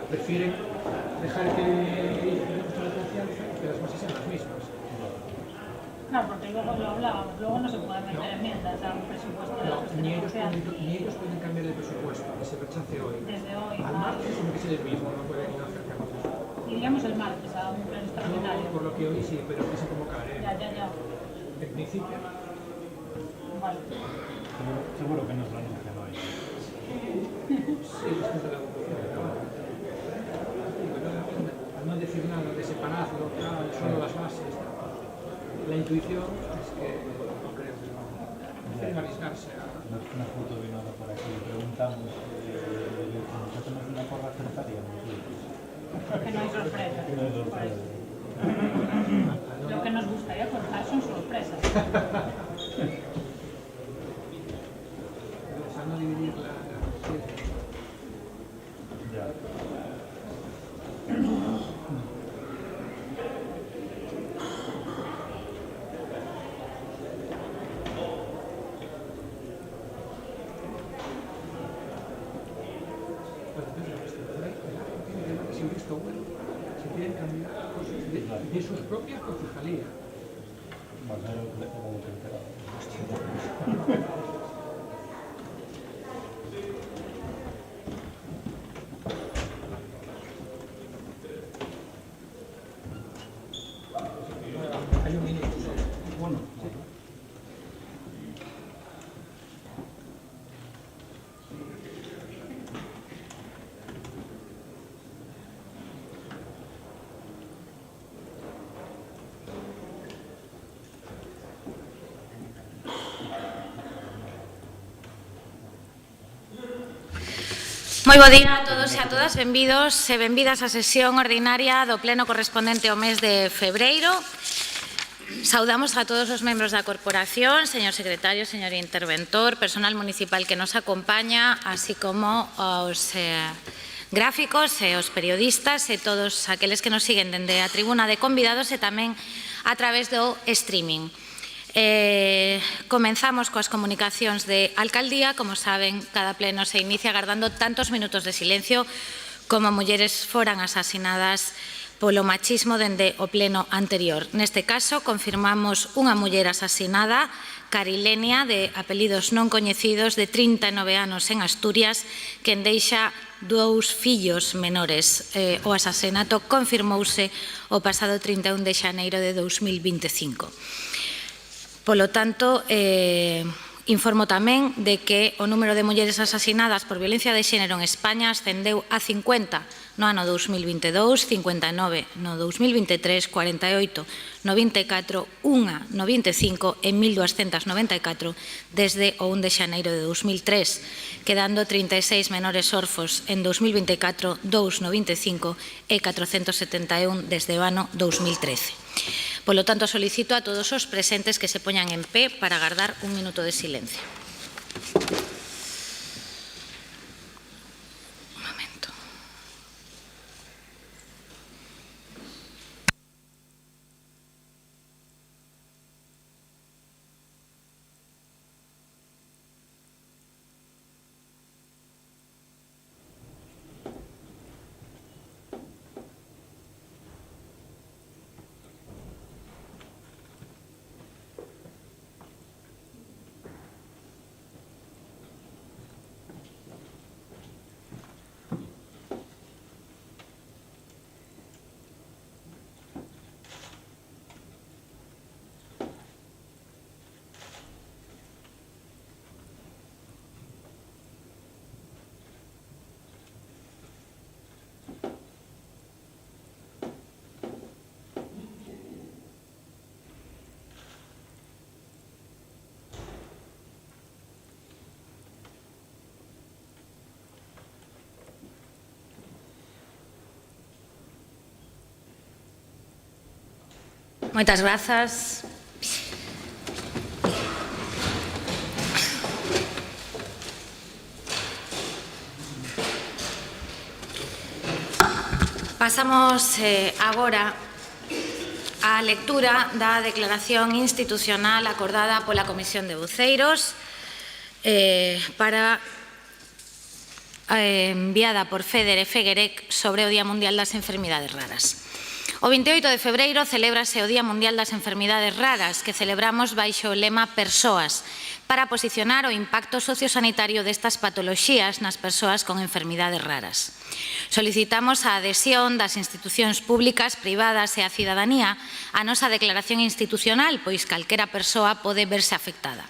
prefieren dejar que digamos la confianza y que las bases sean las mismas. Claro, porque luego lo hablábamos, luego no se pueden meter enmiendas a un presupuesto de No, gestión de confianza. ni ellos pueden cambiar el presupuesto, que se rechace hoy. Desde hoy. Al martes tiene que ser el mismo, no pueden hacer cambios. Iríamos el martes a un pleno extraordinario. Por lo que hoy sí, pero que se convocaré. Ya. En principio. Vale. Seguro que nos lo anuncian hoy. Sí, después de la votación de trabajo. Al no decir nada de separarlo, solo las bases. La intuición es que no creo que quieren arriesgarse a... Una foto vino por aquí y preguntamos ¿ya tenemos una porra secretaria? Que no hay sorpresas. Lo que nos gustaría contar son sorpresas. O sea, no dividir la... Ya. Se quieren cambiar cosas de sus propias concejalías. Bueno, era lo que enteraba. Hay un minuto solo. Bueno, Moi bo día a todos e a todas, benvidos e benvidas á sesión ordinaria do pleno correspondente ao mes de febreiro. Saudamos a todos os membros da corporación, señor secretario, señor interventor, personal municipal que nos acompaña, así como os gráficos e os periodistas e todos aqueles que nos siguen dende a tribuna de convidados e tamén a través do streaming. Comenzamos coas comunicacións de alcaldía. Como saben, cada pleno se inicia agardando tantos minutos de silencio como mulleres foran asasinadas polo machismo dende o pleno anterior. Neste caso, confirmamos unha muller asasinada, Carilenia, de apelidos non coñecidos, de 39 anos en Asturias, quen deixa 2 fillos menores. O asasinato confirmouse o pasado 31 de xaneiro de 2025. Polo tanto, informo tamén de que o número de mulleres asasinadas por violencia de xénero en España ascendeu a 50 no ano 2022, 59 no 2023, 48 no 24, 1 no 25 e 1294 desde o 1 de xaneiro de 2003, quedando 36 menores orfos en 2024, 2 no 25 e 471 desde o ano 2013. Polo tanto, solicito a todos os presentes que se poñan en pé para agardar un minuto de silencio. Un momento. Moitas grazas. Pasamos agora á lectura da declaración institucional acordada pola Comisión de Voceiros para enviada por FEDER e FEGEREC sobre o Día Mundial das Enfermidades Raras. O 28 de febreiro celébrase o Día Mundial das Enfermidades Raras, que celebramos baixo o lema Persoas, para posicionar o impacto sociosanitario destas patoloxías nas persoas con enfermidades raras. Solicitamos a adhesión das institucións públicas, privadas e a cidadanía a nosa declaración institucional, pois calquera persoa pode verse afectada.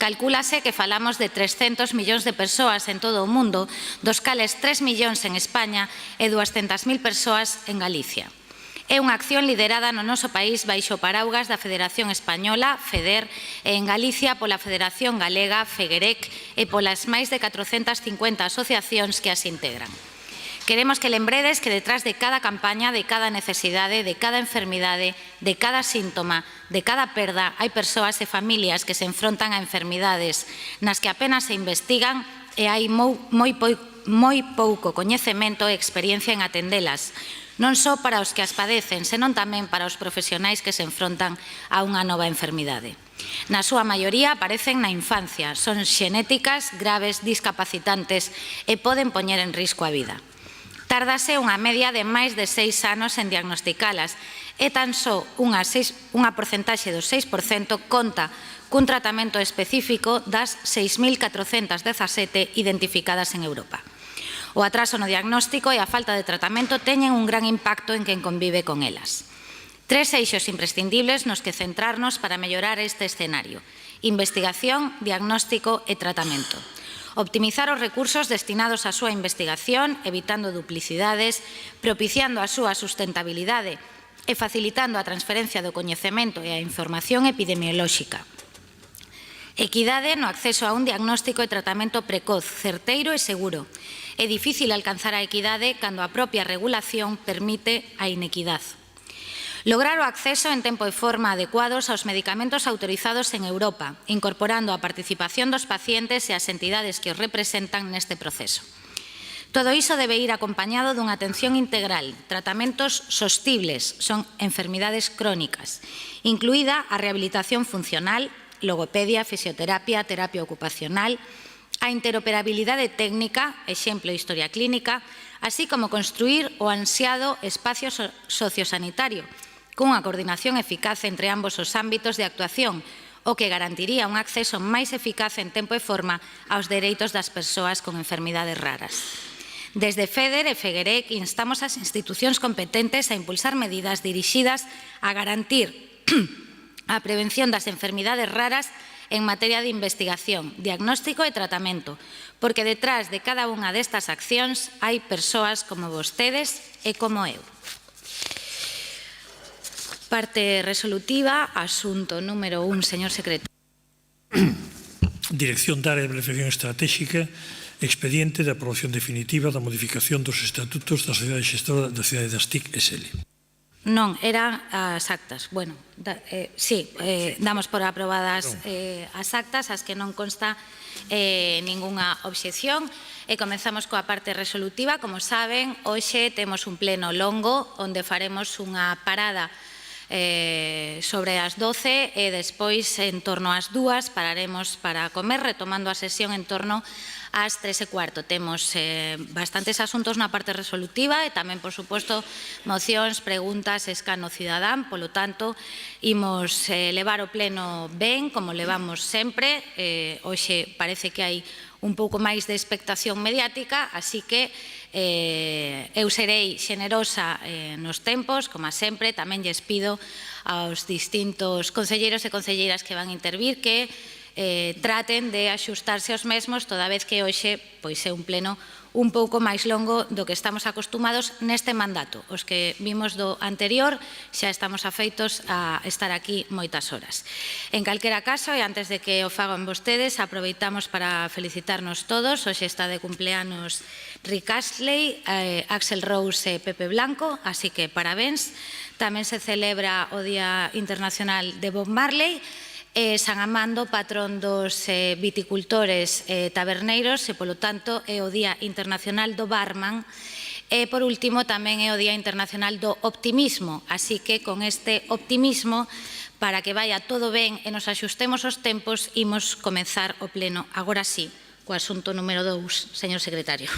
Calcúlase que falamos de 300 millóns de persoas en todo o mundo, dos cales 3 millóns en España e 200.000 persoas en Galicia. É unha acción liderada no noso país baixo o paraugas da Federación Española, FEDER, e en Galicia pola Federación Galega, FEGEREC, e polas máis de 450 asociacións que as integran. Queremos que lembredes que detrás de cada campaña, de cada necesidade, de cada enfermidade, de cada síntoma, de cada perda, hai persoas e familias que se enfrontan a enfermidades nas que apenas se investigan e hai moi pouco coñecemento e experiencia en atendelas, non só para os que as padecen, senón tamén para os profesionais que se enfrontan a unha nova enfermidade. Na súa maioría aparecen na infancia, son xenéticas, graves, discapacitantes e poden poñer en risco a vida. Tárdase unha media de máis de 6 anos en diagnosticalas e tan só unha porcentaxe do 6% conta cun tratamento específico das 6.417 identificadas en Europa. O atraso no diagnóstico e a falta de tratamento teñen un gran impacto en quen convive con elas. 3 eixos imprescindibles nos que centrarnos para mellorar este escenario: investigación, diagnóstico e tratamento. Optimizar os recursos destinados á súa investigación, evitando duplicidades, propiciando a súa sustentabilidade e facilitando a transferencia do coñecemento e a información epidemiolóxica. Equidade no acceso a un diagnóstico e tratamento precoz, certeiro e seguro. É difícil alcanzar a equidade cando a propia regulación permite a inequidade. Lograr o acceso en tempo e forma adecuados aos medicamentos autorizados en Europa, incorporando a participación dos pacientes e as entidades que os representan neste proceso. Todo iso debe ir acompañado dunha atención integral, tratamentos sostibles, son enfermidades crónicas, incluída a rehabilitación funcional, logopedia, fisioterapia, terapia ocupacional, a interoperabilidade técnica, exemplo, historia clínica, así como construir o ansiado espacio sociosanitario, cunha coordinación eficaz entre ambos os ámbitos de actuación, o que garantiría un acceso máis eficaz en tempo e forma aos dereitos das persoas con enfermidades raras. Desde FEDER e FEGEREC instamos as institucións competentes a impulsar medidas dirixidas a garantir a prevención das enfermidades raras en materia de investigación, diagnóstico e tratamento, porque detrás de cada unha destas accións hai persoas como vostedes e como eu. Parte resolutiva, asunto número 1, señor secretario. Dirección da área de planificación estratégica, expediente de aprobación definitiva da modificación dos estatutos da Sociedade Xestora da Cidade das TIC SL. Non, eran as actas. Bueno, sí, damos por aprobadas as actas, as que non consta ningunha obxección. E comezamos coa parte resolutiva. Como saben, hoxe temos un pleno longo onde faremos unha parada sobre as 12 e despois en torno ás 2 pararemos para comer, retomando a sesión en torno ás 3:15. Temos bastantes asuntos na parte resolutiva e tamén, por suposto, mocións, preguntas, escano cidadán. Polo tanto, imos levar o pleno ben, como levamos sempre. Hoxe parece que hai un pouco máis de expectación mediática, así que eu serei xenerosa nos tempos, como sempre. Tamén lles pido aos distintos concelleiros e concelleiras que van intervir que traten de axustarse aos mesmos, toda vez que hoxe pois é un pleno un pouco máis longo do que estamos acostumados neste mandato. Os que vimos do anterior xa estamos afeitos a estar aquí moitas horas. En calquera caso, e antes de que o fagan vostedes, aproveitamos para felicitarnos todos. Hoxe está de cumpleanos Rick Astley, Axl Rose e Pepe Blanco, así que parabéns. Tamén se celebra o Día Internacional de Bob Marley, San Amando, patrón dos viticultores e taberneiros, e polo tanto é o Día Internacional do Barman. E por último tamén é o Día Internacional do Optimismo, así que con este optimismo, para que vaya todo ben e nos axustemos os tempos, imos comenzar o pleno agora sí, co asunto número 2, señor secretario.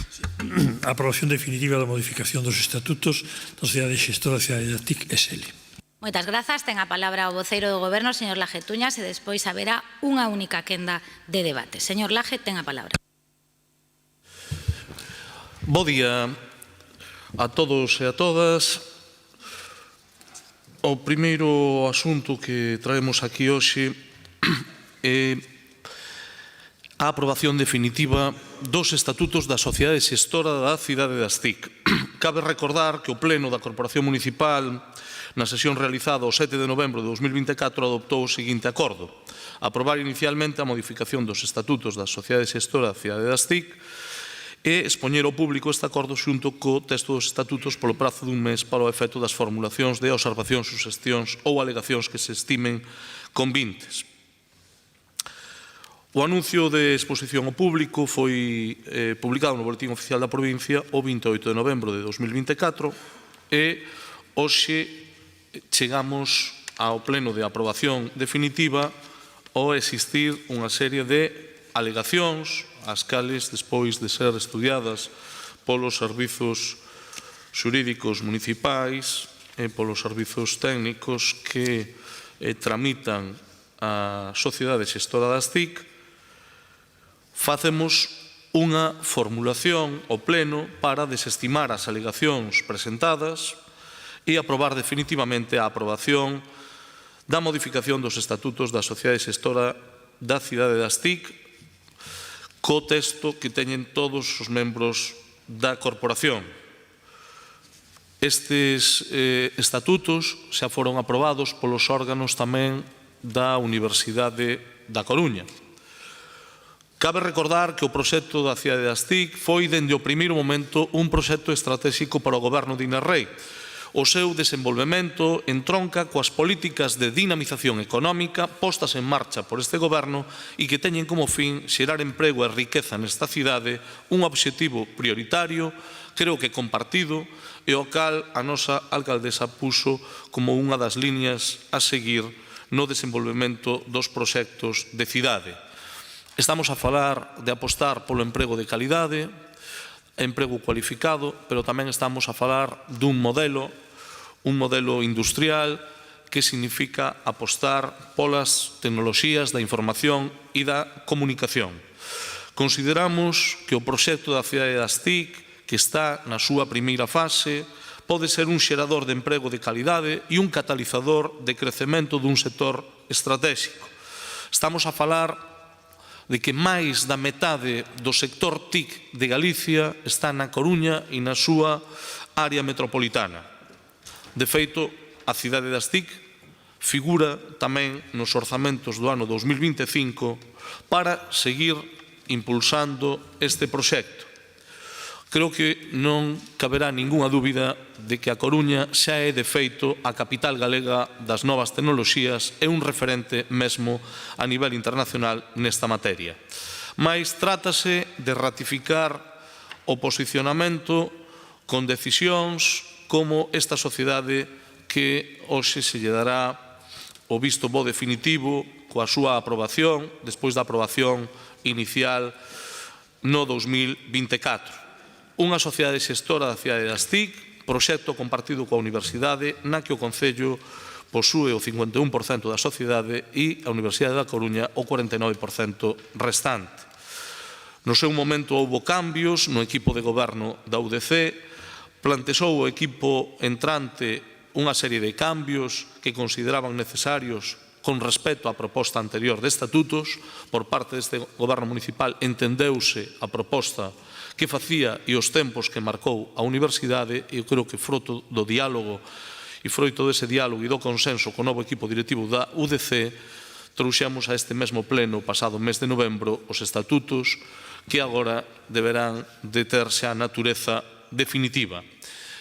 A aprobación definitiva da modificación dos estatutos da Sociedade Xestora da Cidade da TIC SL. Moitas grazas. Ten a palabra o voceiro do Goberno, señor Laje Tuñas, e despois haberá unha única quenda de debate. Señor Laje, ten a palabra. Bo día a todos e a todas. O primeiro asunto que traemos aquí hoxe é a aprobación definitiva dos estatutos da Sociedade Xestora da Cidade das TIC. Cabe recordar que o Pleno da Corporación Municipal, na sesión realizada o 7 de novembro de 2024, adoptou o seguinte acordo: aprobar inicialmente a modificación dos estatutos da Sociedade Xestora da Cidade das TIC e expoñer ao público este acordo xunto co texto dos estatutos polo prazo dun mes para o efecto das formulacións de observacións, suxestións ou alegacións que se estimen convintes. O anuncio de exposición ao público foi publicado no Boletín Oficial da Provincia o 28 de novembro de 2024 e hoxe chegamos ao pleno de aprobación definitiva ao existir unha serie de alegacións as cales, despois de ser estudiadas polos servizos xurídicos municipais e polos servizos técnicos que tramitan a Sociedade Xestora das TIC, facemos unha formulación ao Pleno para desestimar as alegacións presentadas e aprobar definitivamente a aprobación da modificación dos estatutos da Sociedade Xestora da Cidade das TIC co texto que teñen todos os membros da corporación. Estes estatutos xa foron aprobados polos órganos tamén da Universidade da Coruña. Cabe recordar que o proxecto da Cidade das TIC foi, dende o primeiro momento, un proxecto estratégico para o goberno de Inés Rei. O seu desenvolvemento entronca coas políticas de dinamización económica postas en marcha por este goberno e que teñen como fin xerar emprego e riqueza nesta cidade, un obxectivo prioritario, creo que compartido, e o cal a nosa alcaldesa puxo como unha das liñas a seguir no desenvolvemento dos proxectos de cidade. Estamos a falar de apostar polo emprego de calidade, emprego cualificado, pero tamén estamos a falar dun modelo industrial que significa apostar polas tecnoloxías da información e da comunicación. Consideramos que o proxecto da Cidade das TIC, que está na súa primeira fase, pode ser un xerador de emprego de calidade e un catalizador de crecemento dun sector estratégico. Estamos a falar de que máis da metade do sector TIC de Galicia está na Coruña e na súa área metropolitana. De feito, a Cidade das TIC figura tamén nos orzamentos do ano 2025 para seguir impulsando este proxecto. Creo que non caberá ningunha dúbida de que a Coruña xa é, de feito, a capital galega das novas tecnoloxías e un referente mesmo a nivel internacional nesta materia. Mais trátase de ratificar o posicionamento con decisións como esta sociedade que hoxe se lle dará o visto bo definitivo coa súa aprobación, despois da aprobación inicial no 2024. Unha sociedade xestora da Cidade das TIC, proxecto compartido coa Universidade, na que o Concello posúe o 51% da sociedade e a Universidade da Coruña o 49% restante. No seu momento houbo cambios no equipo de goberno da UDC, plantexou o equipo entrante unha serie de cambios que consideraban necesarios con respecto á proposta anterior de estatutos. Por parte deste goberno municipal entendeuse a proposta que facía e os tempos que marcou a Universidade, e eu creo que froito do diálogo e froito dese diálogo e do consenso co novo equipo directivo da UDC, trouxemos a este mesmo pleno pasado mes de novembro os estatutos que agora deberán de terse a natureza definitiva.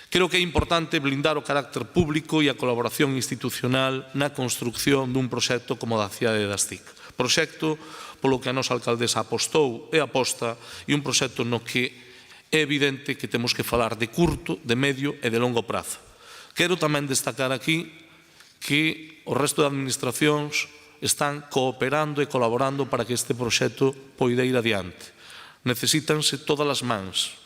Creo que é importante blindar o carácter público e a colaboración institucional na construcción dun proxecto como a da Cidade das TIC. Proxecto polo que a nosa alcaldesa apostou e aposta, e un proxecto no que é evidente que temos que falar de curto, de medio e de longo prazo. Quero tamén destacar aquí que o resto de administracións están cooperando e colaborando para que este proxecto poida ir adiante. Necesítanse todas as mans.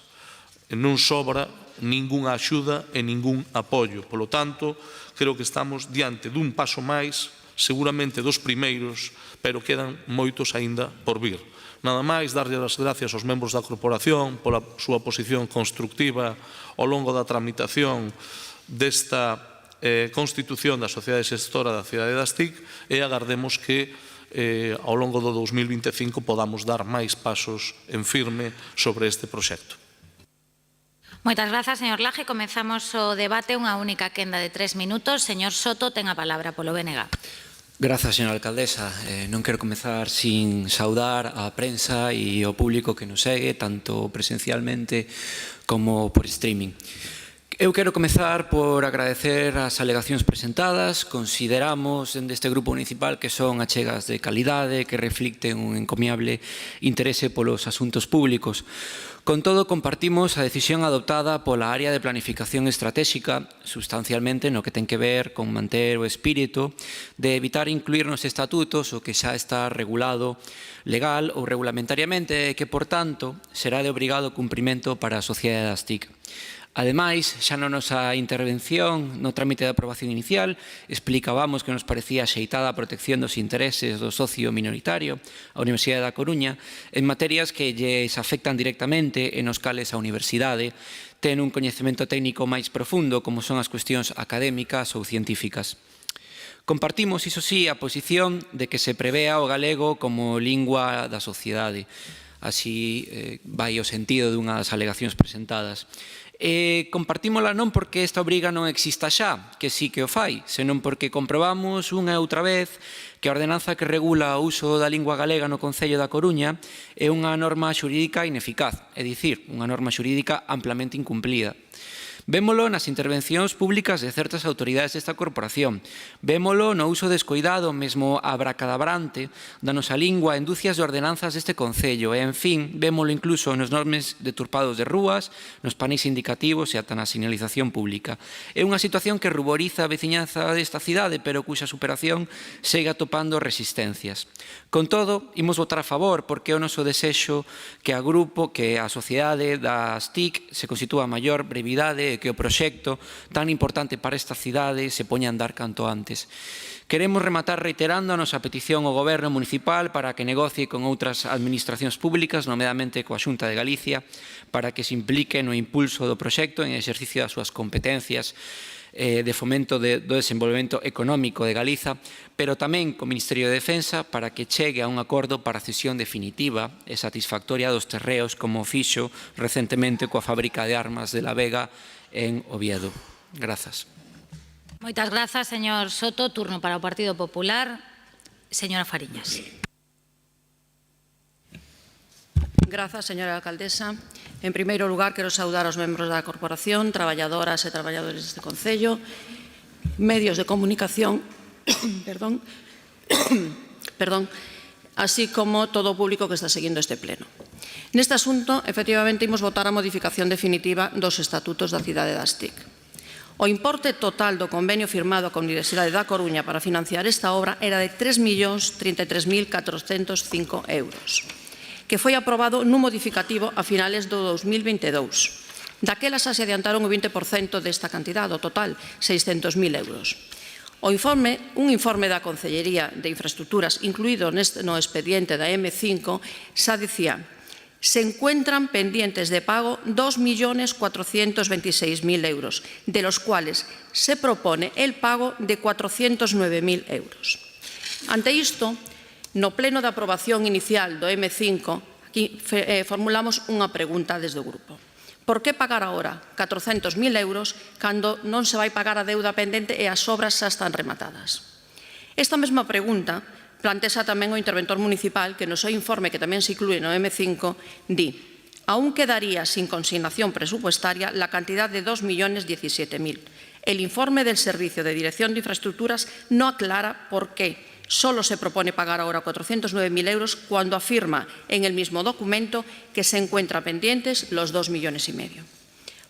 E non sobra ningunha axuda e ningún apoio. Polo tanto, creo que estamos diante dun paso máis, seguramente dos primeiros, pero quedan moitos aínda por vir. Nada máis, darlle as gracias aos membros da corporación pola súa posición constructiva ao longo da tramitación desta constitución da Sociedade Xestora da Cidade das TIC e agardemos que ao longo do 2025 podamos dar máis pasos en firme sobre este proxecto. Moitas grazas, señor Laje. Comezamos o debate, unha única quenda de 3 minutos. Señor Soto, ten a palabra polo BNG. Grazas, señora alcaldesa. Non quero comezar sin saudar a prensa e ao público que nos segue, tanto presencialmente como por streaming. Eu quero comezar por agradecer as alegacións presentadas. Consideramos deste grupo municipal que son achegas de calidade, que reflicten un encomiable interese polos asuntos públicos. Con todo, compartimos a decisión adoptada pola área de planificación estratégica, substancialmente no que ten que ver con manter o espírito de evitar incluir nos estatutos o que xa está regulado legal ou regulamentariamente e que, por tanto, será de obrigado cumprimento para a sociedade das TIC. Ademais, xa na nosa intervención no trámite de aprobación inicial explicábamos que nos parecía axeitada a protección dos intereses do socio minoritario, a Universidade da Coruña, en materias que lles afectan directamente e nos cales a Universidade ten un coñecemento técnico máis profundo como son as cuestións académicas ou científicas. Compartimos, iso sí, a posición de que se prevea o galego como lingua da sociedade. Así vai o sentido dunha das alegacións presentadas. Compartímola non porque esta obriga non exista xa, que sí que o fai, senón porque comprobamos unha e outra vez que a ordenanza que regula o uso da lingua galega no Concello da Coruña é unha norma xurídica ineficaz, é dicir, unha norma xurídica amplamente incumplida. Vémolo nas intervencións públicas de certas autoridades desta corporación. Vémolo no uso descoidado, mesmo abracadabrante, da nosa lingua en dúcias de ordenanzas deste Concello. E, en fin, vémolo incluso nos nomes deturpados de rúas, nos paneis indicativos e ata na sinalización pública. É unha situación que ruboriza a veciñanza desta cidade, pero cuxa superación segue atopando resistencias. Con todo, imos votar a favor, porque é o noso desexo que a sociedade das TIC se constitúa a maior brevidade e que o proxecto tan importante para esta cidade se poña a andar canto antes. Queremos rematar reiterando a nosa petición ao Goberno municipal para que negocie con outras administracións públicas, nomeadamente coa Xunta de Galicia, para que se implique no impulso do proxecto en exercicio das súas competencias de fomento do desenvolvemento económico de Galiza, pero tamén co Ministerio de Defensa para que chegue a un acordo para a cesión definitiva e satisfactoria dos terreos como fixo recentemente coa fábrica de armas de La Vega en Oviedo. Grazas. Moitas grazas, señor Soto. Turno para o Partido Popular. Señora Fariñas. Grazas, señora alcaldesa. En primeiro lugar, quero saudar aos membros da corporación, traballadoras e traballadores deste Concello, medios de comunicación, así como todo o público que está seguindo este pleno. Neste asunto, efectivamente, imos votar a modificación definitiva dos estatutos da cidade das TIC. O importe total do convenio firmado coa Universidade da Coruña para financiar esta obra era de 3.033.405 euros, que foi aprobado nun modificativo a finales do 2022. Daquela xa se adiantaron o 20% desta cantidade, o total, 600.000 euros. Un informe da Concellería de Infraestructuras incluído no expediente da M5 xa dicía: se encuentran pendientes de pago 2.426.000 euros, de los cuales se propone el pago de 409.000 euros. Ante isto, no pleno de aprobación inicial do M5, aquí formulamos unha pregunta desde o grupo. Por que pagar agora 400.000 euros cando non se vai pagar a deuda pendente e as obras xa están rematadas? Esta mesma pregunta plantexa tamén o interventor municipal que no seu informe, que tamén se inclúe no M5, di: aún quedaría sin consignación presupuestaria la cantidad de 2.017.000. El informe del Servicio de Dirección de Infraestructuras no aclara por qué solo se propone pagar ahora 409.000 euros cuando afirma en el mismo documento que se encuentran pendientes los 2,5 millones.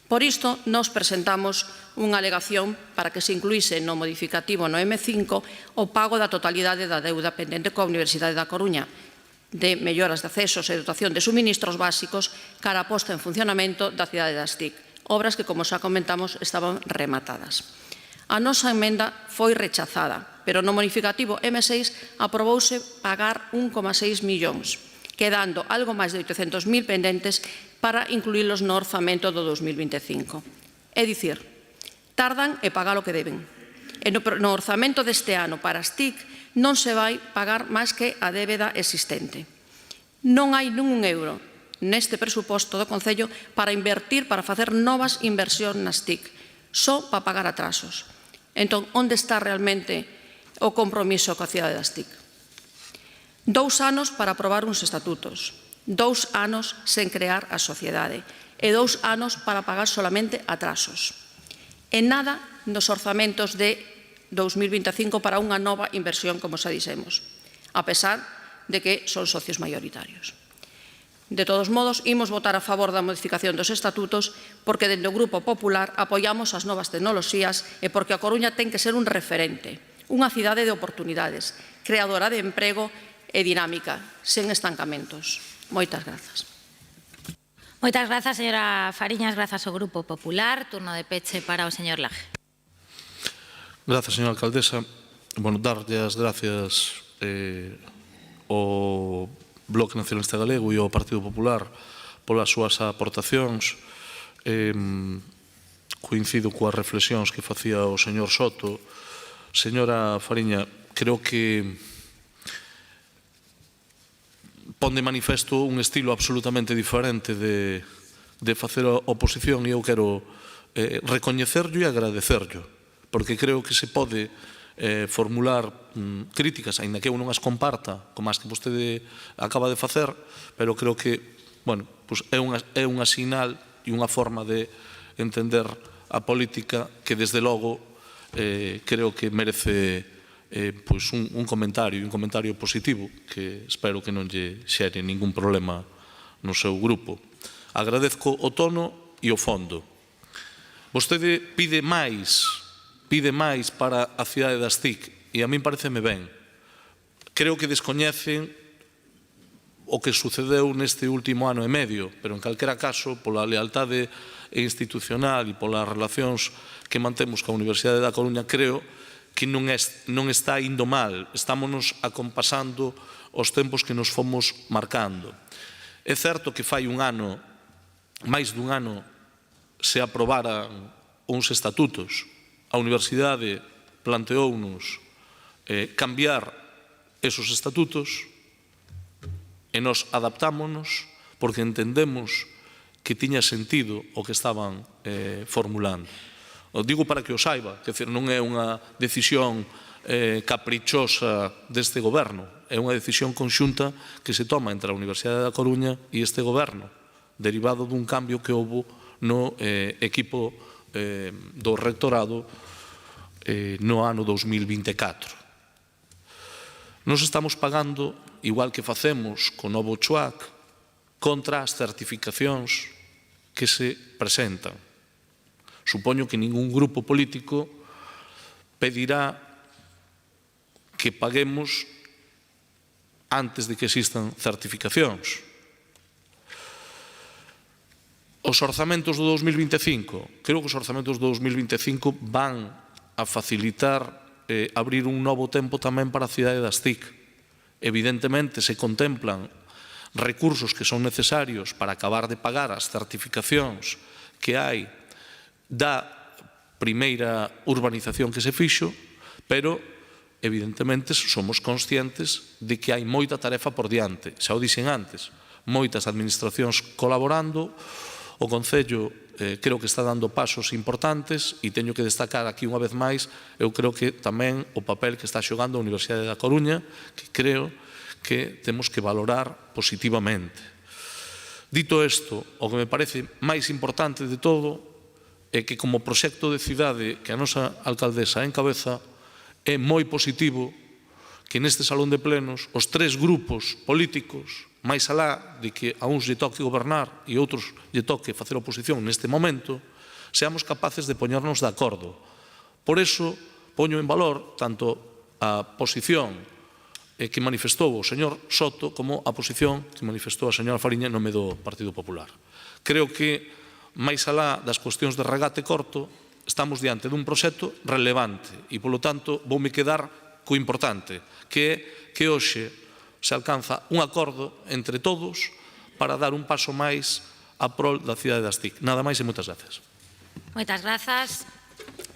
Por isto, nos presentamos unha alegación para que se incluíse no modificativo no M5 o pago da totalidade da deuda pendente coa Universidade da Coruña. de melloras de accesos e dotación de suministros básicos cara a posta en funcionamento da cidade das TIC, obras que, como xa comentamos, estaban rematadas. A nosa emenda foi rechazada, pero no modificativo M6 aprobouse pagar 1,6 millóns, quedando algo máis de 800.000 pendentes para incluílos no orzamento do 2025. É dicir, tardan e pagar o que deben. E no orzamento deste ano para as TIC non se vai pagar máis que a débeda existente. Non hai nin un euro neste presuposto do Concello para invertir, para facer novas inversións nas TIC, só para pagar atrasos. Entón, onde está realmente o compromiso coa cidade das TIC? 2 anos para aprobar uns estatutos, 2 anos sen crear a sociedade e 2 anos para pagar solamente atrasos. E nada nos orzamentos de 2025 para unha nova inversión, como xa dixemos, a pesar de que son socios maioritarios. De todos modos, imos votar a favor da modificación dos estatutos porque dende o Grupo Popular apoiamos as novas tecnoloxías e porque a Coruña ten que ser un referente, unha cidade de oportunidades, creadora de emprego e dinámica, sen estancamentos. Moitas grazas. Moitas grazas, señora Fariñas, grazas ao Grupo Popular. Turno de peche para o señor Laje. Grazas, señora alcaldesa. Bueno, darlle as gracias ao Bloque Nacionalista Galego e ao Partido Popular polas súas aportacións. Coincido coas reflexións que facía o señor Soto. Señora Fariña, creo que pon de manifesto un estilo absolutamente diferente de facer oposición e eu quero recoñecerlo e agradecerlo, porque creo que se pode formular críticas, aínda que eu non as comparta, como as que vostede acaba de facer, pero creo que, bueno, pues é unha sinal e unha forma de entender a política que, desde logo, creo que merece pois un comentario positivo, que espero que non lle xere ningún problema no seu grupo. Agradezco o tono e o fondo. Vostede pide máis para a cidade das TIC e a min pareceme ben. Creo que descoñecen o que sucedeu neste último ano e medio, pero en calquera caso, pola lealtade institucional e polas relacións que mantemos coa Universidade da Coruña, creo que non está indo mal, estámonos acompasando os tempos que nos fomos marcando. É certo que fai un ano, máis dun ano, se aprobaran uns estatutos. A Universidade planteounos cambiar esos estatutos e nos adaptámonos porque entendemos que tiña sentido o que estaban formulando. O digo para que o saiba, que non é unha decisión caprichosa deste goberno, é unha decisión conxunta que se toma entre a Universidade da Coruña e este goberno, derivado dun cambio que houve no equipo do rectorado no ano 2024. Nos estamos pagando, igual que facemos co novo CHUAC, contra as certificacións que se presentan. Supoño que ningún grupo político pedirá que paguemos antes de que existan certificacións. Os orzamentos do 2025, creo que os orzamentos do 2025 van a facilitar abrir un novo tempo tamén para a cidade das TIC. Evidentemente, se contemplan recursos que son necesarios para acabar de pagar as certificacións que hai da primeira urbanización que se fixo, pero, evidentemente, somos conscientes de que hai moita tarefa por diante. Xa o dixen antes, moitas administracións colaborando. O Concello creo que está dando pasos importantes e teño que destacar aquí unha vez máis, eu creo que tamén o papel que está xogando a Universidade da Coruña, que creo que temos que valorar positivamente. Dito isto, o que me parece máis importante de todo é que, como proxecto de cidade que a nosa alcaldesa encabeza, é moi positivo que neste salón de plenos os 3 grupos políticos, máis alá de que a uns lle toque gobernar e outros lle toque facer oposición neste momento, seamos capaces de poñernos de acordo. Por iso, poño en valor tanto a posición que manifestou o señor Soto como a posición que manifestou a señora Fariña en nome do Partido Popular. Creo que, máis alá das cuestións de regate corto, estamos diante dun proxecto relevante e, polo tanto, voume quedar co importante, que é que hoxe se alcanza un acordo entre todos para dar un paso máis a prol da cidade das TIC. Nada máis e moitas gracias. Moitas grazas.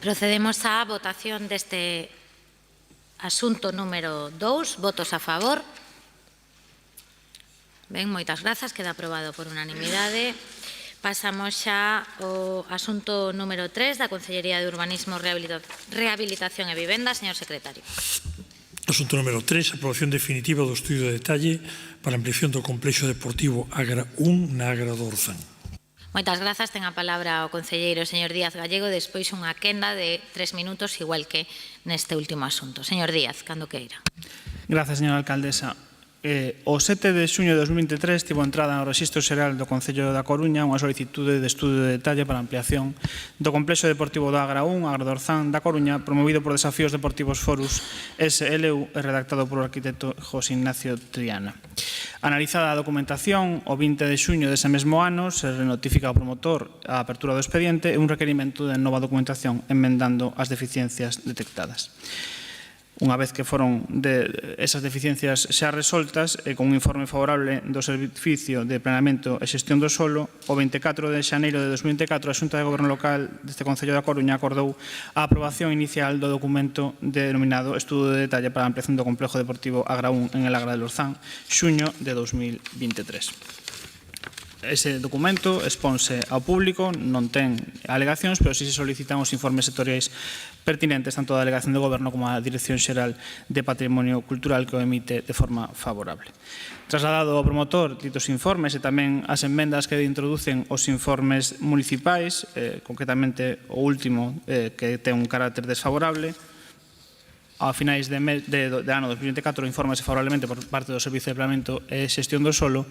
Procedemos á votación deste asunto número 2. Votos a favor. Ben, moitas grazas. Queda aprobado por unanimidade. Pasamos xa ao asunto número 3 da Consellería de Urbanismo, Rehabilitación e Vivenda. Señor secretario. Asunto número 3, aprobación definitiva do estudio de detalle para a ampliación do complexo deportivo Agra 1 na Agra do Orzán. Moitas grazas. Ten a palabra o concelleiro señor Díaz Gallego, despois unha quenda de 3 minutos, igual que neste último asunto. Señor Díaz, cando queira. Grazas, señora alcaldesa. O 7 de xuño de 2023 tivo entrada no Rexistro Xeral do Concello da Coruña unha solicitude de estudio de detalle para a ampliación do complexo deportivo do Agra 1, Agra do Orzán da Coruña, promovido por Desafíos Deportivos Forus SLU e redactado por o arquitecto José Ignacio Triana. Analizada a documentación, o 20 de xuño dese mesmo ano se renotifica ao promotor a apertura do expediente e un requerimento de nova documentación enmendando as deficiencias detectadas. Unha vez que foron esas deficiencias xa resoltas e con un informe favorable do Servicio de Planeamento e Xestión do Solo, o 24 de xaneiro de 2024 a Xunta de Goberno Local deste Concello da Coruña acordou a aprobación inicial do documento denominado Estudo de Detalle para a ampliación do Complexo Deportivo Agra 1 en el Agra del Orzán, xuño de 2023. Ese documento exponse ao público, non ten alegacións, pero si se solicitan os informes sectoriais pertinentes tanto da Delegación de Goberno como a Dirección Xeral de Patrimonio Cultural que o emite de forma favorable. Trasladado ao promotor ditos informes e tamén as enmendas que introducen os informes municipais, concretamente o último que ten un carácter desfavorable, a finais de ano 2024 informase favorablemente por parte do Servicio de Planeamento e Xestión do Solo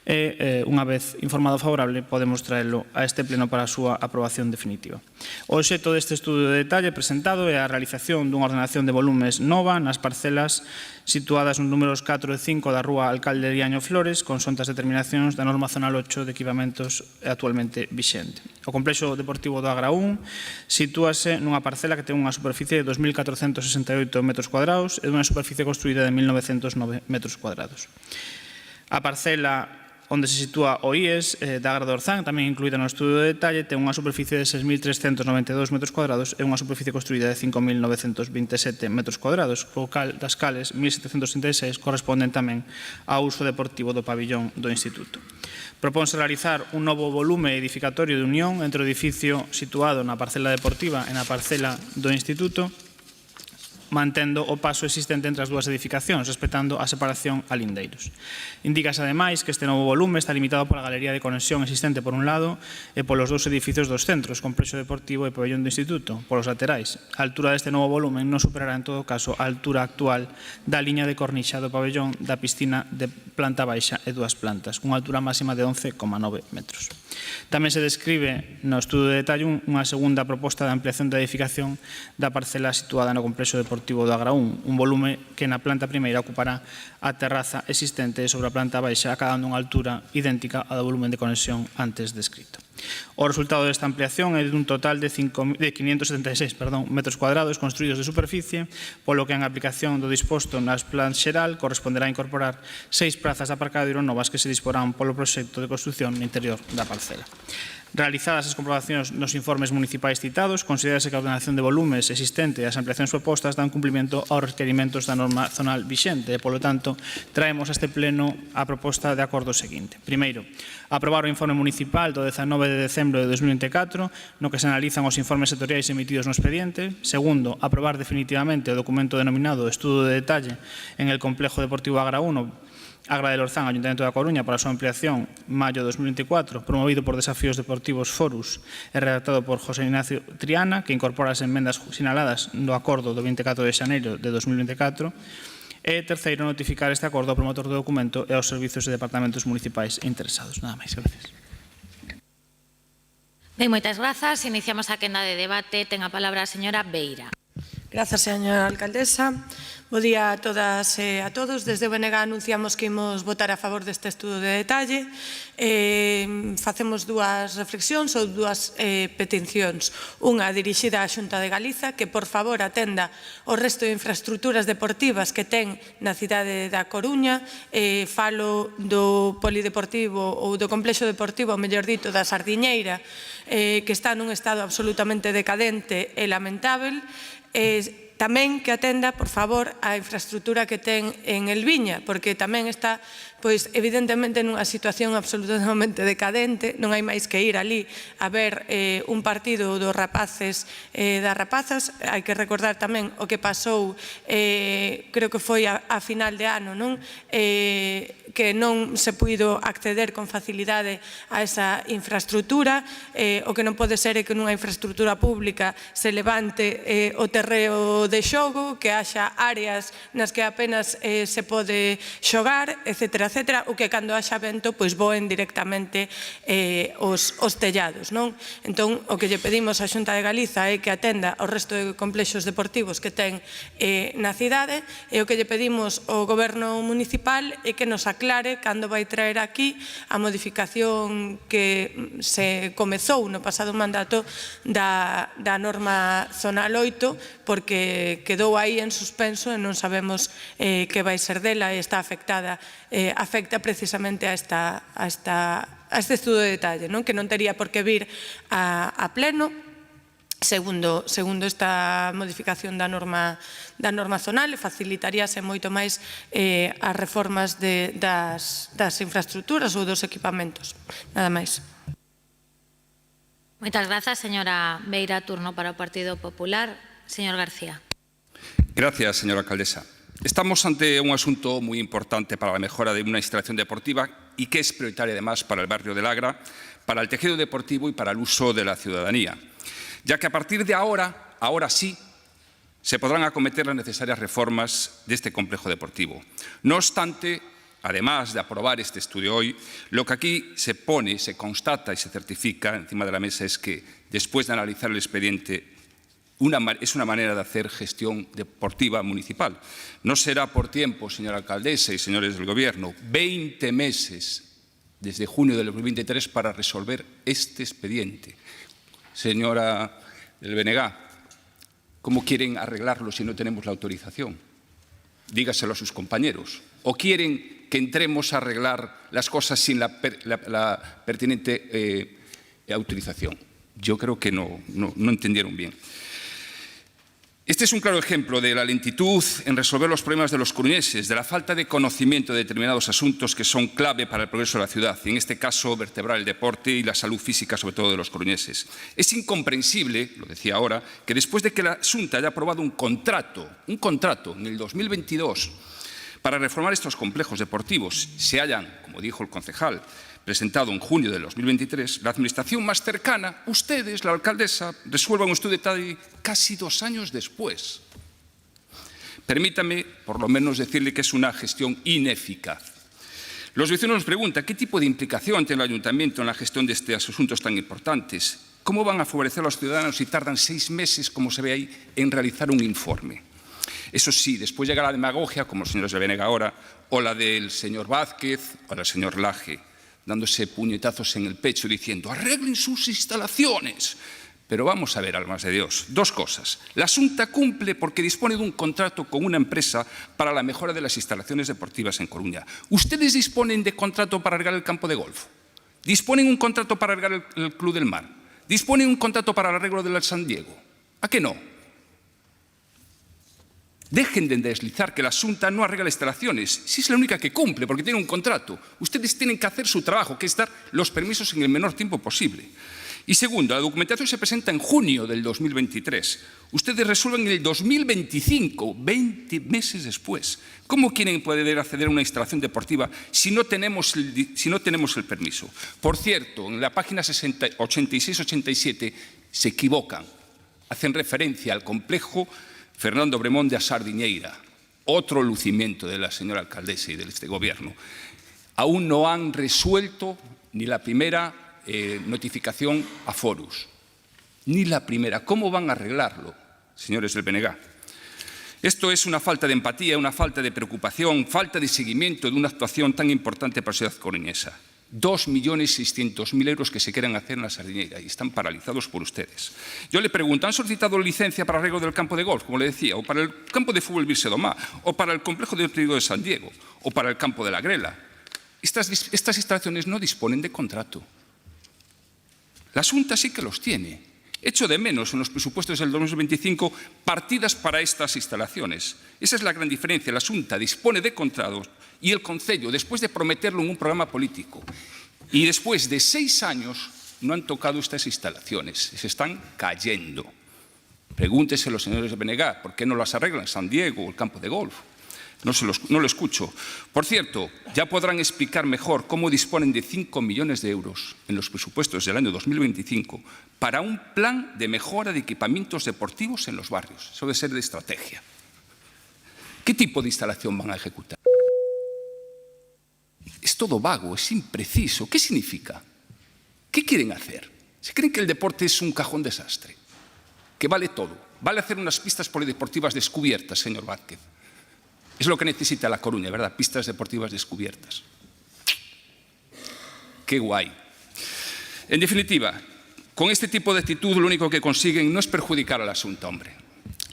e, unha vez informado favorable, podemos traelo a este pleno para a súa aprobación definitiva. O obxecto deste estudo de detalle presentado é a realización dunha ordenación de volumes nova nas parcelas situadas nos números 4 e 5 da rúa Alcalde Diaño Flores, con sontas determinacións da norma zonal 8 de equipamentos actualmente vixente. O complexo deportivo do Agra 1 sitúase nunha parcela que ten unha superficie de 2.468 metros cuadrados e dunha superficie construída de 1.909 metros cuadrados. A parcela onde se sitúa o IES da Agra do Orzán, tamén incluída no estudio de detalle, ten unha superficie de 6.392 metros cuadrados e unha superficie construída de 5.927 metros cuadrados, das cales 1.736 corresponden tamén ao uso deportivo do pabillón do Instituto. Propónse realizar un novo volume edificatorio de unión entre o edificio situado na parcela deportiva e na parcela do Instituto, mantendo o paso existente entre as dúas edificacións, respetando a separación a lindeiros. Indícase, ademais, que este novo volume está limitado pola galería de conexión existente por un lado e polos dous edificios dos centros, complexo deportivo e pabellón do Instituto, polos laterais. A altura deste novo volumen non superará, en todo caso, a altura actual da liña de cornixa do pabellón da piscina de planta baixa e dúas plantas, cunha altura máxima de 11,9 metros. Tamén se describe no estudo de detalle unha segunda proposta de ampliación da edificación da parcela situada no complexo deportivo do Agra 1, un volume que na planta primeira ocupará a terraza existente sobre a planta baixa, acabando unha altura idéntica ao volumen de conexión antes descrito. O resultado desta ampliación é dun total de 576 metros cuadrados construídos de superficie, polo que en aplicación do disposto nas plans xeral corresponderá a incorporar 6 prazas de aparcadero novas que se disporán polo proxecto de construción no interior da parcela. Realizadas as comprobacións nos informes municipais citados, considérase que a ordenación de volumes existente e as ampliacións propostas dan cumprimento aos requerimentos da norma zonal vixente e, polo tanto, traemos a este pleno a proposta de acordo seguinte. Primeiro, aprobar o informe municipal do 19 de decembro de 2024, no que se analizan os informes sectoriais emitidos no expediente. Segundo, aprobar definitivamente o documento denominado Estudo de Detalle en el Complejo Deportivo Agra 1, Agra del Orzán, Ayuntamiento da Coruña, para a súa ampliación, maio de 2024, promovido por Desafíos Deportivos Forus e redactado por José Ignacio Triana, que incorpora as enmendas sinaladas no acordo do 24 de xaneiro de 2024. E terceiro, notificar este acordo ao promotor do documento e aos servizos e departamentos municipais interesados. Nada máis, gracias. Ben, moitas grazas. Iniciamos a quenda de debate. Ten a palabra a señora Beira. Grazas, señora alcaldesa. Bo día a todas e a todos. Desde o BNG anunciamos que imos votar a favor deste estudo de detalle. Facemos dúas reflexións ou dúas peticións. Unha dirixida á Xunta de Galiza, que por favor atenda o resto de infraestructuras deportivas que ten na cidade da Coruña. Falo do polideportivo ou do complexo deportivo, ou mellor dito, da Sardiñeira, que está nun estado absolutamente decadente e lamentável. Tamén que atenda, por favor, a infraestructura que ten en Elviña, porque tamén está, pois, evidentemente, nunha situación absolutamente decadente. Non hai máis que ir ali a ver un partido dos rapaces e das rapazas. Hai que recordar tamén o que pasou, creo que foi a final de ano, non? Que non se puido acceder con facilidade a esa infraestructura. O que non pode ser é que nunha infraestructura pública se levante o terreo de xogo, que haxa áreas nas que apenas se pode xogar, etcétera, etcétera, ou que cando haxa vento, pois voen directamente os tellados, non? Entón, o que lle pedimos á Xunta de Galiza é que atenda ao resto de complexos deportivos que ten na cidade, e o que lle pedimos ao Goberno municipal é que nos aclare cando vai traer aquí a modificación que se comezou no pasado mandato da norma zonal 8, porque quedou aí en suspenso e non sabemos que vai ser dela, e está afectada, afecta precisamente a este estudo de detalle, non? Que non tería por que vir a pleno, segundo esta modificación da norma zonal, e facilitaríase moito máis as reformas das infraestructuras ou dos equipamentos. Nada máis. Moitas grazas, señora Beira. Turno para o Partido Popular. Señor García. Gracias, señora alcaldesa. Estamos ante un asunto muy importante para la mejora de una instalación deportiva y que es prioritaria además para el barrio del Agra, para el tejido deportivo y para el uso de la ciudadanía, ya que a partir de ahora sí, se podrán acometer las necesarias reformas de este complejo deportivo. No obstante, además de aprobar este estudio hoy, lo que aquí se pone, se constata y se certifica encima de la mesa es que, después de analizar el expediente, es una manera de hacer gestión deportiva municipal. No será por tiempo, señora alcaldesa y señores del Gobierno, 20 meses desde junio del 2023 para resolver este expediente. Señora del BNG, ¿cómo quieren arreglarlo si no tenemos la autorización? Dígaselo a sus compañeros. ¿O quieren que entremos a arreglar las cosas sin la pertinente autorización? Yo creo que no entendieron bien. Este es un claro ejemplo de la lentitud en resolver los problemas de los coruñeses, de la falta de conocimiento de determinados asuntos que son clave para el progreso de la ciudad, y en este caso vertebrar el deporte y la salud física, sobre todo de los coruñeses. Es incomprensible, lo decía ahora, que después de que la Xunta haya aprobado un contrato en el 2022 para reformar estos complejos deportivos, se hayan, como dijo el concejal, presentado en junio del 2023, la administración más cercana, ustedes, la alcaldesa, resuelvan un estudio de detalle casi 2 años después. Permítame, por lo menos, decirle que es una gestión ineficaz. Los vecinos nos preguntan qué tipo de implicación tiene el ayuntamiento en la gestión de estos asuntos tan importantes. ¿Cómo van a favorecer a los ciudadanos si tardan 6 meses, como se ve ahí, en realizar un informe? Eso sí, después llega la demagogia, como los señores de BNG ahora, o la del señor Vázquez o del señor Laje, dándose puñetazos en el pecho diciendo «arreglen sus instalaciones». Pero vamos a ver, almas de Dios, 2 cosas. La Xunta cumple porque dispone de un contrato con una empresa para la mejora de las instalaciones deportivas en Coruña. ¿Ustedes disponen de contrato para arreglar el campo de golf? ¿Disponen un contrato para arreglar el Club del Mar? ¿Disponen un contrato para el arreglo del San Diego? ¿A qué no? Dejen de deslizar que la Xunta no arregla instalaciones, si es la única que cumple, porque tiene un contrato. Ustedes tienen que hacer su trabajo, que es dar los permisos en el menor tiempo posible. Y segundo, la documentación se presenta en junio del 2023. Ustedes resuelven en el 2025, 20 meses después. ¿Cómo quieren poder acceder a una instalación deportiva si no tenemos el permiso? Por cierto, en la página 86-87 se equivocan. Hacen referencia al complejo Fernando Bremón de Sardiñeira, otro lucimiento de la señora alcaldesa y de este Gobierno. Aún no han resuelto ni la primera notificación a Forus, ni la primera. ¿Cómo van a arreglarlo, señores del BNG? Esto es una falta de empatía, una falta de preocupación, falta de seguimiento de una actuación tan importante para la sociedad coruñesa. 2.600.000 euros que se quieren hacer en la Sardiñeira y están paralizados por ustedes. Yo le pregunto, ¿han solicitado licencia para arreglo del campo de golf, como le decía, o para el campo de fútbol Virse do Mar, o para el complejo deportivo de San Diego, o para el campo de la Grela? Estas instalaciones no disponen de contrato. La Xunta sí que los tiene. Echo de menos en los presupuestos del 2025 partidas para estas instalaciones. Esa es la gran diferencia. La Xunta dispone de contratos y el Concello, después de prometerlo en un programa político y después de 6 años, no han tocado estas instalaciones. Se están cayendo. Pregúntese a los señores de BNG, ¿por qué no las arreglan San Diego o el campo de golf? No lo escucho. Por cierto, ya podrán explicar mejor cómo disponen de 5 millones de euros en los presupuestos del año 2025 para un plan de mejora de equipamientos deportivos en los barrios. Eso debe ser de estrategia. ¿Qué tipo de instalación van a ejecutar? Es todo vago, es impreciso. ¿Qué significa? ¿Qué quieren hacer? ¿Se creen que el deporte es un cajón desastre? Que vale todo. Vale hacer unas pistas polideportivas descubiertas, señor Vázquez. Es lo que necesita La Coruña, ¿verdad? Pistas deportivas descubiertas. ¡Qué guay! En definitiva, con este tipo de actitud lo único que consiguen no es perjudicar al asunto, hombre.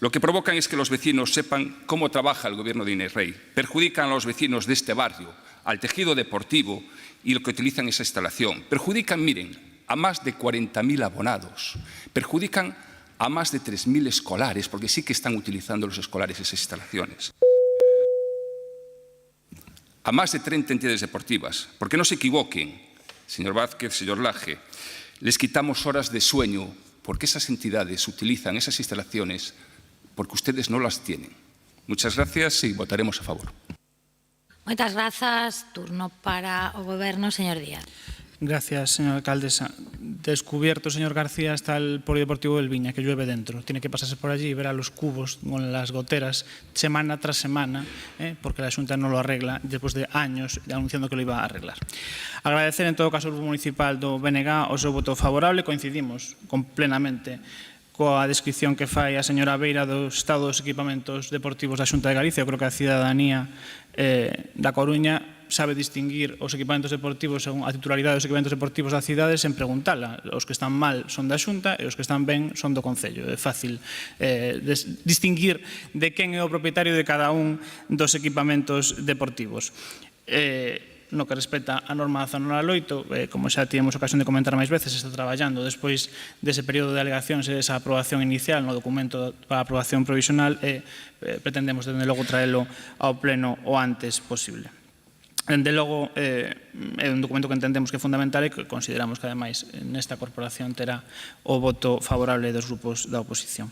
Lo que provocan es que los vecinos sepan cómo trabaja el gobierno de Inés Rey. Perjudican a los vecinos de este barrio, al tejido deportivo y lo que utilizan esa instalación. Perjudican, miren, a más de 40.000 abonados. Perjudican a más de 3.000 escolares, porque sí que están utilizando los escolares esas instalaciones. A más de 30 entidades deportivas. Porque no se equivoquen, señor Vázquez, señor Laje, les quitamos horas de sueño porque esas entidades utilizan esas instalaciones porque ustedes no las tienen. Muchas gracias y votaremos a favor. Moitas grazas. Turno para o Goberno, señor Díaz. Gracias, señora alcaldesa. Descubierto, señor García, está el polideportivo del Viña, que llueve dentro. Tiene que pasarse por allí y ver a los cubos con las goteras semana tras semana, porque la Xunta no lo arregla después de años anunciando que lo iba a arreglar. Agradecer, en todo caso, ao Grupo Municipal do BNG o seu voto favorable. Coincidimos plenamente coa descripción que fai a señora Beira do estado dos equipamentos deportivos da Xunta de Galicia. Eu creo que a cidadanía da Coruña sabe distinguir os equipamentos deportivos según a titularidade dos equipamentos deportivos da cidade sen preguntala. Os que están mal son da Xunta e os que están ben son do Concello. É fácil distinguir de quen é o propietario de cada un dos equipamentos deportivos. No que respecta a norma da Zona 8, como xa tivemos ocasión de comentar máis veces, está traballando despois dese período de alegacións e desa aprobación inicial no documento para a aprobación provisional e pretendemos, desde logo, traelo ao pleno o antes posible. Dende logo, é un documento que entendemos que é fundamental e que consideramos que, ademais, nesta corporación terá o voto favorable dos grupos da oposición.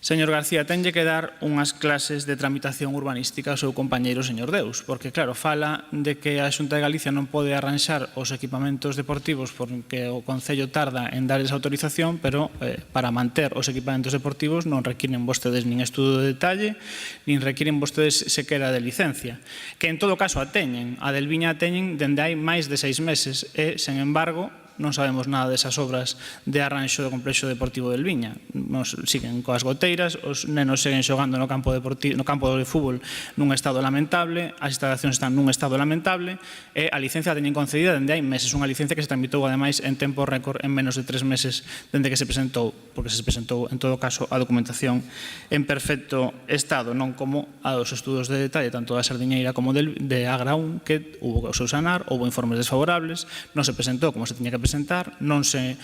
Señor García, tenlle que dar unhas clases de tramitación urbanística ao seu compañeiro señor Deus, porque, claro, fala de que a Xunta de Galicia non pode arranxar os equipamentos deportivos porque o Concello tarda en dar esa autorización, pero para manter os equipamentos deportivos non requiren vostedes nin estudo de detalle, nin requiren vostedes sequera de licencia, que en todo caso a teñen, a del Viña a teñen dende hai máis de 6 meses e, sen embargo, non sabemos nada desas obras de arranxo do complexo deportivo del Viña. Nos siguen coas goteiras, os nenos seguen xogando no campo de fútbol nun estado lamentable, as instalacións están nun estado lamentable e a licencia a teñen concedida dende hai meses, unha licencia que se tramitou ademais en tempo récord en menos de 3 meses dende que se presentou, porque se presentou en todo caso a documentación en perfecto estado, non como a dos estudos de detalle tanto da Sardiñeira como de Agra 1, que hubo o seu sanar, houve informes desfavorables, non se presentou como se tiña que presentar, non se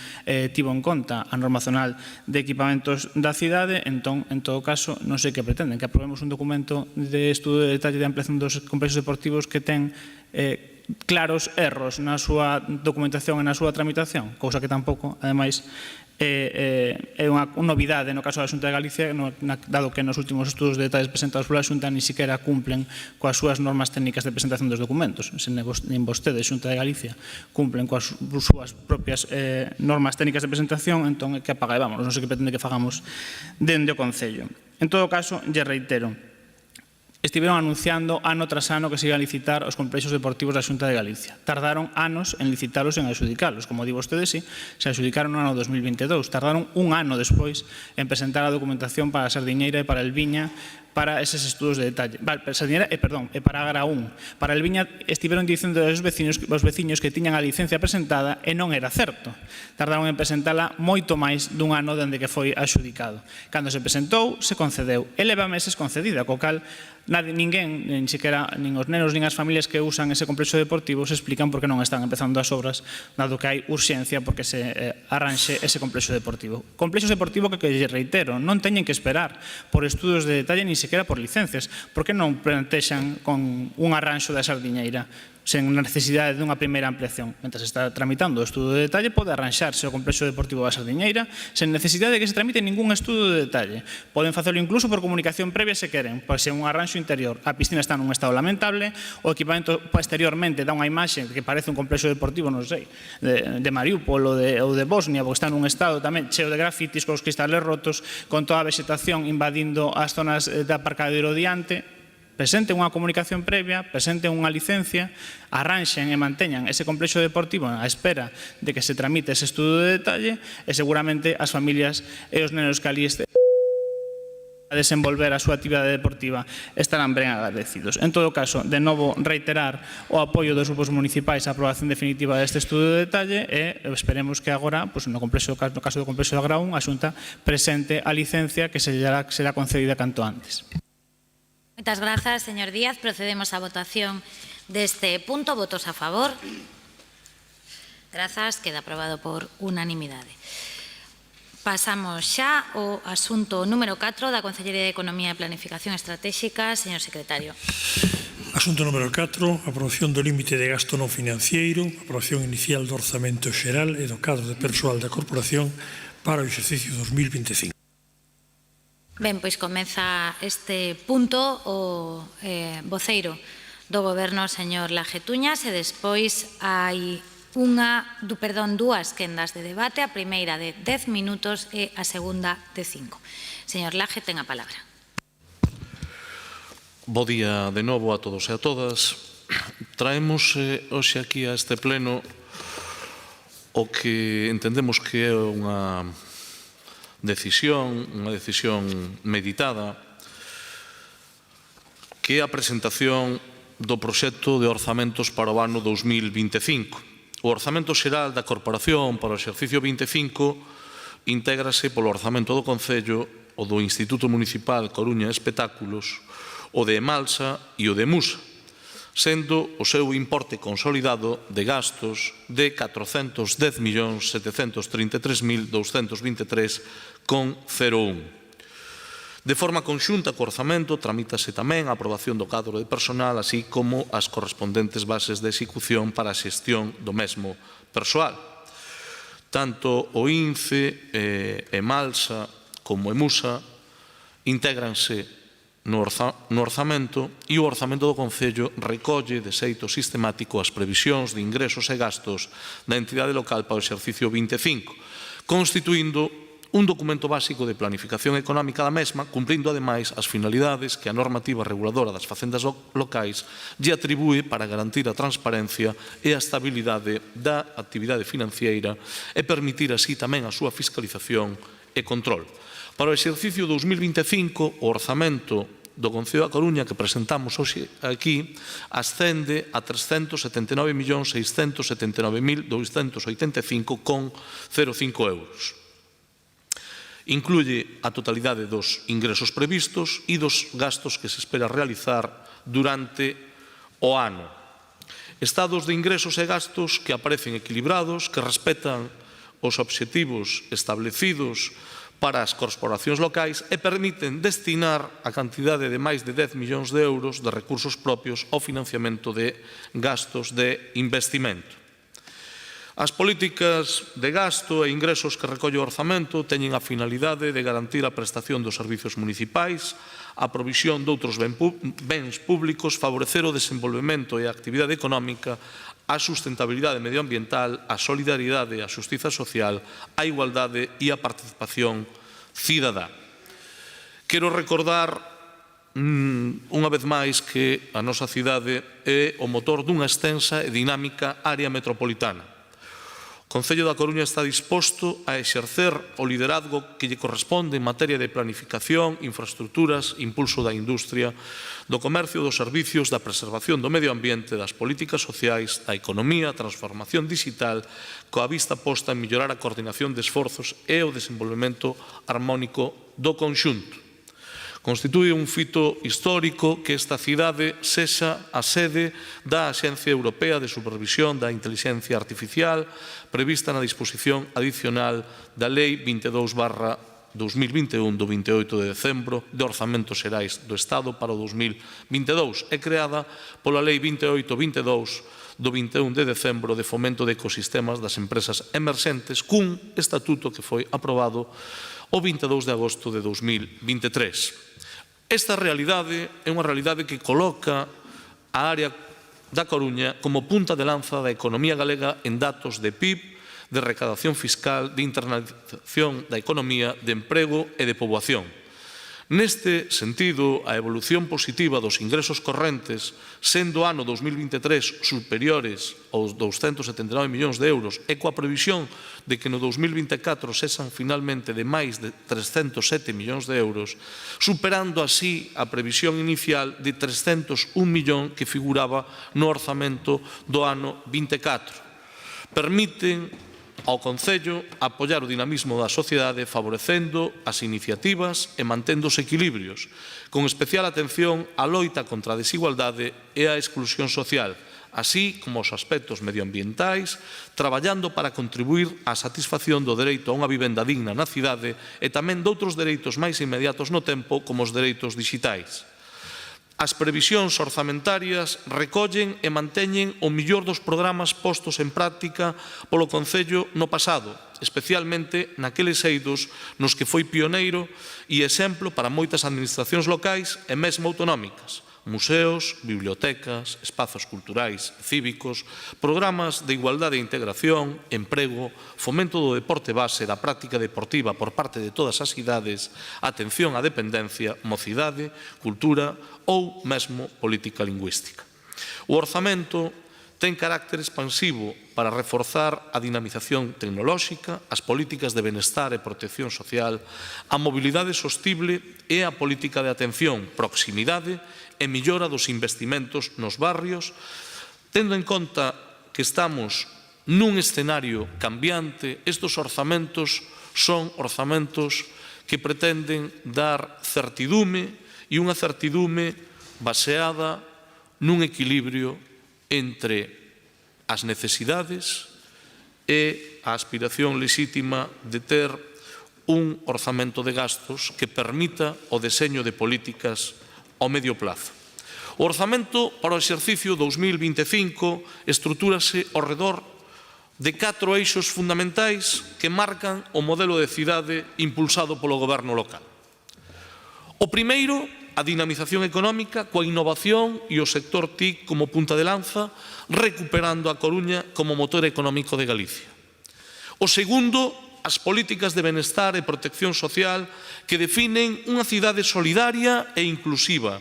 tivo en conta a norma zonal de equipamentos da cidade, entón, en todo caso, non sei que pretenden, que aprobemos un documento de estudo de detalle de ampliación dos complexos deportivos que ten claros erros na súa documentación e na súa tramitación, cousa que tampouco, ademais, é unha novidade no caso da Xunta de Galicia, dado que nos últimos estudos de detalles presentados pola Xunta ni siquiera cumplen coas súas normas técnicas de presentación dos documentos. Se nin vostedes, Xunta de Galicia, cumplen coas súas propias normas técnicas de presentación, entón que apaga e vámonos, non sei que pretende que fagamos dende o Concello. En todo caso, lle reitero, estiveron anunciando ano tras ano que se iban a licitar os complexos deportivos da Xunta de Galicia. Tardaron anos en licitalos e en adxudicalos. Como di vostedes, sí, se adxudicaron no ano 2022. Tardaron un ano despois en presentar a documentación para a Sardiñeira e para el Viña para eses estudos de detalle. E para Agraún. Para Elviña estiveron dicendo aos veciños que tiñan a licencia presentada e non era certo. Tardaron en presentala moito máis dun ano dende que foi adxudicado. Cando se presentou, se concedeu. E leva meses concedida, co cal ninguén, nin os nenos nin as familias que usan ese complexo deportivo se explican por que non están empezando as obras, dado que hai urxencia porque se arranxe ese complexo deportivo. Complexos deportivo que, reitero, non teñen que esperar por estudos de detalle nin sequera por licencias. Por que non plantexan con un arranxo da Sardiñeira sen necesidade dunha primeira ampliación? Mentre se está tramitando o estudo de detalle, pode arranxarse o complexo deportivo da Sardiñeira sen necesidade de que se tramite ningún estudo de detalle. Poden facelo incluso por comunicación previa se queren, pois é un arranxo interior. A piscina está nun estado lamentable, o equipamento exteriormente dá unha imaxe que parece un complexo deportivo, non sei, de Mariupol ou de Bosnia, porque está nun estado tamén cheo de grafitis, cos cristales rotos, con toda a vegetación invadindo as zonas de aparcadero diante. Presenten unha comunicación previa, presenten unha licencia, arranxen e manteñan ese complexo deportivo á espera de que se tramite ese estudo de detalle e seguramente as familias e os nenos que ali estén a desenvolver a súa actividade deportiva estarán ben agradecidos. En todo caso, de novo, reiterar o apoio dos grupos municipais á aprobación definitiva deste estudo de detalle e esperemos que agora, no caso do complexo de Agraún, a Xunta presente a licencia que será concedida canto antes. Moitas grazas, señor Díaz. Procedemos á votación deste punto. Votos a favor. Grazas. Queda aprobado por unanimidade. Pasamos xa ao asunto número 4 da Consellería de Economía e Planificación Estratégica. Señor secretario. Asunto número 4. Aprobación do límite de gasto non financiero, aprobación inicial do orzamento xeral e do cadro de persoal da Corporación para o exercicio 2025. Ben, pois comeza este punto o voceiro do Goberno, señor Lajetuñas, e despois hai dúas quendas de debate, a primeira de 10 minutos e a segunda de 5. Señor Laje, ten a palabra. Bo día de novo a todos e a todas. Traemos hoxe aquí a este pleno o que entendemos que é unha decisión meditada, que é a presentación do proxecto de orzamentos para o ano 2025. O orzamento xeral da Corporación para o exercicio 25 intégrase polo orzamento do Concello, o do Instituto Municipal Coruña Espectáculos, o de Emalsa e o de Musa, sendo o seu importe consolidado de gastos de 410.733.223,01. De forma conxunta co orzamento, tramítase tamén a aprobación do cadro de personal, así como as correspondentes bases de execución para a xestión do mesmo persoal. Tanto o INCE, Emalsa como Emusa intégranse no orzamento e o orzamento do Concello recolle de xeito sistemático as previsións de ingresos e gastos da entidade local para o exercicio 25, constituindo un documento básico de planificación económica da mesma, cumprindo ademais as finalidades que a normativa reguladora das facendas locais lle atribúe para garantir a transparencia e a estabilidade da actividade financiera e permitir así tamén a súa fiscalización e control. Para o exercicio 2025, o orzamento do Concello da Coruña que presentamos hoxe aquí ascende a 379.679.285,05 euros. Incluye a totalidade dos ingresos previstos e dos gastos que se espera realizar durante o ano. Estados de ingresos e gastos que aparecen equilibrados, que respetan os obxectivos establecidos para as corporacións locais e permiten destinar a cantidade de máis de 10 millóns de euros de recursos propios ao financiamento de gastos de investimento. As políticas de gasto e ingresos que recolle o orzamento teñen a finalidade de garantir a prestación dos servizos municipais, a provisión de outros bens públicos, favorecer o desenvolvemento e a actividade económica, a sustentabilidade medioambiental, a solidaridade, a xustiza social, a igualdade e a participación cidadá. Quero recordar unha vez máis que a nosa cidade é o motor dunha extensa e dinámica área metropolitana, O Concello da Coruña está disposto a exercer o liderazgo que lle corresponde en materia de planificación, infraestructuras, impulso da industria, do comercio, dos servicios, da preservación do medio ambiente, das políticas sociais, da economía, a transformación digital, coa vista posta en mellorar a coordinación de esforzos e o desenvolvemento armónico do conxunto. Constitúe un fito histórico que esta cidade sexa a sede da Axencia Europea de Supervisión da Inteligencia Artificial prevista na disposición adicional da Lei 22/2021 do 28 de decembro de Orzamentos Xerais do Estado para o 2022 e creada pola Lei 28/22 do 21 de decembro de Fomento de Ecosistemas das Empresas Emerxentes cun estatuto que foi aprobado o 22 de agosto de 2023. Esta realidade é unha realidade que coloca a área da Coruña como punta de lanza da economía galega en datos de PIB, de recadación fiscal, de internalización da economía, de emprego e de poboación. Neste sentido, a evolución positiva dos ingresos correntes, sendo o ano 2023 superiores aos 279 millóns de euros e coa previsión de que no 2024 sexan finalmente de máis de 307 millóns de euros, superando así a previsión inicial de 301 millón que figuraba no orzamento do ano 24. Permiten ao Concello apoiar o dinamismo da sociedade favorecendo as iniciativas e mantendo os equilibrios, con especial atención á loita contra a desigualdade e a exclusión social, así como os aspectos medioambientais, traballando para contribuir á satisfacción do dereito a unha vivenda digna na cidade e tamén doutros dereitos máis inmediatos no tempo, como os dereitos dixitais. As previsións orzamentarias recollen e manteñen o millor dos programas postos en práctica polo Concello no pasado, especialmente naqueles eidos nos que foi pioneiro e exemplo para moitas administracións locais e mesmo autonómicas, museos, bibliotecas, espazos culturais e cívicos, programas de igualdade e integración, emprego, fomento do deporte base, da práctica deportiva por parte de todas as idades, atención á dependencia, mocidade, cultura ou mesmo política lingüística. O orzamento ten carácter expansivo para reforzar a dinamización tecnolóxica, as políticas de benestar e protección social, a mobilidade sostible e a política de atención, proximidade e millora dos investimentos nos barrios, tendo en conta que estamos nun escenario cambiante. Estes orzamentos son orzamentos que pretenden dar certidume e unha certidume baseada nun equilibrio entre as necesidades e a aspiración lexítima de ter un orzamento de gastos que permita o deseño de políticas ao medio plazo. O orzamento para o exercicio 2025 estrutúrase ao redor de 4 eixos fundamentais que marcan o modelo de cidade impulsado polo goberno local. O primeiro, a dinamización económica coa innovación e o sector TIC como punta de lanza, recuperando a Coruña como motor económico de Galicia. O segundo, as políticas de benestar e protección social que definen unha cidade solidaria e inclusiva,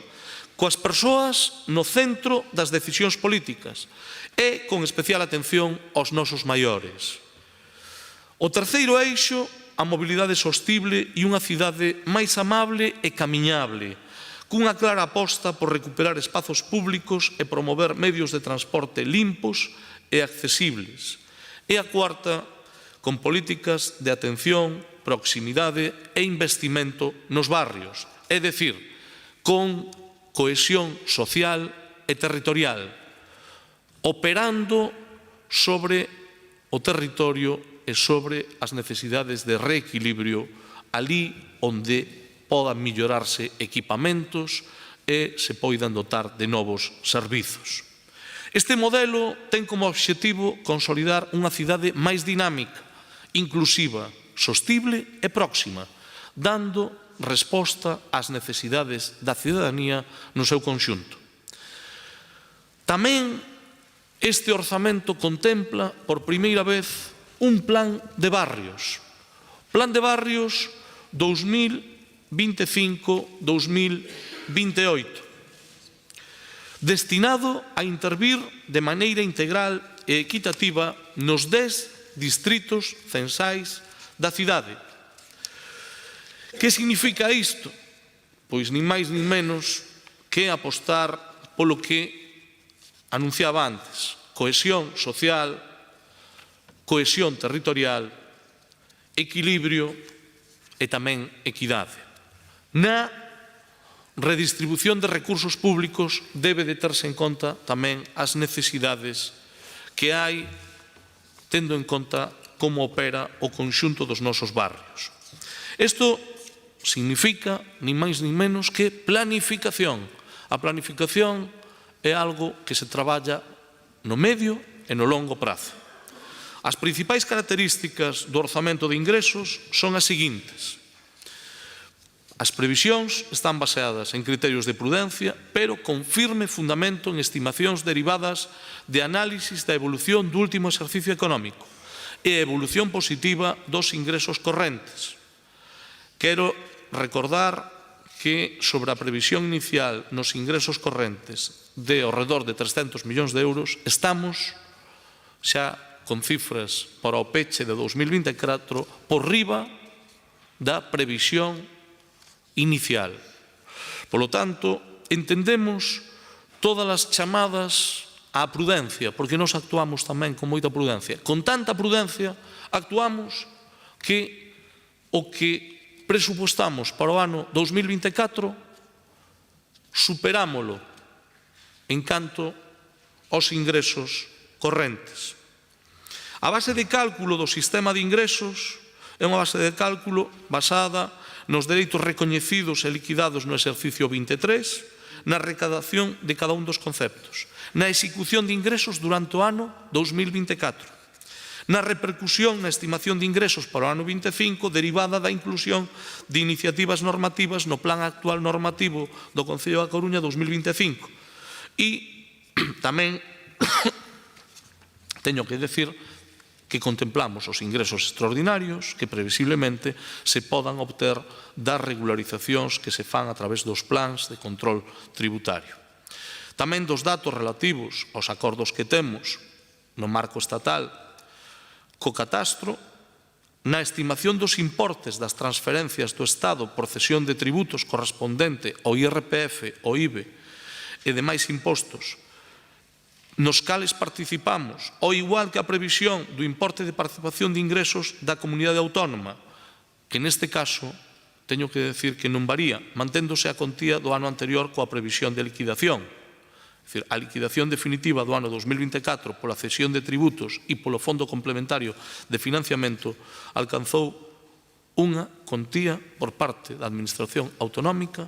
coas persoas no centro das decisións políticas e con especial atención aos nosos maiores. O terceiro eixo, a mobilidade sostible e unha cidade máis amable e camiñable, cunha clara aposta por recuperar espazos públicos e promover medios de transporte limpos e accesibles. E a cuarta, con políticas de atención, proximidade e investimento nos barrios, é dicir, con cohesión social e territorial, operando sobre o territorio e sobre as necesidades de reequilibrio ali onde podan millorarse equipamentos e se poidan dotar de novos servizos. Este modelo ten como obxectivo consolidar unha cidade máis dinámica, inclusiva, sostible e próxima, dando resposta ás necesidades da cidadanía no seu conxunto. Tamén este orzamento contempla por primeira vez un plan de barrios. Plan de barrios 2025-2028, destinado a intervir de maneira integral e equitativa nos 10 distritos censais da cidade. Que significa isto? Pois nin máis nin menos que apostar polo que anunciaba antes: cohesión social, cohesión territorial, equilibrio e tamén equidade. Na redistribución de recursos públicos debe de terse en conta tamén as necesidades que hai, tendo en conta como opera o conxunto dos nosos barrios. Isto significa, nin máis nin menos, que planificación. A planificación é algo que se traballa no medio e no longo prazo. As principais características do orzamento de ingresos son as seguintes. As previsións están baseadas en criterios de prudencia, pero con firme fundamento en estimacións derivadas de análisis da evolución do último exercicio económico e a evolución positiva dos ingresos correntes. Quero recordar que sobre a previsión inicial nos ingresos correntes de ao redor de 300 millóns de euros estamos xa con cifras para o peche de 2024 por riba da previsión inicial. Polo tanto, entendemos todas as chamadas á prudencia, porque nós actuamos tamén con moita prudencia. Con tanta prudencia actuamos que o que presupuestamos para o ano 2024 superámolo en canto aos ingresos correntes. A base de cálculo do sistema de ingresos é unha base de cálculo basada nos dereitos recoñecidos e liquidados no exercicio 23, na recadación de cada un dos conceptos, na execución de ingresos durante o ano 2024, na repercusión na estimación de ingresos para o ano 25 derivada da inclusión de iniciativas normativas no plan actual normativo do Concello da Coruña 2025. E tamén teño que decir que contemplamos os ingresos extraordinarios que previsiblemente se podan obter das regularizacións que se fan a través dos plans de control tributario. Tamén dos datos relativos aos acordos que temos no marco estatal co catastro, na estimación dos importes das transferencias do Estado por cesión de tributos correspondente ao IRPF, ao IBE e demais impostos nos cales participamos, ao igual que a previsión do importe de participación de ingresos da comunidade autónoma, que neste caso teño que decir que non varía, manténdose a contía do ano anterior coa previsión de liquidación. É dicir, a liquidación definitiva do ano 2024 pola cesión de tributos e polo Fondo Complementario de Financiamento alcanzou unha contía por parte da Administración Autonómica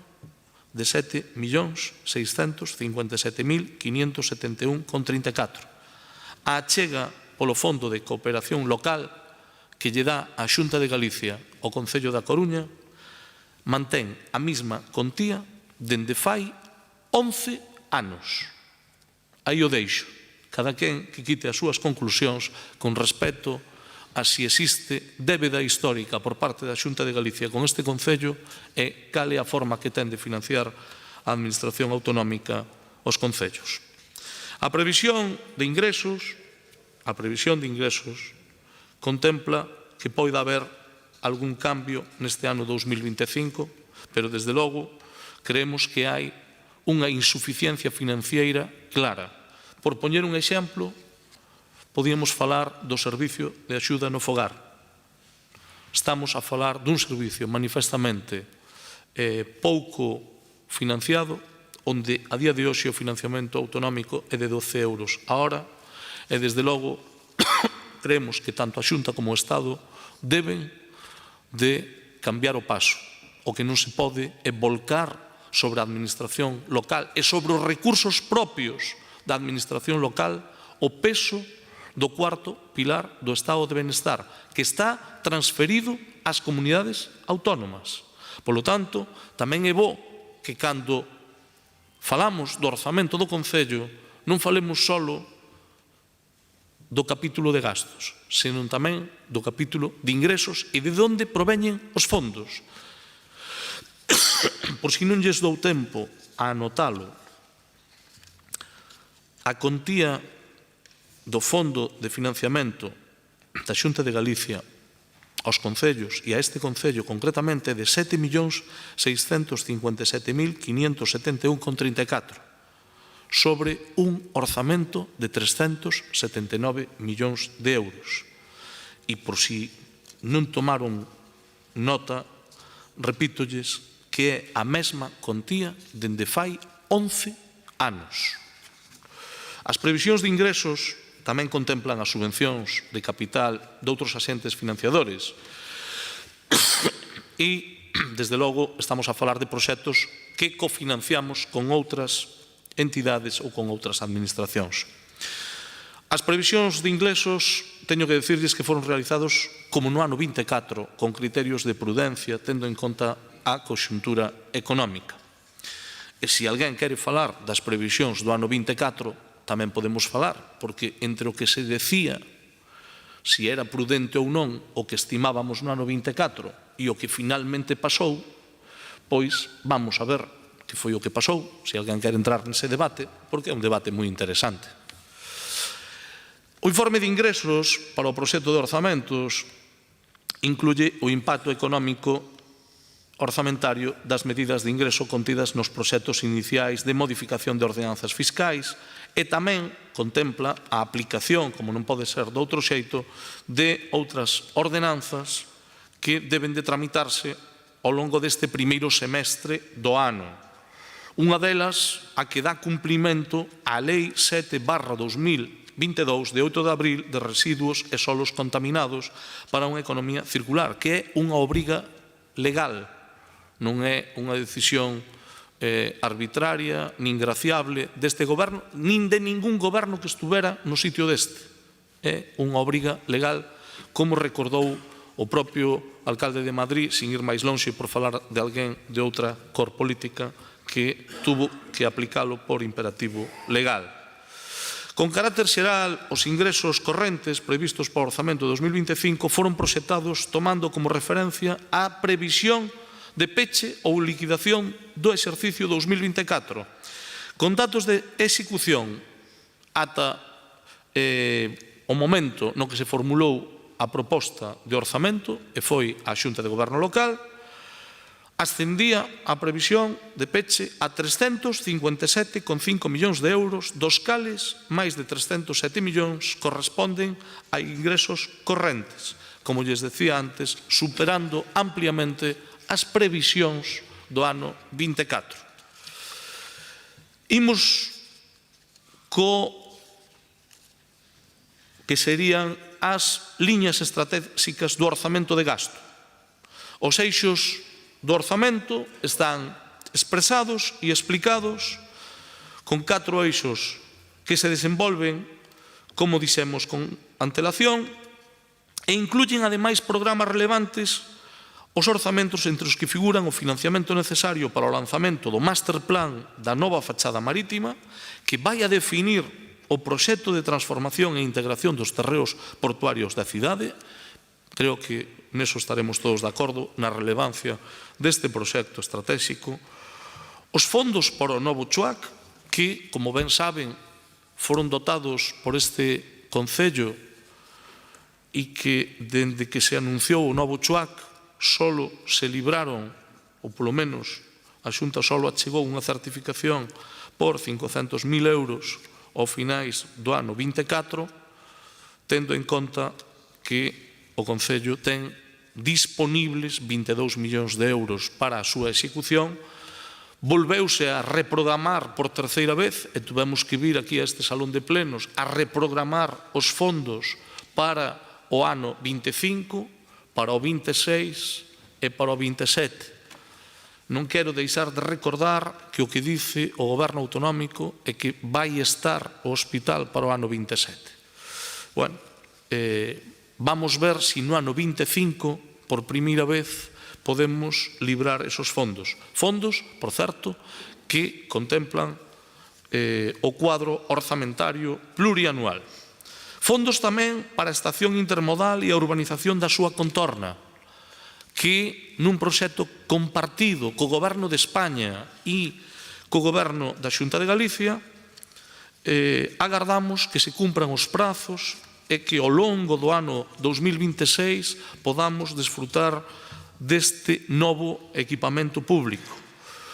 de 7.657.571,34. A achega polo Fondo de Cooperación Local que lle dá a Xunta de Galicia ao Concello da Coruña mantén a mesma contía dende fai 11 anos. Aí o deixo. Cada quen que quite as súas conclusións con respecto a si existe débeda histórica por parte da Xunta de Galicia con este Concello e cal é a forma que ten de financiar a Administración Autonómica os concellos. A previsión de ingresos contempla que poida haber algún cambio neste ano 2025, pero desde logo creemos que hai unha insuficiencia financiera clara. Por poñer un exemplo, podíamos falar do servicio de axuda no fogar. Estamos a falar dun servicio manifestamente pouco financiado, onde a día de hoxe o financiamento autonómico é de 12 euros a hora, e desde logo creemos que tanto a Xunta como o Estado deben de cambiar o paso. O que non se pode é volcar sobre a administración local e sobre os recursos propios da administración local o peso do cuarto pilar do Estado de Benestar, que está transferido ás comunidades autónomas. Polo tanto, tamén é bo que cando falamos do orzamento do Concello non falemos só do capítulo de gastos, senón tamén do capítulo de ingresos e de onde proveñen os fondos. Por si non lles dou tempo a anotalo, a contía do Fondo de Financiamento da Xunta de Galicia aos concellos e a este concello concretamente de 7.657.571,34 sobre un orzamento de 379 millóns de euros. E por si non tomaron nota, repítolles que é a mesma contía dende fai 11 anos. As previsións de ingresos tamén contemplan as subvencións de capital de outros axentes financiadores e, desde logo, estamos a falar de proxectos que cofinanciamos con outras entidades ou con outras administracións. As previsións de ingresos, teño que decirles que foron realizados como no ano 24, con criterios de prudencia, tendo en conta a conxuntura económica. E se alguén quere falar das previsións do ano 24, tamén podemos falar, porque entre o que se decía si era prudente ou non o que estimábamos no ano 24 e o que finalmente pasou, pois vamos a ver que foi o que pasou, se alguén quere entrar nese debate, porque é un debate moi interesante. O informe de ingresos para o proxecto de orzamentos incluye o impacto económico orzamentario das medidas de ingreso contidas nos proxectos iniciais de modificación de ordenanzas fiscais e tamén contempla a aplicación, como non pode ser de outro xeito, de outras ordenanzas que deben de tramitarse ao longo deste primeiro semestre do ano. Unha delas, a que dá cumprimento á Lei 7/2022 de 8 de abril de residuos e solos contaminados para unha economía circular, que é unha obriga legal, non é unha decisión arbitraria, nin graciable deste goberno, nin de ningún goberno que estuvera no sitio deste. É unha obriga legal, como recordou o propio alcalde de Madrid, sin ir máis lonxe por falar de alguén de outra cor política que tuvo que aplicalo por imperativo legal. Con carácter xeral, os ingresos correntes previstos para o orzamento de 2025 foron proxectados tomando como referencia a previsión de peche ou liquidación do exercicio 2024, con datos de execución ata o momento no que se formulou a proposta de orzamento, e foi a Xunta de Goberno Local, ascendía a previsión de peche a 357,5 millóns de euros, dos cales máis de 307 millóns corresponden a ingresos correntes, como lles decía antes, superando ampliamente as previsións do ano 24. Imos co que serían as liñas estratégicas do orzamento de gasto. Os eixos do orzamento están expresados e explicados con 4 eixos que se desenvolven, como dixemos, con antelación e incluyen ademais programas relevantes os orzamentos entre os que figuran o financiamento necesario para o lanzamento do Master Plan da nova fachada marítima, que vai a definir o proxecto de transformación e integración dos terreos portuarios da cidade. Creo que neso estaremos todos de acordo na relevancia deste proxecto estratégico. Os fondos para o novo CHUAC, que, como ben saben, foron dotados por este Concello e que, dende que se anunciou o novo CHUAC, solo se libraron, ou polo menos a Xunta solo achegou unha certificación por 500.000 euros ao finais do ano 24, tendo en conta que o Concello ten disponibles 22 millóns de euros para a súa execución. Volveuse a reprogramar por terceira vez e tuvemos que vir aquí a este salón de plenos a reprogramar os fondos para o ano 25, para o 26 e para o 27. Non quero deixar de recordar que o que dice o Goberno Autonómico é que vai estar o hospital para o ano 27. Bueno, vamos ver se no ano 25, por primeira vez, podemos librar esos fondos. Fondos, por certo, que contemplan o cuadro orzamentario plurianual. Fondos tamén para a estación intermodal e a urbanización da súa contorna, que nun proxecto compartido co Goberno de España e co Goberno da Xunta de Galicia, agardamos que se cumpran os prazos é que ao longo do ano 2026 podamos desfrutar deste novo equipamento público.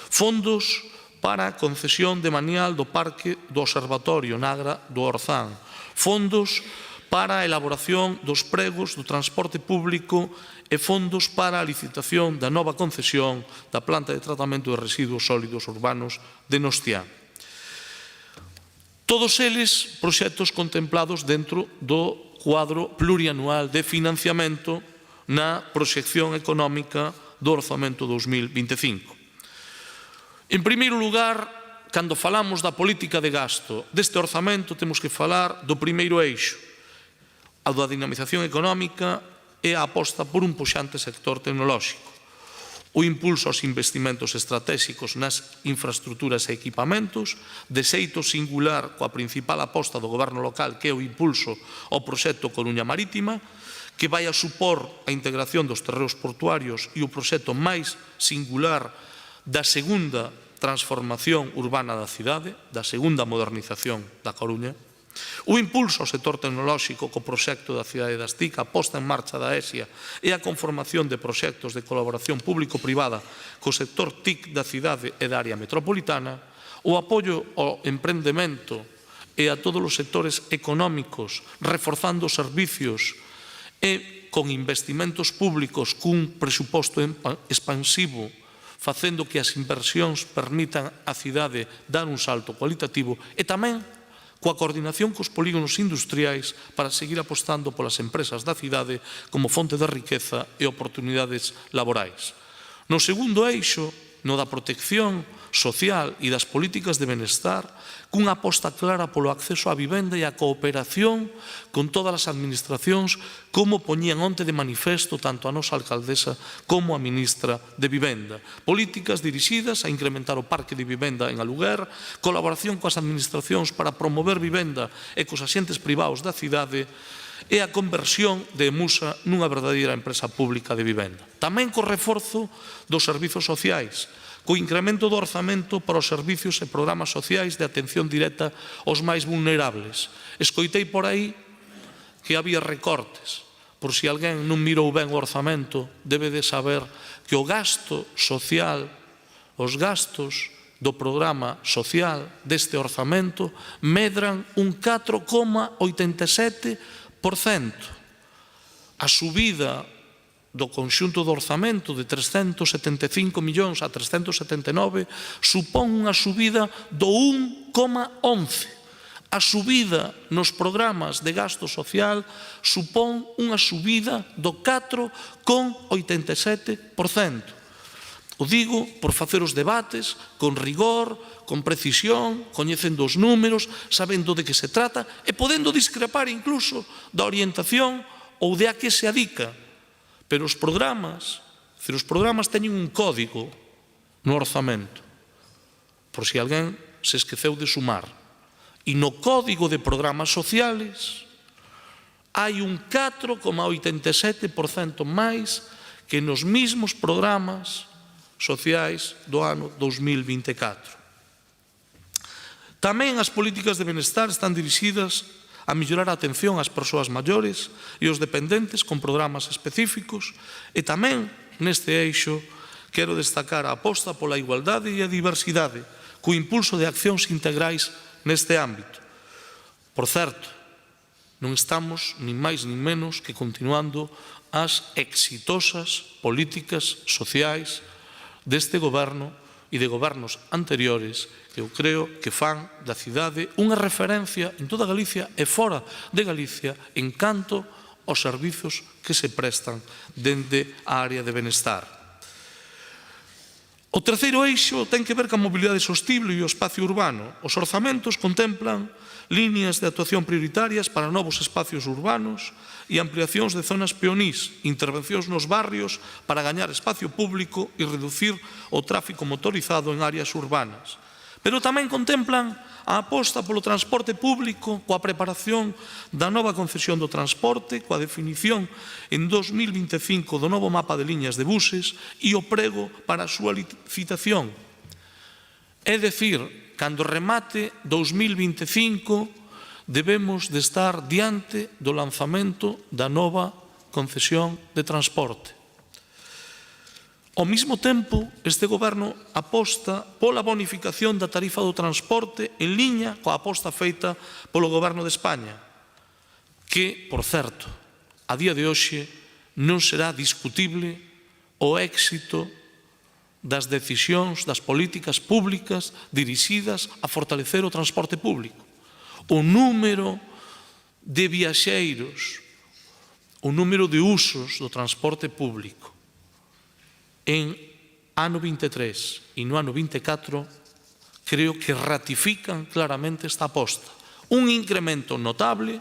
Fondos para a concesión de manial do Parque do Observatorio Nagra do Orzán. Fondos para a elaboración dos pregos do transporte público e fondos para a licitación da nova concesión da planta de tratamento de residuos sólidos urbanos de Nostián. Todos eles proxectos contemplados dentro do cuadro plurianual de financiamento na proxección económica do Orzamento 2025. En primeiro lugar, cando falamos da política de gasto deste orzamento, temos que falar do primeiro eixo, a da dinamización económica e a aposta por un puxante sector tecnolóxico. O impulso aos investimentos estratégicos nas infraestructuras e equipamentos, de xeito singular coa principal aposta do goberno local, que é o impulso ao proxecto Coruña Marítima, que vai a supor a integración dos terreos portuarios e o proxecto máis singular da segunda transformación urbana da cidade, da segunda modernización da Coruña, o impulso ao sector tecnolóxico co proxecto da cidade das TIC, a posta en marcha da ESIA e a conformación de proxectos de colaboración público-privada co sector TIC da cidade e da área metropolitana, o apoio ao emprendemento e a todos os sectores económicos, reforzando os servicios e con investimentos públicos cun presuposto expansivo, facendo que as inversións permitan á cidade dar un salto cualitativo e tamén coa coordinación cos polígonos industriais para seguir apostando polas empresas da cidade como fonte de riqueza e oportunidades laborais. No segundo eixo, no da protección social e das políticas de benestar, cunha aposta clara polo acceso á vivenda e a cooperación con todas as administracións, como poñían onte de manifesto tanto a nosa alcaldesa como a ministra de Vivenda. Políticas dirixidas a incrementar o parque de vivenda en aluguer, colaboración coas administracións para promover vivenda e cos axentes privados da cidade e a conversión de Emusa nunha verdadeira empresa pública de vivenda. Tamén co reforzo dos servizos sociais, co incremento do orzamento para os servicios e programas sociais de atención directa aos máis vulnerables. Escoitei por aí que había recortes. Por si alguén non mirou ben o orzamento, debe de saber que o gasto social, os gastos do programa social deste orzamento medran un 4,87%. A subida do conxunto do orzamento de 375 millóns a 379 supón unha subida do 1,11%. A subida nos programas de gasto social supón unha subida do 4,87%. O digo por facer os debates con rigor, con precisión, coñecendo os números, sabendo de que se trata e podendo discrepar incluso da orientación ou de a que se adica. Pero os programas teñen un código no orzamento, por si alguén se esqueceu de sumar. E no código de programas sociales hai un 4,87% máis que nos mismos programas sociais do ano 2024. Tamén as políticas de benestar están dirixidas a mellorar a atención ás persoas maiores e aos dependentes con programas específicos e tamén neste eixo quero destacar a aposta pola igualdade e a diversidade co impulso de accións integrais neste ámbito. Por certo, non estamos nin máis nin menos que continuando as exitosas políticas sociais deste goberno e de gobernos anteriores que eu creo que fan da cidade unha referencia en toda Galicia e fora de Galicia en canto aos servizos que se prestan dende a área de benestar. O terceiro eixo ten que ver ca mobilidade sostible e o espacio urbano. Os orzamentos contemplan líneas de actuación prioritarias para novos espacios urbanos e ampliacións de zonas peonís, intervencións nos barrios para gañar espacio público e reducir o tráfico motorizado en áreas urbanas. Pero tamén contemplan a aposta polo transporte público coa preparación da nova concesión do transporte, coa definición en 2025 do novo mapa de liñas de buses e o prego para a súa licitación. É dicir, cando remate 2025, debemos de estar diante do lanzamento da nova concesión de transporte. Ao mesmo tempo, este goberno aposta pola bonificación da tarifa do transporte en liña coa aposta feita polo goberno de España, que, por certo, a día de hoxe non será discutible o éxito das decisións das políticas públicas dirixidas a fortalecer o transporte público. O número de viaxeiros, o número de usos do transporte público en ano 23 e no ano 24 creo que ratifican claramente esta aposta. Un incremento notable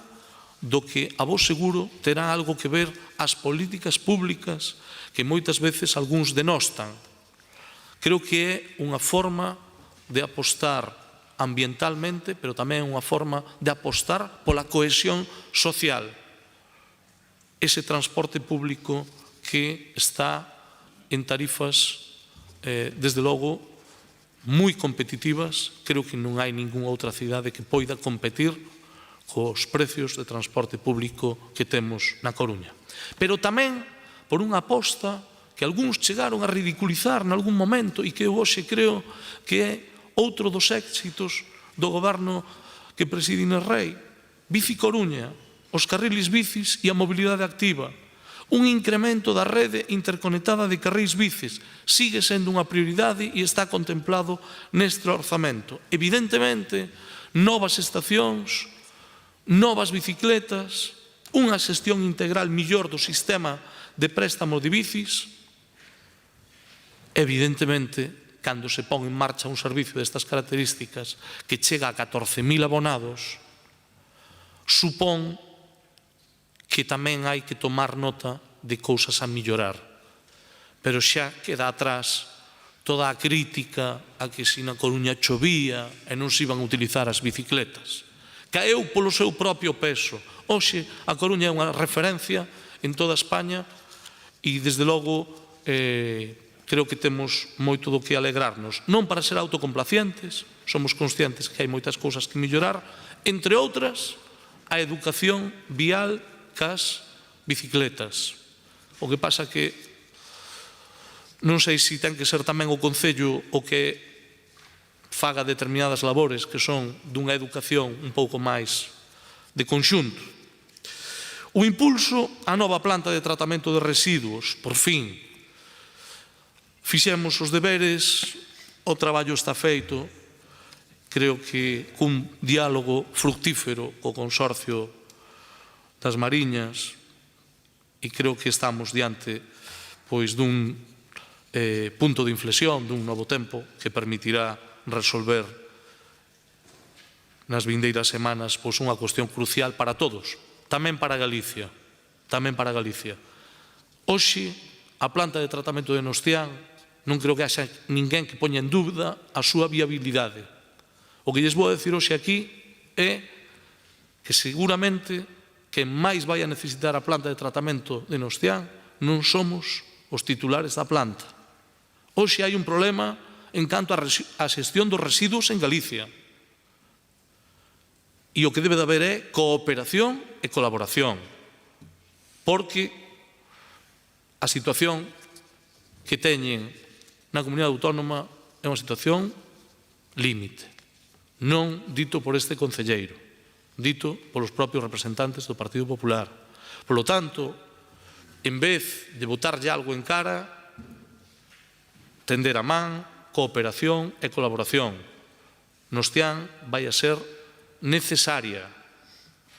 do que, a vos seguro, terá algo que ver as políticas públicas que moitas veces algúns denostan. Creo que é unha forma de apostar ambientalmente, pero tamén unha forma de apostar pola cohesión social. Ese transporte público que está en tarifas, desde logo, moi competitivas. Creo que non hai ningunha outra cidade que poida competir cos precios de transporte público que temos na Coruña. Pero tamén por unha aposta que algúns chegaron a ridiculizar nalgún momento e que eu hoxe creo que é outro dos éxitos do goberno que preside Inés Rei. Bici Coruña, os carriles bicis e a mobilidade activa. Un incremento da rede interconectada de carrís bicis sigue sendo unha prioridade e está contemplado neste orzamento. Evidentemente, novas estacións, novas bicicletas, unha xestión integral mellor do sistema de préstamo de bicis. Evidentemente, cando se pon en marcha un servicio destas características que chega a 14.000 abonados, supón que tamén hai que tomar nota de cousas a mellorar. Pero xa queda atrás toda a crítica a que se na Coruña chovía e non se iban a utilizar as bicicletas. Caeu polo seu propio peso. Hoxe a Coruña é unha referencia en toda España e, desde logo, creo que temos moito do que alegrarnos. Non para ser autocomplacientes, somos conscientes que hai moitas cousas que mellorar, entre outras, a educación vial cas bicicletas. O que pasa que non sei se ten que ser tamén o Concello o que faga determinadas labores que son dunha educación un pouco máis de conxunto. O impulso á nova planta de tratamento de residuos, por fin. Fixemos os deberes, o traballo está feito, creo que cun diálogo fructífero co Consorcio das Mariñas, e creo que estamos diante dun punto de inflexión, dun novo tempo que permitirá resolver nas vindeiras semanas unha cuestión crucial para todos, tamén para Galicia. Hoxe, a planta de tratamento de Nostián non creo que haxa ninguén que poña en dúbida a súa viabilidade. O que lles vou decir hoxe aquí é que seguramente que máis vai a necesitar a planta de tratamento de Nostián non somos os titulares da planta. Hoxe hai un problema en canto á xestión dos residuos en Galicia. E o que debe de haber é cooperación e colaboración. Porque a situación que teñen na comunidade autónoma é unha situación límite. Non dito por este concelleiro, dito polos propios representantes do Partido Popular. Por lo tanto, en vez de botarlle algo en cara, tender a man, cooperación e colaboración. Nostián vai a ser necesaria,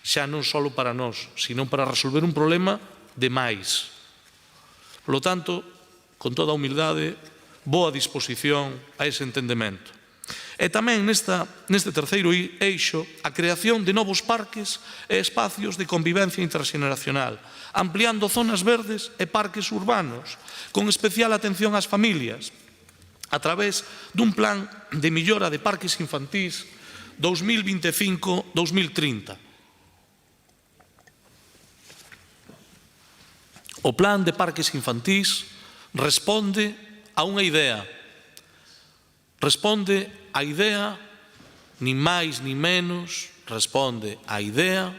xa non só para nós, sino para resolver un problema de máis. Por lo tanto, con toda a humildade, boa disposición a ese entendemento. E tamén neste terceiro eixo, a creación de novos parques e espacios de convivencia interxeneracional, ampliando zonas verdes e parques urbanos, con especial atención ás familias, a través dun plan de millora de parques infantís 2025-2030. O plan de parques infantís responde a unha idea. Responde a idea, ni máis ni menos, responde á idea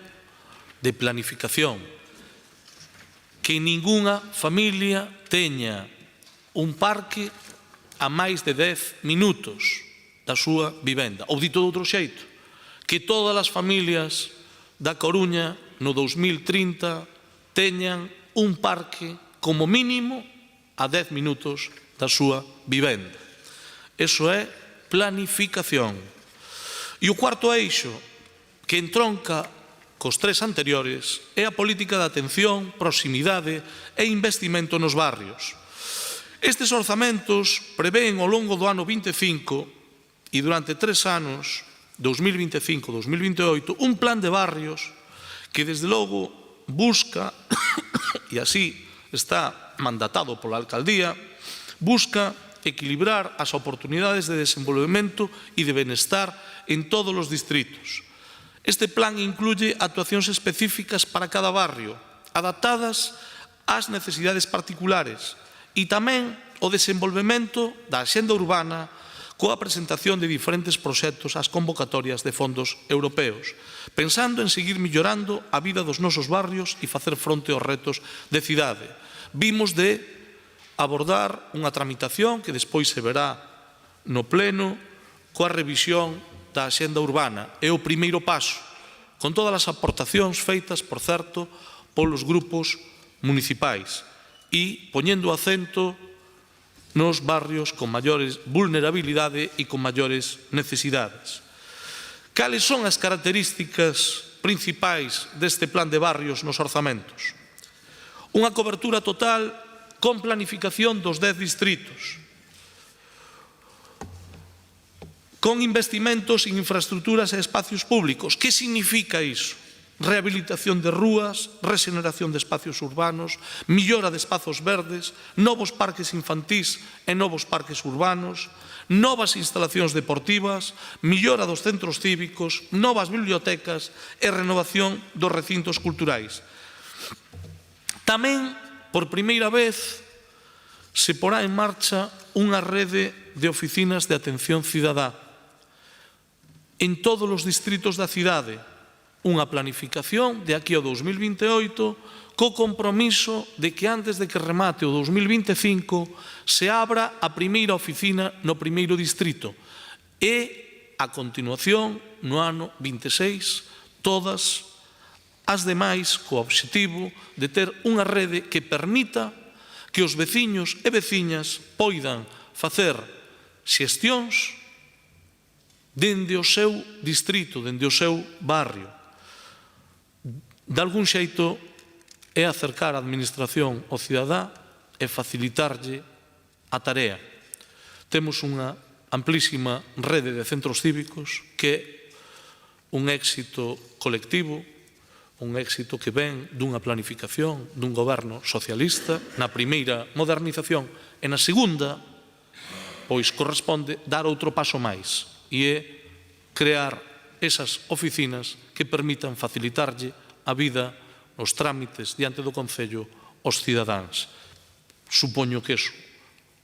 de planificación, que ningunha familia teña un parque a máis de 10 minutos da súa vivenda. Ou dito de outro xeito, que todas as familias da Coruña no 2030 teñan un parque como mínimo a 10 minutos da súa vivenda. Eso é planificación. E o cuarto eixo, que entronca cos tres anteriores, é a política de atención, proximidade e investimento nos barrios. Estes orzamentos prevén ao longo do ano 25 e durante 3 anos, 2025-2028, un plan de barrios que desde logo busca, e así está mandatado pola alcaldía, busca equilibrar as oportunidades de desenvolvemento e de benestar en todos os distritos. Este plan incluye actuacións específicas para cada barrio, adaptadas ás necesidades particulares, e tamén o desenvolvemento da axenda urbana coa presentación de diferentes proxectos ás convocatorias de fondos europeos, pensando en seguir mellorando a vida dos nosos barrios e facer fronte aos retos de cidade. Vimos de abordar unha tramitación que despois se verá no pleno coa revisión da axenda urbana. É o primeiro paso, con todas as aportacións feitas, por certo, polos grupos municipais e poñendo acento nos barrios con maiores vulnerabilidade e con maiores necesidades. Cales son as características principais deste plan de barrios nos orzamentos? Unha cobertura total con planificación dos 10 distritos, con investimentos en infraestructuras e espacios públicos. Que significa iso? Rehabilitación de rúas, rexeneración de espacios urbanos, millora de espazos verdes, novos parques infantís e novos parques urbanos, novas instalacións deportivas, millora dos centros cívicos, novas bibliotecas e renovación dos recintos culturais. Tamén, por primeira vez, se porá en marcha unha rede de oficinas de atención cidadá en todos os distritos da cidade, unha planificación de aquí ao 2028 co compromiso de que antes de que remate o 2025 se abra a primeira oficina no primeiro distrito e, a continuación, no ano 26, todas as demais co obxectivo de ter unha rede que permita que os veciños e veciñas poidan facer xestións dende o seu distrito, dende o seu barrio. De algún xeito é acercar a administración ao cidadá e facilitarlle a tarea. Temos unha amplísima rede de centros cívicos que é un éxito colectivo, un éxito que ven dunha planificación dun goberno socialista na primeira modernización e na segunda, pois corresponde dar outro paso máis e é crear esas oficinas que permitan facilitarlle a vida, os trámites diante do Concello aos cidadáns. Supoño que eso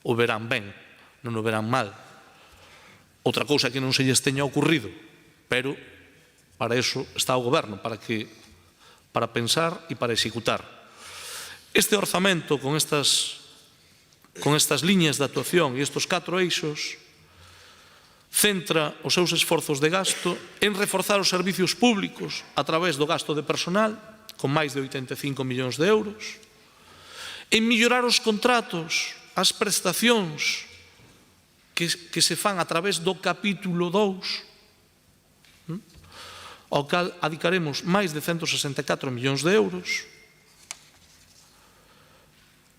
o verán ben, non o verán mal. Outra cousa que non se lles teña ocurrido, pero para eso está o Goberno, para pensar e para executar. Este orzamento con estas liñas de actuación e estes 4 eixos centra os seus esforzos de gasto en reforzar os servicios públicos a través do gasto de personal, con máis de 85 millóns de euros, en mellorar os contratos, as prestacións que se fan a través do capítulo 2, ao cal adicaremos máis de 164 millóns de euros.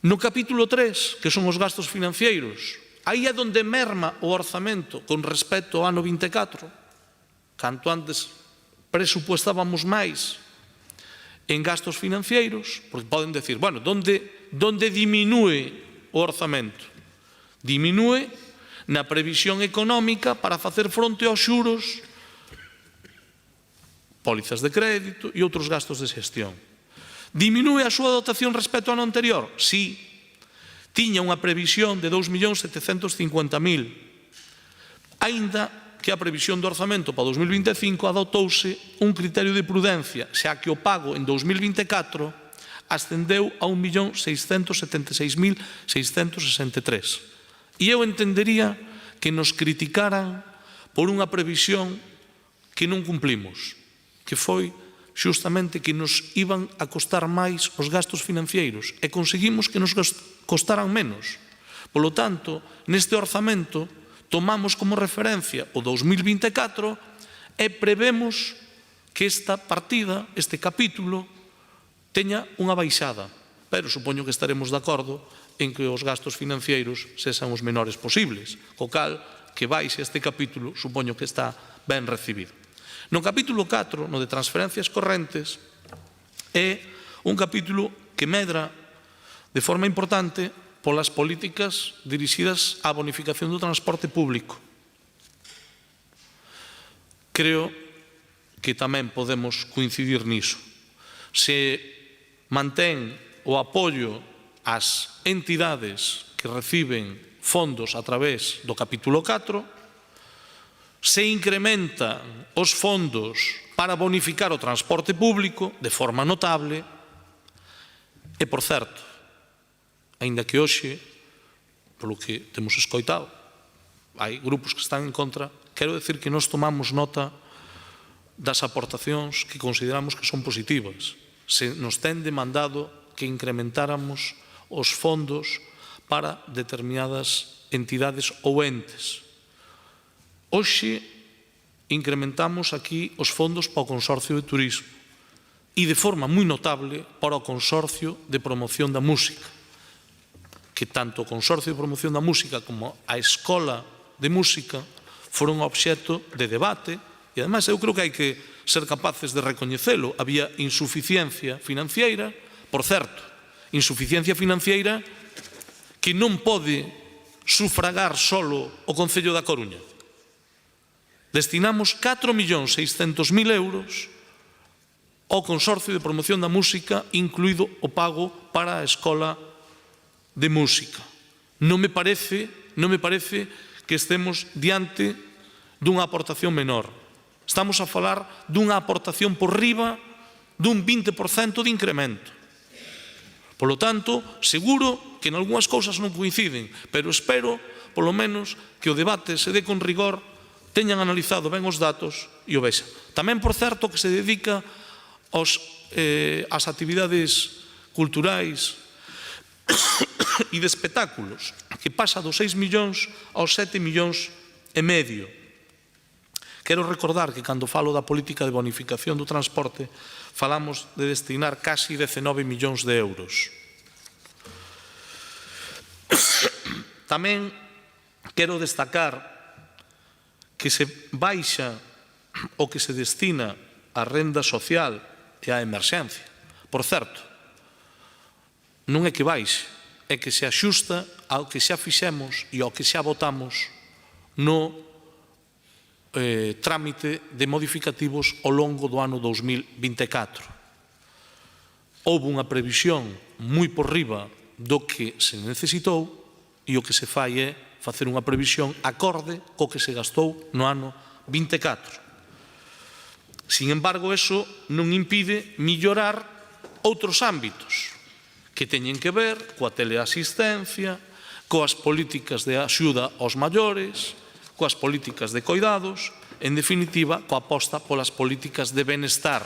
No capítulo 3, que son os gastos financeiros, aí é onde merma o orzamento con respecto ao ano 24. Canto antes presupuestábamos máis en gastos financeiros, porque poden decir, bueno, donde diminúe o orzamento? Diminúe na previsión económica para facer fronte aos xuros, pólizas de crédito e outros gastos de xestión. Diminúe a súa dotación respecto ao ano anterior? Sí. Tiña unha previsión de 2.750.000, aínda que a previsión do orzamento para 2025 adoptouse un criterio de prudencia, xa que o pago en 2024 ascendeu a 1.676.663. E eu entendería que nos criticaran por unha previsión que non cumplimos, que foi xustamente que nos iban a costar máis os gastos financeiros e conseguimos que nos costaran menos. Polo tanto, neste orzamento tomamos como referencia o 2024 e prevemos que esta partida, este capítulo, teña unha baixada. Pero supoño que estaremos de acordo en que os gastos financeiros sexan os menores posibles, co cal que baixe este capítulo supoño que está ben recibido. No capítulo 4, no de transferencias correntes, é un capítulo que medra de forma importante polas políticas dirixidas á bonificación do transporte público. Creo que tamén podemos coincidir niso. Se mantén o apoio ás entidades que reciben fondos a través do capítulo 4, se incrementan os fondos para bonificar o transporte público de forma notable e, por certo, aínda que hoxe, polo que temos escoitado, hai grupos que están en contra, quero decir que nós tomamos nota das aportacións que consideramos que son positivas. Se nos ten demandado que incrementáramos os fondos para determinadas entidades ou entes. Hoxe incrementamos aquí os fondos para o Consorcio de Turismo e de forma moi notable para o Consorcio de Promoción da Música, que tanto o Consorcio de Promoción da Música como a Escola de Música foron obxecto de debate e, ademais, eu creo que hai que ser capaces de recoñecelo. Había insuficiencia financiera, por certo, insuficiencia financiera que non pode sufragar solo o Concello da Coruña. Destinamos 4.600.000 euros ao Consorcio de Promoción da Música, incluído o pago para a Escola de Música. Non me parece que estemos diante dunha aportación menor. Estamos a falar dunha aportación por riba dun 20% de incremento. Polo tanto, seguro que en algunhas cousas non coinciden, pero espero, polo menos, que o debate se dé con rigor, teñan analizado ben os datos e o vexan. Tamén, por certo, que se dedica ás actividades culturais e de espectáculos, que pasa dos 6 millóns aos 7,5 millóns. Quero recordar que cando falo da política de bonificación do transporte falamos de destinar casi 19 millóns de euros. Tamén quero destacar que se baixa o que se destina á renda social e á emerxencia. Por certo, non é que baixe, é que se axusta ao que xa fixemos e ao que xa votamos no trámite de modificativos ao longo do ano 2024. Houve unha previsión moi por riba do que se necesitou e o que se fai é facer unha previsión acorde co que se gastou no ano 24. Sin embargo, eso non impide mellorar outros ámbitos que teñen que ver coa teleasistencia, coas políticas de axuda aos maiores, coas políticas de coidados, en definitiva, coa aposta polas políticas de benestar.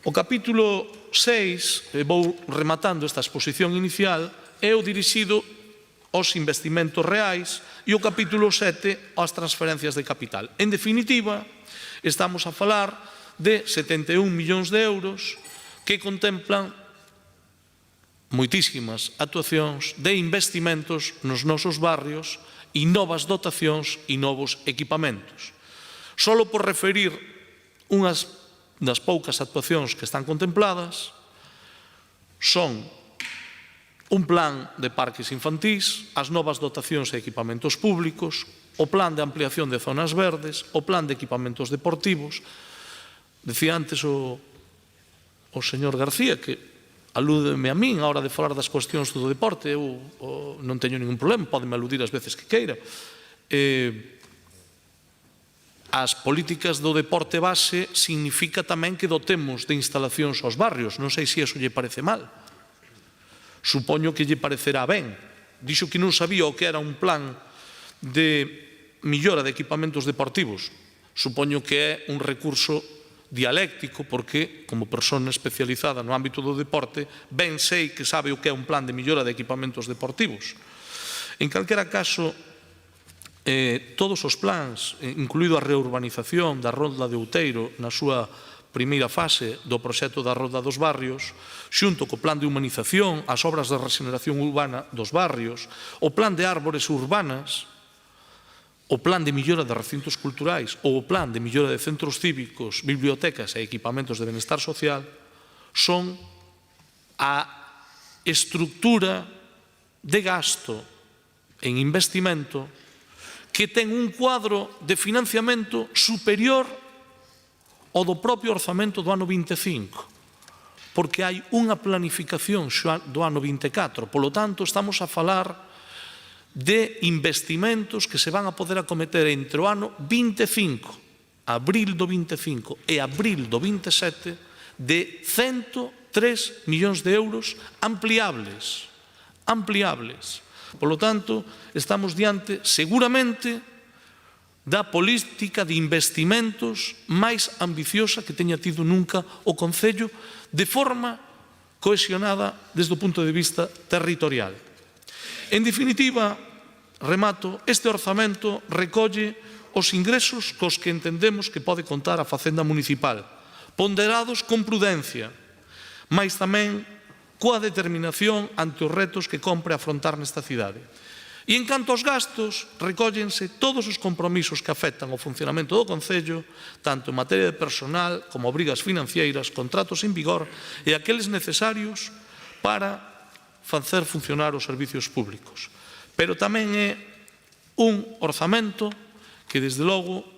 O capítulo 6, vou rematando esta exposición inicial, é o dirixido aos investimentos reais e o capítulo 7 ás transferencias de capital. En definitiva, estamos a falar de 71 millóns de euros que contemplan moitísimas actuacións de investimentos nos nosos barrios e novas dotacións e novos equipamentos. Solo por referir unhas das poucas actuacións que están contempladas son un plan de parques infantís, as novas dotacións e equipamentos públicos, o plan de ampliación de zonas verdes, o plan de equipamentos deportivos. Decía antes o señor García que alúdeme a min a hora de falar das cuestións do deporte, eu non teño ningún problema, pódeme aludir as veces que queira. as políticas do deporte base significa tamén que dotemos de instalacións aos barrios. Non sei se iso lle parece mal. Supoño que lle parecerá ben. Dixo que non sabía o que era un plan de millora de equipamentos deportivos. Supoño que é un recurso dialéctico porque, como persona especializada no ámbito do deporte, ben sei que sabe o que é un plan de millora de equipamentos deportivos. En calquera caso, todos os plans, incluído a reurbanización da Rolda de Outeiro na súa primeira fase do proxecto da Rolda dos Barrios, xunto co plan de humanización, as obras de regeneración urbana dos barrios, o plan de árbores urbanas, o plan de millora de recintos culturais ou o plan de millora de centros cívicos, bibliotecas e equipamentos de benestar social, son a estructura de gasto en investimento que ten un cuadro de financiamento superior ao do propio orzamento do ano 25, porque hai unha planificación do ano 24. Polo tanto, estamos a falar de investimentos que se van a poder acometer entre o ano 25, abril do 25 e abril do 27, de 103 millóns de euros ampliables. Polo tanto, estamos diante, seguramente, da política de investimentos máis ambiciosa que teña tido nunca o Concello, de forma cohesionada desde o punto de vista territorial. En definitiva, remato, este orzamento recolle os ingresos cos que entendemos que pode contar a Facenda Municipal, ponderados con prudencia, mais tamén coa determinación ante os retos que compre afrontar nesta cidade. E en canto aos gastos, recóllense todos os compromisos que afectan o funcionamento do Concello, tanto en materia de personal como obrigas financeiras, contratos en vigor e aqueles necesarios para facer funcionar os servicios públicos. Pero tamén é un orzamento que, desde logo,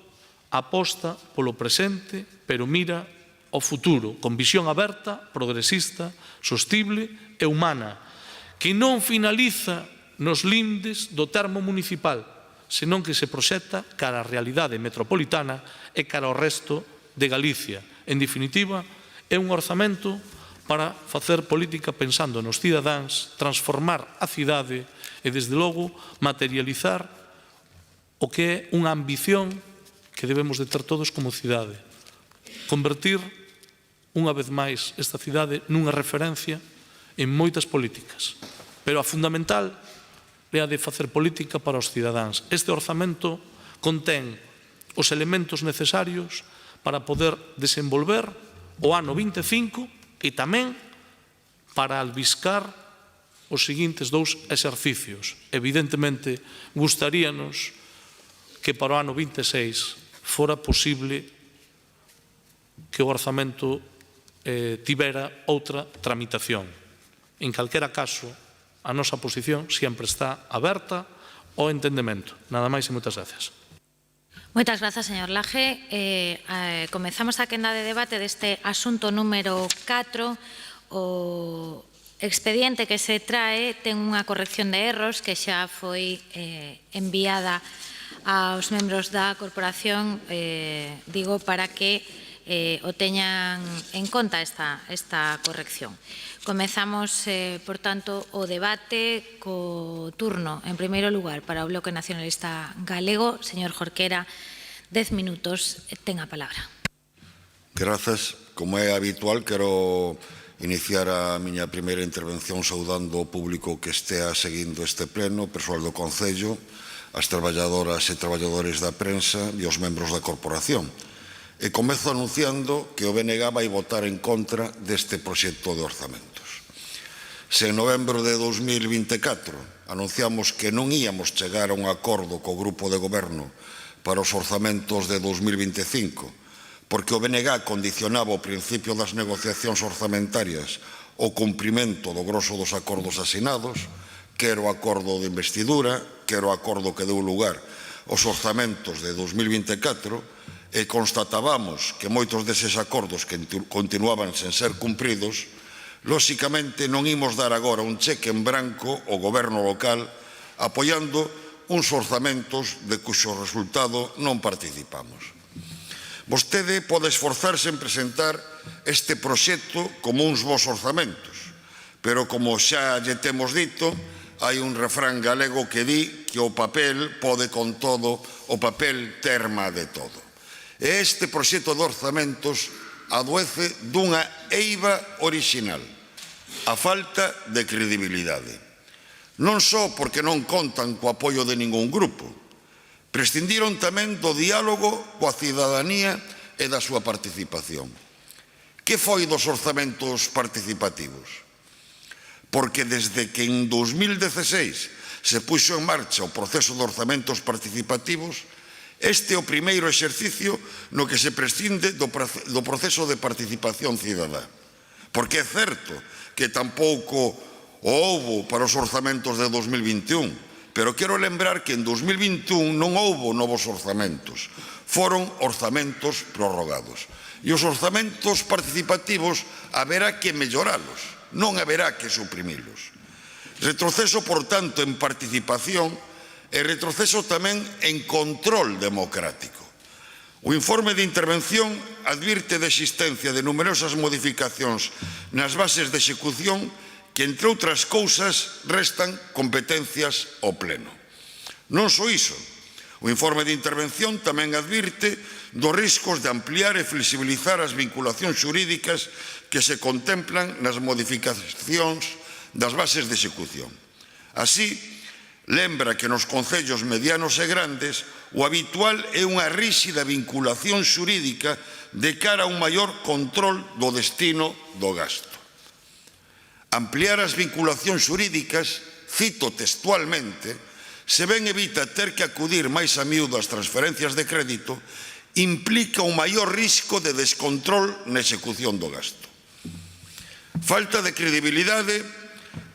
aposta polo presente, pero mira ao futuro, con visión aberta, progresista, sostible e humana, que non finaliza nos lindes do termo municipal, senón que se proxecta cara á realidade metropolitana e cara ao resto de Galicia. En definitiva, é un orzamento para facer política pensando nos cidadáns, transformar a cidade e, desde logo, materializar o que é unha ambición que debemos de ter todos como cidade. Convertir unha vez máis esta cidade nunha referencia en moitas políticas. Pero a fundamental é a de facer política para os cidadáns. Este orzamento contén os elementos necesarios para poder desenvolver o ano 25 e tamén para albiscar os seguintes dous exercicios. Evidentemente, gustaríanos que para o ano 26 fora posible que o orzamento tivera outra tramitación. En calquera caso, a nosa posición sempre está aberta ao entendemento. Nada máis e moitas gracias. Moitas grazas, señor Laje. Comezamos a quenda de debate deste asunto número 4. O expediente que se trae ten unha corrección de erros que xa foi enviada aos membros da corporación, digo, para que o teñan en conta esta corrección. Comezamos, por tanto, o debate co turno, en primeiro lugar, para o Bloque Nacionalista Galego. Señor Jorquera, 10 minutos, ten a palabra. Grazas. Como é habitual, quero iniciar a miña primeira intervención saudando o público que estea seguindo este pleno, o persoal do Concello, as traballadoras e traballadores da prensa e os membros da corporación. E comezo anunciando que o BNG vai votar en contra deste proxecto de orzamentos. Se en novembro de 2024 anunciamos que non íamos chegar a un acordo co grupo de goberno para os orzamentos de 2025, porque o BNG condicionaba o principio das negociacións orzamentarias ao cumprimento do grosso dos acordos asinados, quer o acordo de investidura, quer o acordo que deu lugar aos orzamentos de 2024, e constatábamos que moitos deses acordos que continuaban sen ser cumpridos, lóxicamente non imos dar agora un cheque en branco ao goberno local apoiando uns orzamentos de cuxo resultado non participamos. Vostede pode esforzarse en presentar este proxecto como uns bons orzamentos, pero como xa lle temos dito, hai un refrán galego que di que o papel pode con todo, o papel terma de todo. E este proxecto de orzamentos adoece dunha eiva orixinal, a falta de credibilidade. Non só porque non contan co apoio de ningún grupo, prescindiron tamén do diálogo coa cidadanía e da súa participación. Que foi dos orzamentos participativos? Porque desde que en 2016 se puxo en marcha o proceso de orzamentos participativos, este é o primeiro exercicio no que se prescinde do proceso de participación cidadá. Porque é certo que tampouco o houbo para os orzamentos de 2021, pero quero lembrar que en 2021 non houbo novos orzamentos, foron orzamentos prorrogados. E os orzamentos participativos haberá que melloralos, non haberá que suprimilos. Retroceso, por tanto, en participación e retroceso tamén en control democrático. O informe de intervención advirte da existencia de numerosas modificacións nas bases de execución que, entre outras cousas, restan competencias ao Pleno. Non só iso, o informe de intervención tamén advirte dos riscos de ampliar e flexibilizar as vinculacións xurídicas que se contemplan nas modificacións das bases de execución. Así, lembra que nos concellos medianos e grandes o habitual é unha ríxida vinculación xurídica de cara a un maior control do destino do gasto. Ampliar as vinculacións xurídicas, cito textualmente, se ben evita ter que acudir máis a miúdo ás transferencias de crédito, implica un maior risco de descontrol na execución do gasto. Falta de credibilidade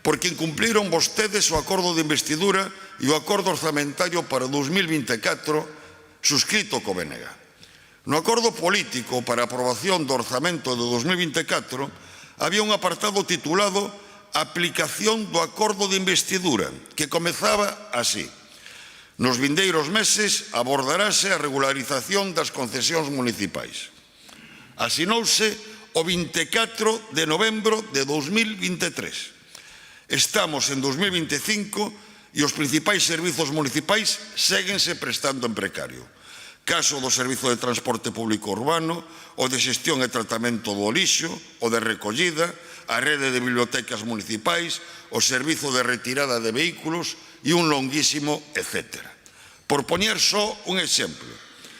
porque incumpliron vostedes o acordo de investidura e o acordo orzamentario para 2024 suscrito co BNG. No acordo político para a aprobación do orzamento de 2024 había un apartado titulado Aplicación do acordo de investidura, que comezaba así: nos vindeiros meses abordarase a regularización das concesións municipais. Asinouse o 24 de novembro de 2023. Estamos en 2025 e os principais servizos municipais séguense prestando en precario. Caso do Servizo de Transporte Público Urbano, o de Xestión e Tratamento do Lixo, o de Recollida, a rede de bibliotecas municipais, o Servizo de Retirada de Vehículos e un longuísimo etcétera. Por poñer só un exemplo,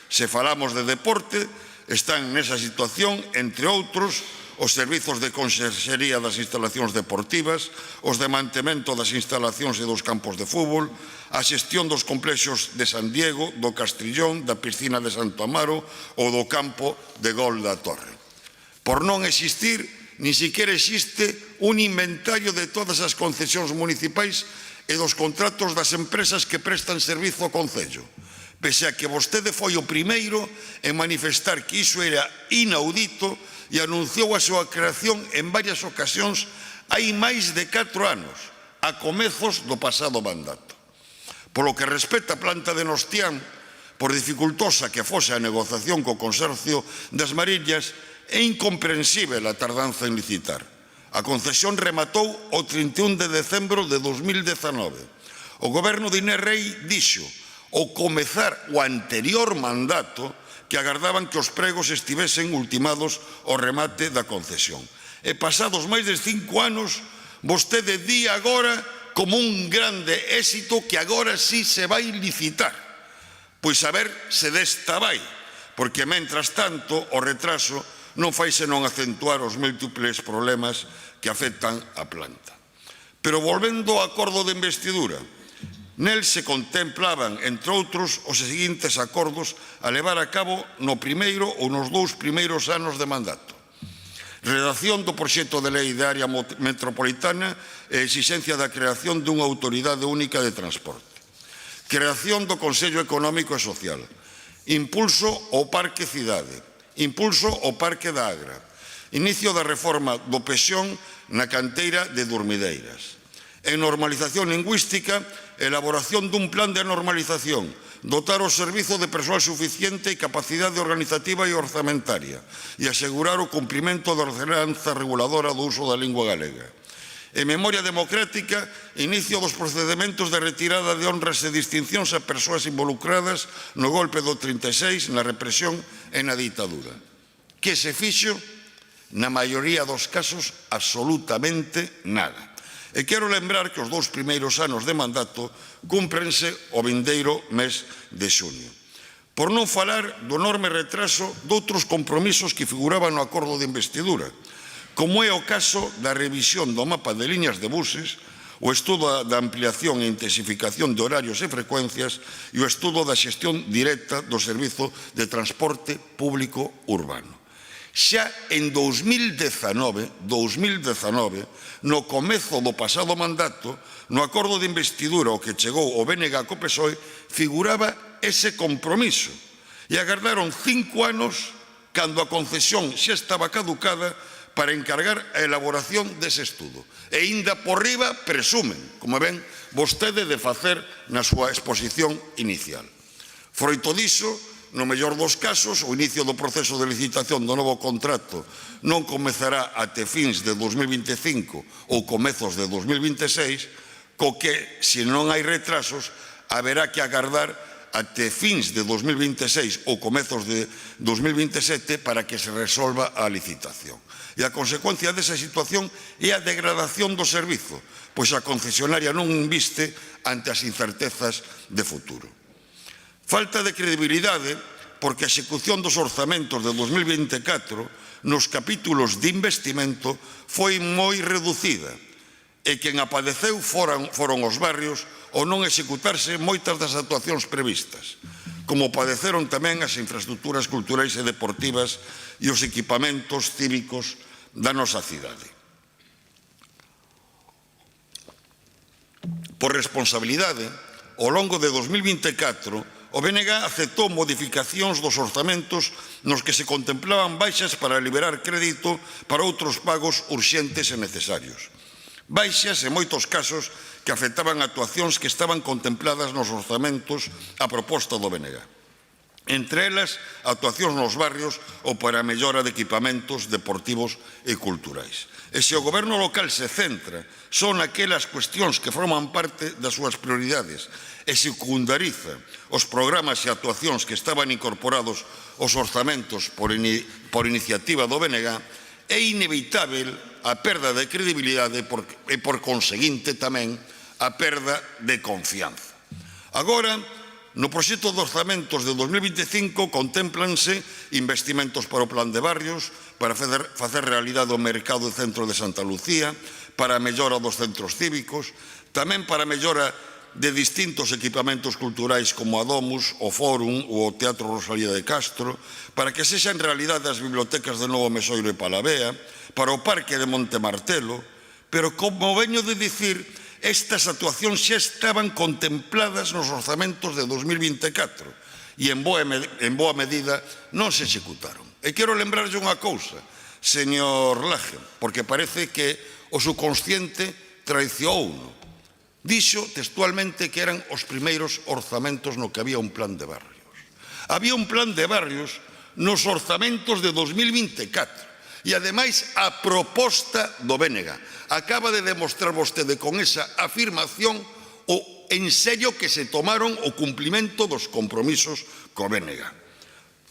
se falamos de deporte, están nesa situación, entre outros, os servizos de conserxería das instalacións deportivas, os de mantemento das instalacións e dos campos de fútbol, a xestión dos complexos de San Diego, do Castrillón, da piscina de Santo Amaro ou do campo de Gol da Torre. Por non existir, nin siquiera existe un inventario de todas as concesións municipais e dos contratos das empresas que prestan servizo ao concello, pese a que vostede foi o primeiro en manifestar que iso era inaudito e anunciou a súa creación en varias ocasións hai máis de 4 anos, a comezos do pasado mandato. Polo que respecta a planta de Nostián, por dificultosa que fose a negociación co Consorcio das Mariñas, é incomprensível a tardanza en licitar. A concesión rematou o 31 de decembro de 2019. O goberno de Inés Rei dixo, ao comezar o anterior mandato, que agardaban que os pregos estivesen ultimados ao remate da concesión. E pasados máis de 5 anos, vostede di agora como un grande éxito que agora sí se vai licitar. Pois a ver se desta vai, porque mentras tanto o retraso non fai senón acentuar os múltiples problemas que afectan a planta. Pero volvendo ao acordo de investidura, nel se contemplaban, entre outros, os seguintes acordos a levar a cabo no primeiro ou nos 2 primeiros anos de mandato. Redacción do proxecto de lei de área metropolitana e exixencia da creación dunha autoridade única de transporte. Creación do Consello Económico e Social. Impulso ao Parque Cidade. Impulso ao Parque da Agra. Inicio da reforma do Pexón na canteira de Durmideiras. En normalización lingüística, elaboración dun plan de normalización, dotar o servizo de persoal suficiente e capacidade organizativa e orzamentaria e asegurar o cumprimento da ordenanza reguladora do uso da lingua galega. En memoria democrática, inicio dos procedementos de retirada de honras e distincións a persoas involucradas no golpe do 36, na represión e na ditadura. Que se fixo? Na maioría dos casos, absolutamente nada. E quero lembrar que os 2 primeiros anos de mandato cúmprense o vindeiro mes de xuño. Por non falar do enorme retraso doutros compromisos que figuraban no acordo de investidura, como é o caso da revisión do mapa de liñas de buses, o estudo da ampliación e intensificación de horarios e frecuencias e o estudo da xestión directa do servizo de transporte público urbano. Xa en 2019, no comezo do pasado mandato, no acordo de investidura ao que chegou o BNG co PSOE, figuraba ese compromiso. E agardaron 5 anos, cando a concesión xa estaba caducada, para encargar a elaboración dese estudo. E inda por riba presumen, como ven vostede, de facer na súa exposición inicial. Froito diso, no mellor dos casos, o inicio do proceso de licitación do novo contrato non comezará até fins de 2025 ou comezos de 2026, co que, se non hai retrasos, haberá que agardar até fins de 2026 ou comezos de 2027 para que se resolva a licitación. E a consecuencia desa situación é a degradación do servizo, pois a concesionaria non inviste ante as incertezas de futuro. Falta de credibilidade porque a execución dos orzamentos de 2024 nos capítulos de investimento foi moi reducida e quen a padeceu foron os barrios ao non executarse moitas das actuacións previstas, como padeceron tamén as infraestructuras culturais e deportivas e os equipamentos cívicos da nosa cidade. Por responsabilidade, ao longo de 2024, o BNG aceptou modificacións dos orzamentos nos que se contemplaban baixas para liberar crédito para outros pagos urxentes e necesarios. Baixas, en moitos casos, que afectaban actuacións que estaban contempladas nos orzamentos a proposta do BNG. Entre elas, actuacións nos barrios ou para a mellora de equipamentos deportivos e culturais. E se o goberno local se centra só naquelas cuestións que forman parte das súas prioridades e secundariza os programas e actuacións que estaban incorporados aos orzamentos por iniciativa do BNG, é inevitável a perda de credibilidade e, por conseguinte, tamén a perda de confianza. Agora, no proxecto de orzamentos de 2025 contémplanse investimentos para o plan de barrios, para facer realidade o mercado de centro de Santa Lucía, para a mellora dos centros cívicos, tamén para a mellora de distintos equipamentos culturais como a Domus, o Fórum ou o Teatro Rosalía de Castro, para que sexan realidade as bibliotecas de Novo Mesoiro e Palavea, para o Parque de Monte Martelo, pero, como veño de dicir, estas actuacións xa estaban contempladas nos orzamentos de 2024 e en boa medida non se executaron. E quero lembrarlle unha cousa, señor Laje, porque parece que o subconsciente traicionouno. Dixo textualmente que eran os primeiros orzamentos no que había un plan de barrios. Había un plan de barrios nos orzamentos de 2024 e, ademais, a proposta do BNG. Acaba de demostrar vostede con esa afirmación o en serio que se tomaron o cumplimento dos compromisos co BNG.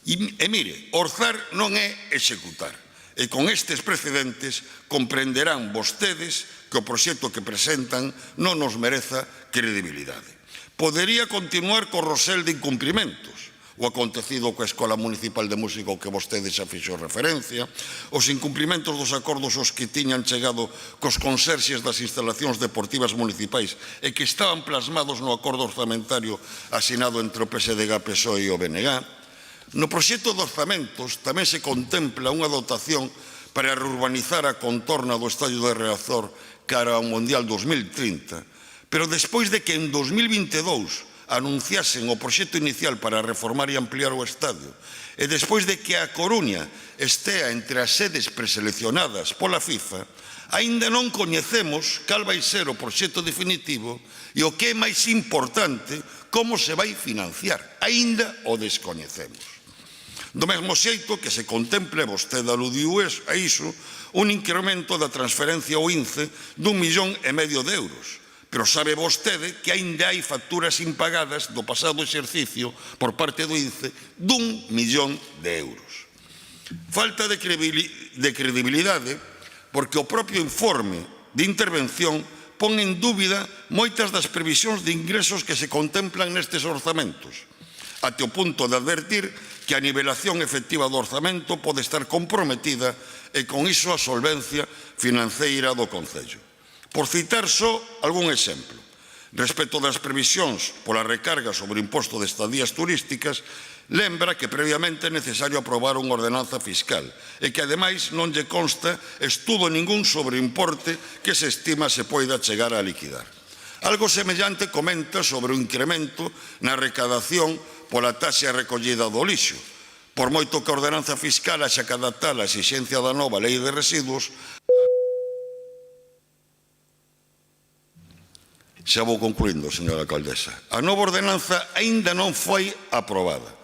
E mire, orzar non é executar. E con estes precedentes comprenderán vostedes que o proxecto que presentan non nos mereza credibilidade. Podería continuar co rosel de incumprimentos, o acontecido coa Escola Municipal de Música ao que vostede xa fixo referencia, os incumprimentos dos acordos aos que tiñan chegado cos conserxes das instalacións deportivas municipais e que estaban plasmados no acordo orzamentario asinado entre o PSDG, PSOE e o BNG. No proxecto de orzamentos tamén se contempla unha dotación para reurbanizar a contorna do Estadio de Riazor cara ao Mundial 2030, pero despois de que en 2022 anunciasen o proxecto inicial para reformar e ampliar o estadio, e despois de que a Coruña estea entre as sedes preseleccionadas pola FIFA, aínda non coñecemos cal vai ser o proxecto definitivo e o que é máis importante, como se vai financiar. Aínda o descoñecemos. Do mesmo xeito que se contemple, vostede aludiu a iso, un incremento da transferencia ao INCE d'1,5 millón de euros. Pero sabe vostede que aínda hai facturas impagadas do pasado exercicio por parte do INCE d'1 millón de euros. Falta de credibilidade porque o propio informe de intervención pon en dúbida moitas das previsións de ingresos que se contemplan nestes orzamentos, até o punto de advertir que a nivelación efectiva do orzamento pode estar comprometida e con iso a solvencia financeira do Concello. Por citar só algún exemplo, respecto das previsións pola recarga sobre o imposto de estadías turísticas, lembra que previamente é necesario aprobar unha ordenanza fiscal e que, ademais, non lle consta estudo ningún sobre o importe que se estima se poida chegar a liquidar. Algo semellante comenta sobre o incremento na recadación pola taxa recollida do lixo. Por moito que a ordenanza fiscal haxa que adaptar a exixencia da nova lei de residuos, xa vou concluindo, señora alcaldesa, a nova ordenanza aínda non foi aprobada.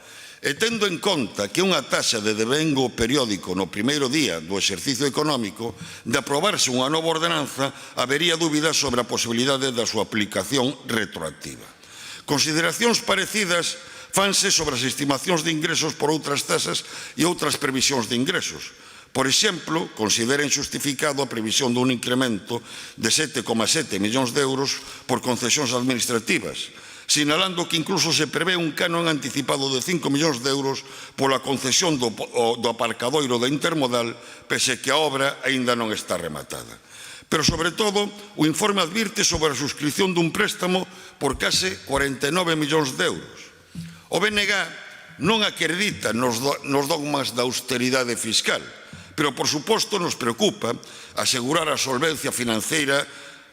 E tendo en conta que unha taxa de devengo periódico no primeiro día do exercicio económico, de aprobarse unha nova ordenanza, habería dúbidas sobre a posibilidade da súa aplicación retroactiva. Consideracións parecidas fanse sobre as estimacións de ingresos por outras tasas e outras previsións de ingresos. Por exemplo, considera injustificado a previsión dun incremento de 7,7 millóns de euros por concesións administrativas, sinalando que incluso se prevé un canon anticipado de 5 millóns de euros pola concesión do aparcadoiro da Intermodal, pese que a obra aínda non está rematada. Pero, sobre todo, o informe advirte sobre a suscripción dun préstamo por case 49 millóns de euros. O BNG non acredita nos dogmas da austeridade fiscal, pero, por suposto, nos preocupa asegurar a solvencia financeira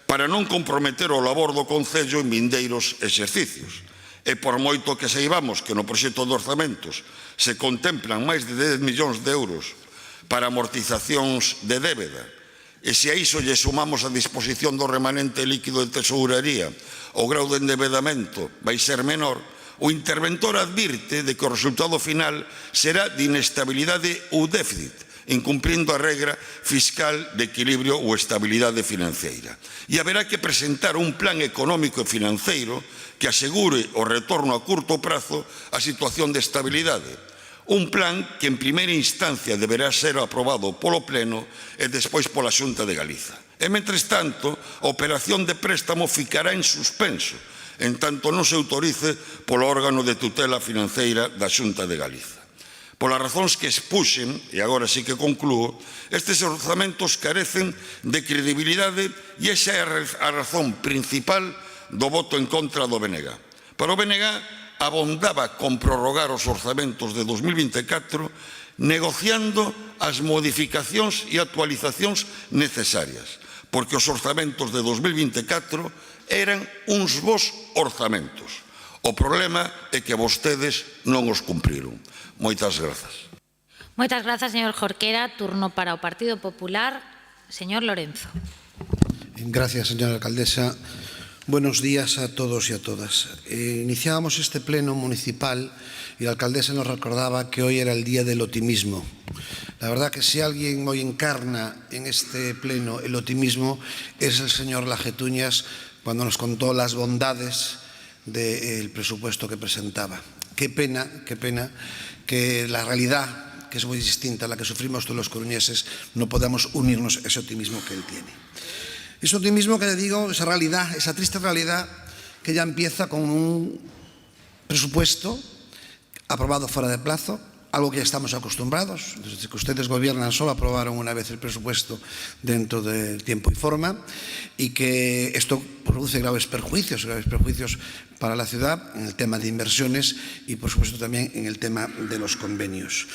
para non comprometer o labor do Concello en vindeiros exercicios. E por moito que saibamos que no proxecto de orzamentos se contemplan máis de 10 millóns de euros para amortizacións de débeda, e se a iso lle sumamos a disposición do remanente líquido de tesouraría, o grau de endebedamento vai ser menor, o interventor advirte de que o resultado final será de inestabilidade ou déficit, incumprindo a regra fiscal de equilibrio ou estabilidade financeira. E haberá que presentar un plan económico e financeiro que asegure o retorno a curto prazo á situación de estabilidade. Un plan que en primeira instancia deberá ser aprobado polo Pleno e despois pola Xunta de Galiza. E, mentres tanto, a operación de préstamo ficará en suspenso, en tanto non se autorice polo órgano de tutela financeira da Xunta de Galiza. Polas razóns que expuxen, e agora sí que conclúo, estes orzamentos carecen de credibilidade e esa é a razón principal do voto en contra do BNG. Para o BNG, abondaba con prorrogar os orzamentos de 2024 negociando as modificacións e actualizacións necesarias, porque os orzamentos de 2024 eran uns bons orzamentos. O problema é que vostedes non os cumpriron. Moitas grazas. Moitas grazas, señor Jorquera. Turno para o Partido Popular. Señor Lorenzo. Gracias, señora alcaldesa. Buenos días a todos y a todas. Iniciábamos este pleno municipal y la alcaldesa nos recordaba que hoy era el día del optimismo. La verdad que si alguien hoy encarna en este pleno el optimismo es el señor Lajetuñas, cuando nos contó las bondades del presupuesto que presentaba. Qué pena que la realidad, que es muy distinta a la que sufrimos todos los coruñeses, no podamos unirnos a ese optimismo que él tiene. Ese optimismo que le digo, esa realidad, esa triste realidad que ya empieza con un presupuesto aprobado fuera de plazo, algo que ya estamos acostumbrados, desde que ustedes gobiernan solo aprobaron una vez el presupuesto dentro del tiempo y forma, y que esto produce graves perjuicios para la ciudad en el tema de inversiones y por supuesto también en el tema de los convenios.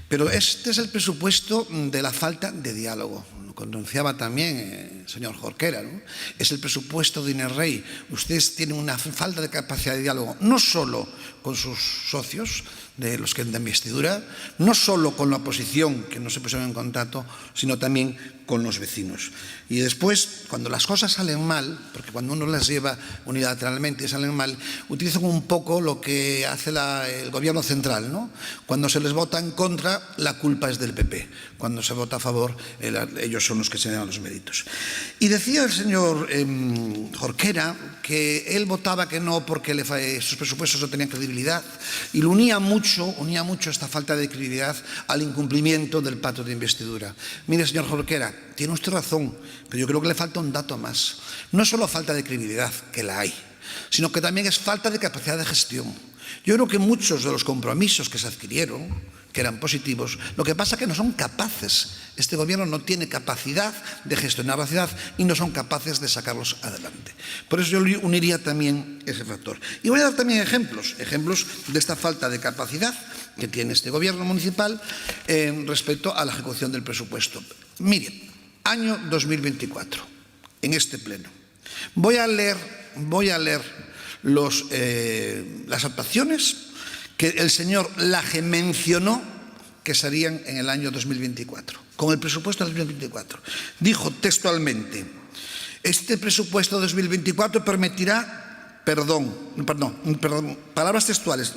Pero este es el presupuesto de la falta de diálogo, lo anunciaba también señor Jorquera, ¿no? Es el presupuesto de Inerrey. Ustedes tienen una falta de capacidad de diálogo, no solo con sus socios, de los que de investidura, no solo con la oposición, que no se pusieron en contacto, sino también con los vecinos. Y después, cuando las cosas salen mal, porque cuando uno las lleva unilateralmente y salen mal, utilizan un poco lo que hace el gobierno central, ¿no? Cuando se les vota en contra, la culpa es del PP. Cuando se vota a favor, ellos son los que se dan los méritos. Y decía el señor Jorquera que él votaba que no porque sus presupuestos no tenían credibilidad, y lo unía mucho esta falta de credibilidad al incumplimiento del pacto de investidura. Mire, señor Jorquera, tiene usted razón, pero yo creo que le falta un dato más. No es solo falta de credibilidad, que la hay, sino que también es falta de capacidad de gestión. Yo creo que muchos de los compromisos que se adquirieron, que eran positivos, lo que pasa es que no son capaces. Este gobierno no tiene capacidad de gestionar la ciudad y no son capaces de sacarlos adelante. Por eso yo uniría también ese factor. Y voy a dar también ejemplos de esta falta de capacidad que tiene este gobierno municipal respecto a la ejecución del presupuesto. Miren, año 2024, en este pleno. Voy a leer las actuaciones que el señor Laje mencionó que serían en el año 2024, con el presupuesto de 2024. Dijo textualmente: este presupuesto 2024 permitirá, palabras textuales,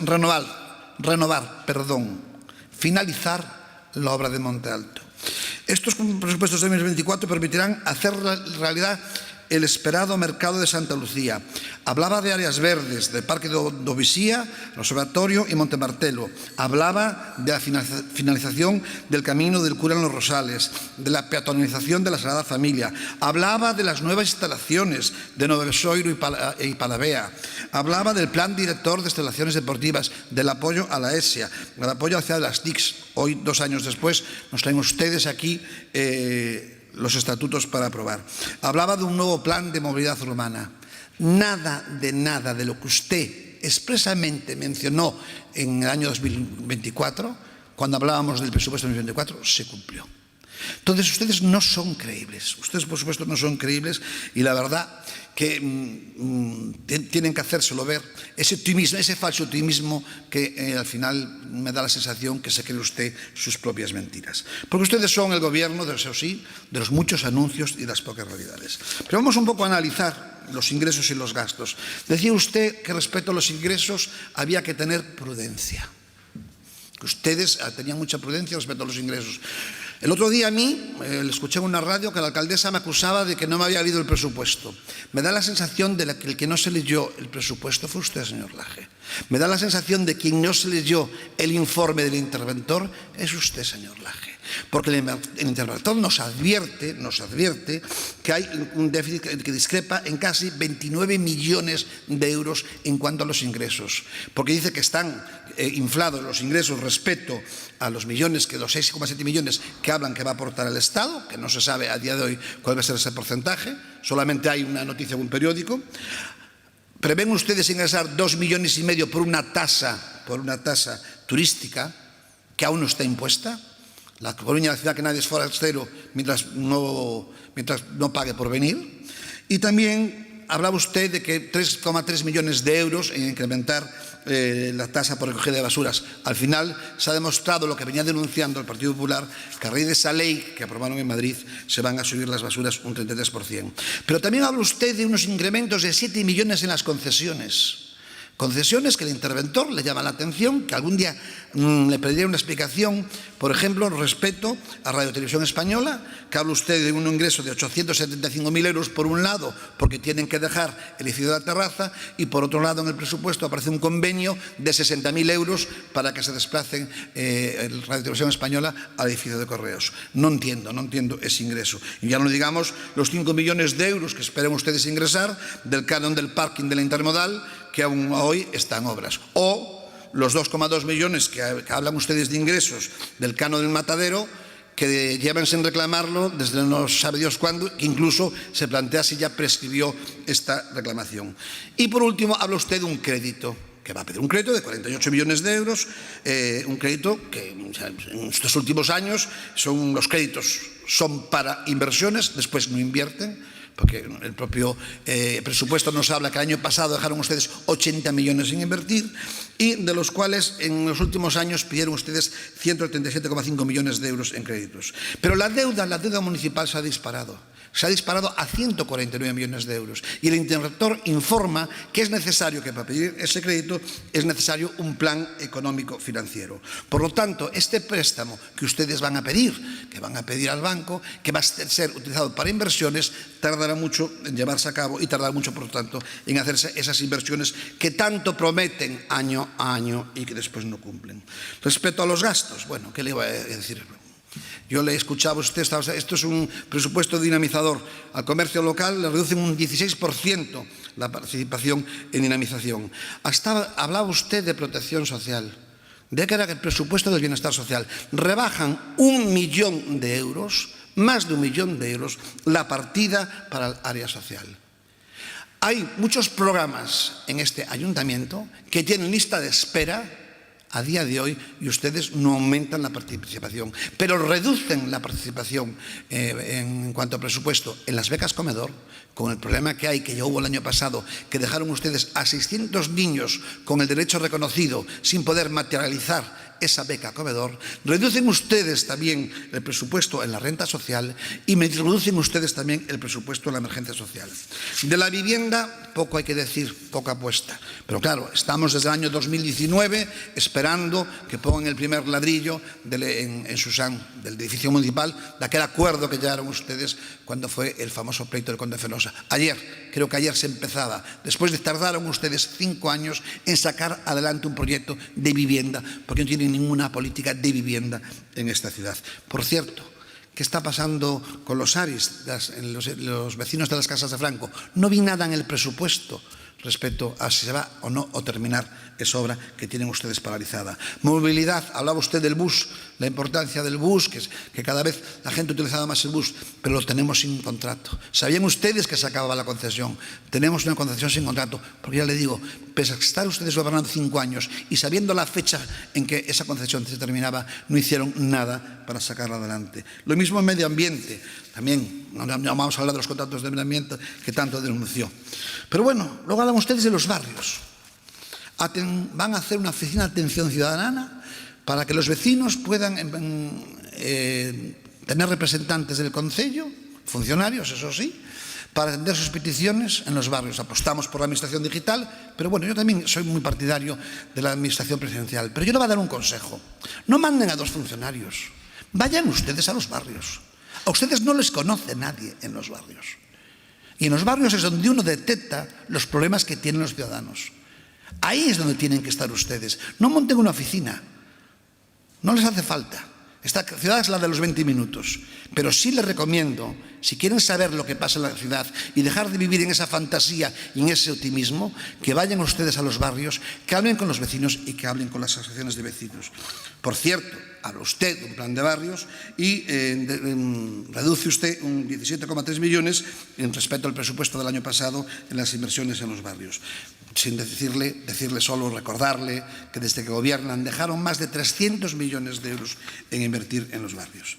finalizar la obra de Monte Alto. Estos presupuestos de 2024 permitirán hacer realidad el esperado mercado de Santa Lucía. Hablaba de áreas verdes, del Parque do Visía, el Observatorio y Montemartelo. Hablaba de la finalización del Camino del Cura en los Rosales, de la peatonalización de la Sagrada Familia. Hablaba de las nuevas instalaciones de Novesoiro y Palavea. Hablaba del plan director de instalaciones deportivas, del apoyo a la ESIA, del apoyo hacia las TICs. Hoy, 2 años después, nos traen ustedes aquí los estatutos para aprobar. Hablaba de un nuevo plan de movilidad urbana. Nada de lo que usted expresamente mencionó en el año 2024, cuando hablábamos del presupuesto de 2024, se cumplió. Entonces, ustedes no son creíbles. Ustedes, por supuesto, no son creíbles, y la verdad que tienen que hacérselo ver, ese optimismo, ese falso optimismo que al final me da la sensación que se cree usted sus propias mentiras. Porque ustedes son el gobierno, eso sí, de los muchos anuncios y de las pocas realidades. Pero vamos un poco a analizar los ingresos y los gastos. Decía usted que respecto a los ingresos había que tener prudencia. Que ustedes tenían mucha prudencia respecto a los ingresos. El otro día a mí, le escuché en una radio que la alcaldesa me acusaba de que no me había leído el presupuesto. Me da la sensación de que el que no se leyó el presupuesto fue usted, señor Laje. Me da la sensación de que quien no se leyó el informe del interventor es usted, señor Laje. Porque el interventor nos advierte que hay un déficit que discrepa en casi 29 millones de euros en cuanto a los ingresos. Porque dice que están inflados los ingresos respecto a los millones, que los 6,7 millones que hablan que va a aportar el Estado, que no se sabe a día de hoy cuál va a ser ese porcentaje, solamente hay una noticia en un periódico. ¿Prevén ustedes ingresar 2,5 millones por una tasa turística que aún no está impuesta? La Coruña, la ciudad que nadie es forastero mientras no pague por venir. Y también hablaba usted de que 3,3 millones de euros en incrementar la tasa por recogida de basuras. Al final se ha demostrado lo que venía denunciando el Partido Popular, que a raíz de esa ley que aprobaron en Madrid se van a subir las basuras un 33%. Pero también habla usted de unos incrementos de 7 millones en las concesiones. Concesiones que el interventor le llama la atención, que algún día le pediría una explicación, por ejemplo, respecto a Radio Televisión Española, que habla usted de un ingreso de 875.000 euros por un lado, porque tienen que dejar el edificio de la terraza, y por otro lado en el presupuesto aparece un convenio de 60.000 euros para que se desplacen Radio Televisión Española al edificio de Correos. No entiendo ese ingreso. Y ya no digamos los 5 millones de euros que esperan ustedes ingresar del canon del parking de la intermodal, que aún hoy está en obras. O los 2,2 millones que hablan ustedes de ingresos del canon del matadero, que llevan sin reclamarlo desde no sabe Dios cuándo, que incluso se plantea si ya prescribió esta reclamación. Y por último, habla usted de un crédito. que va a pedir un crédito de 48 millones de euros, un crédito que en estos últimos años los créditos son para inversiones, después no invierten, porque el propio presupuesto nos habla que el año pasado dejaron ustedes 80 millones sin invertir y de los cuales en los últimos años pidieron ustedes 137,5 millones de euros en créditos. Pero la deuda municipal se ha disparado a 149 millones de euros y el interventor informa que es necesario que para pedir ese crédito es necesario un plan económico financiero. Por lo tanto, este préstamo que ustedes van a pedir al banco, que va a ser utilizado para inversiones, tardará mucho en llevarse a cabo y tardará mucho, por lo tanto, en hacerse esas inversiones que tanto prometen año a año y que después no cumplen. Respecto a los gastos, bueno, ¿qué le iba a decir? Yo le escuchaba a usted, esto es un presupuesto dinamizador. Al comercio local le reducen un 16% la participación en dinamización. Hablaba usted de protección social, de que era el presupuesto del bienestar social. Rebajan 1 millón de euros, más de 1 millón de euros, la partida para el área social. Hay muchos programas en este ayuntamiento que tienen lista de espera a día de hoy y ustedes no aumentan la participación, pero reducen la participación en cuanto a presupuesto en las becas comedor, con el problema que hay, que ya hubo el año pasado, que dejaron ustedes a 600 niños con el derecho reconocido sin poder materializar esa beca comedor. Reducen ustedes también el presupuesto en la renta social y reducen ustedes también el presupuesto en la emergencia social. De la vivienda, poco hay que decir, poca apuesta. Pero claro, estamos desde el año 2019 esperando que pongan el primer ladrillo en Susán, del edificio municipal, de aquel acuerdo que llegaron ustedes cuando fue el famoso pleito del Conde Fenosa. Creo que ayer se empezaba. Después tardaron ustedes 5 años en sacar adelante un proyecto de vivienda, porque no tienen ninguna política de vivienda en esta ciudad. Por cierto, ¿qué está pasando con los ARIS, los vecinos de las Casas de Franco? No vi nada en el presupuesto respecto a si se va o no a terminar esa obra que tienen ustedes paralizada. Movilidad, hablaba usted del bus, la importancia del bus, que cada vez la gente utilizaba más el bus, pero lo tenemos sin contrato. ¿Sabían ustedes que se acababa la concesión? Tenemos una concesión sin contrato, porque ya le digo, pese a estar ustedes gobernando 5 años y sabiendo la fecha en que esa concesión se terminaba, no hicieron nada para sacarla adelante. Lo mismo en medio ambiente, también no vamos a hablar de los contratos de medio ambiente que tanto denunció. Pero bueno, luego hablan ustedes de los barrios. Van a hacer una oficina de atención ciudadana para que los vecinos puedan tener representantes del concello, funcionarios, eso sí, para atender sus peticiones en los barrios. Apostamos por la administración digital, pero bueno, yo también soy muy partidario de la administración presidencial. Pero yo le voy a dar un consejo. No manden a 2 funcionarios. Vayan ustedes a los barrios. A ustedes no les conoce nadie en los barrios. Y en los barrios es donde uno detecta los problemas que tienen los ciudadanos. Ahí es donde tienen que estar ustedes. No monten una oficina. No les hace falta. Esta ciudad es la de los 20 minutos. Pero sí les recomiendo, si quieren saber lo que pasa en la ciudad y dejar de vivir en esa fantasía y en ese optimismo, que vayan ustedes a los barrios, que hablen con los vecinos y que hablen con las asociaciones de vecinos. Por cierto, habla usted de un plan de barrios y reduce usted un 17,3 millones en respecto al presupuesto del año pasado en las inversiones en los barrios. Sin decirle solo, recordarle que desde que gobiernan dejaron más de 300 millones de euros en invertir en los barrios.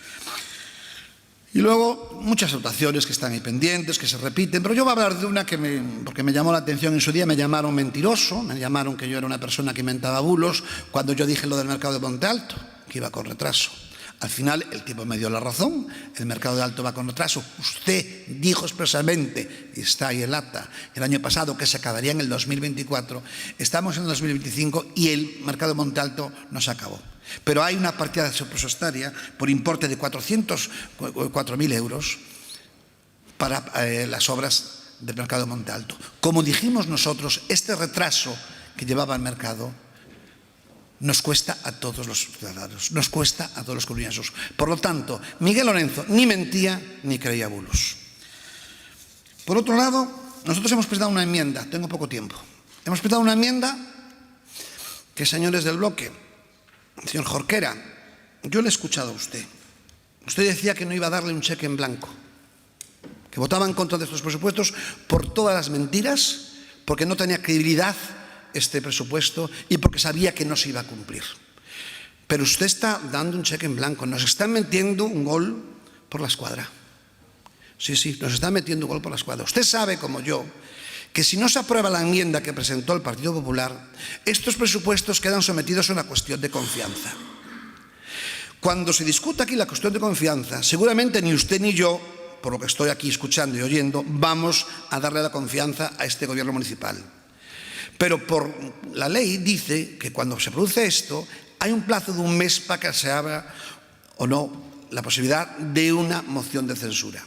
Y luego muchas actuaciones que están ahí pendientes, que se repiten, pero yo voy a hablar de una porque me llamó la atención en su día. Me llamaron mentiroso, me llamaron que yo era una persona que inventaba bulos cuando yo dije lo del mercado de Monte Alto, que iba con retraso. Al final el tiempo me dio la razón, el mercado de Alto va con retraso. Usted dijo expresamente, y está ahí el acta, el año pasado que se acabaría en el 2024, estamos en el 2025 y el mercado de Monte Alto no se acabó. Pero hay una partida presupuestaria por importe de 404.000 euros para las obras del mercado de Monte Alto. Como dijimos nosotros, este retraso que llevaba el mercado nos cuesta a todos los ciudadanos, nos cuesta a todos los coruñeses. Por lo tanto, Miguel Lorenzo ni mentía ni creía bulos. Por otro lado, nosotros hemos presentado una enmienda, tengo poco tiempo. Hemos presentado una enmienda que, señores del bloque, señor Jorquera, yo le he escuchado a usted. Usted decía que no iba a darle un cheque en blanco, que votaba en contra de estos presupuestos por todas las mentiras, porque no tenía credibilidad este presupuesto y porque sabía que no se iba a cumplir. Pero usted está dando un cheque en blanco, nos está metiendo un gol por la escuadra. Sí, nos está metiendo un gol por la escuadra. Usted sabe, como yo, que si no se aprueba la enmienda que presentó el Partido Popular, estos presupuestos quedan sometidos a una cuestión de confianza. Cuando se discuta aquí la cuestión de confianza, seguramente ni usted ni yo, por lo que estoy aquí escuchando y oyendo, vamos a darle la confianza a este gobierno municipal. Pero por la ley dice que cuando se produce esto, hay un plazo de un mes para que se abra o no la posibilidad de una moción de censura.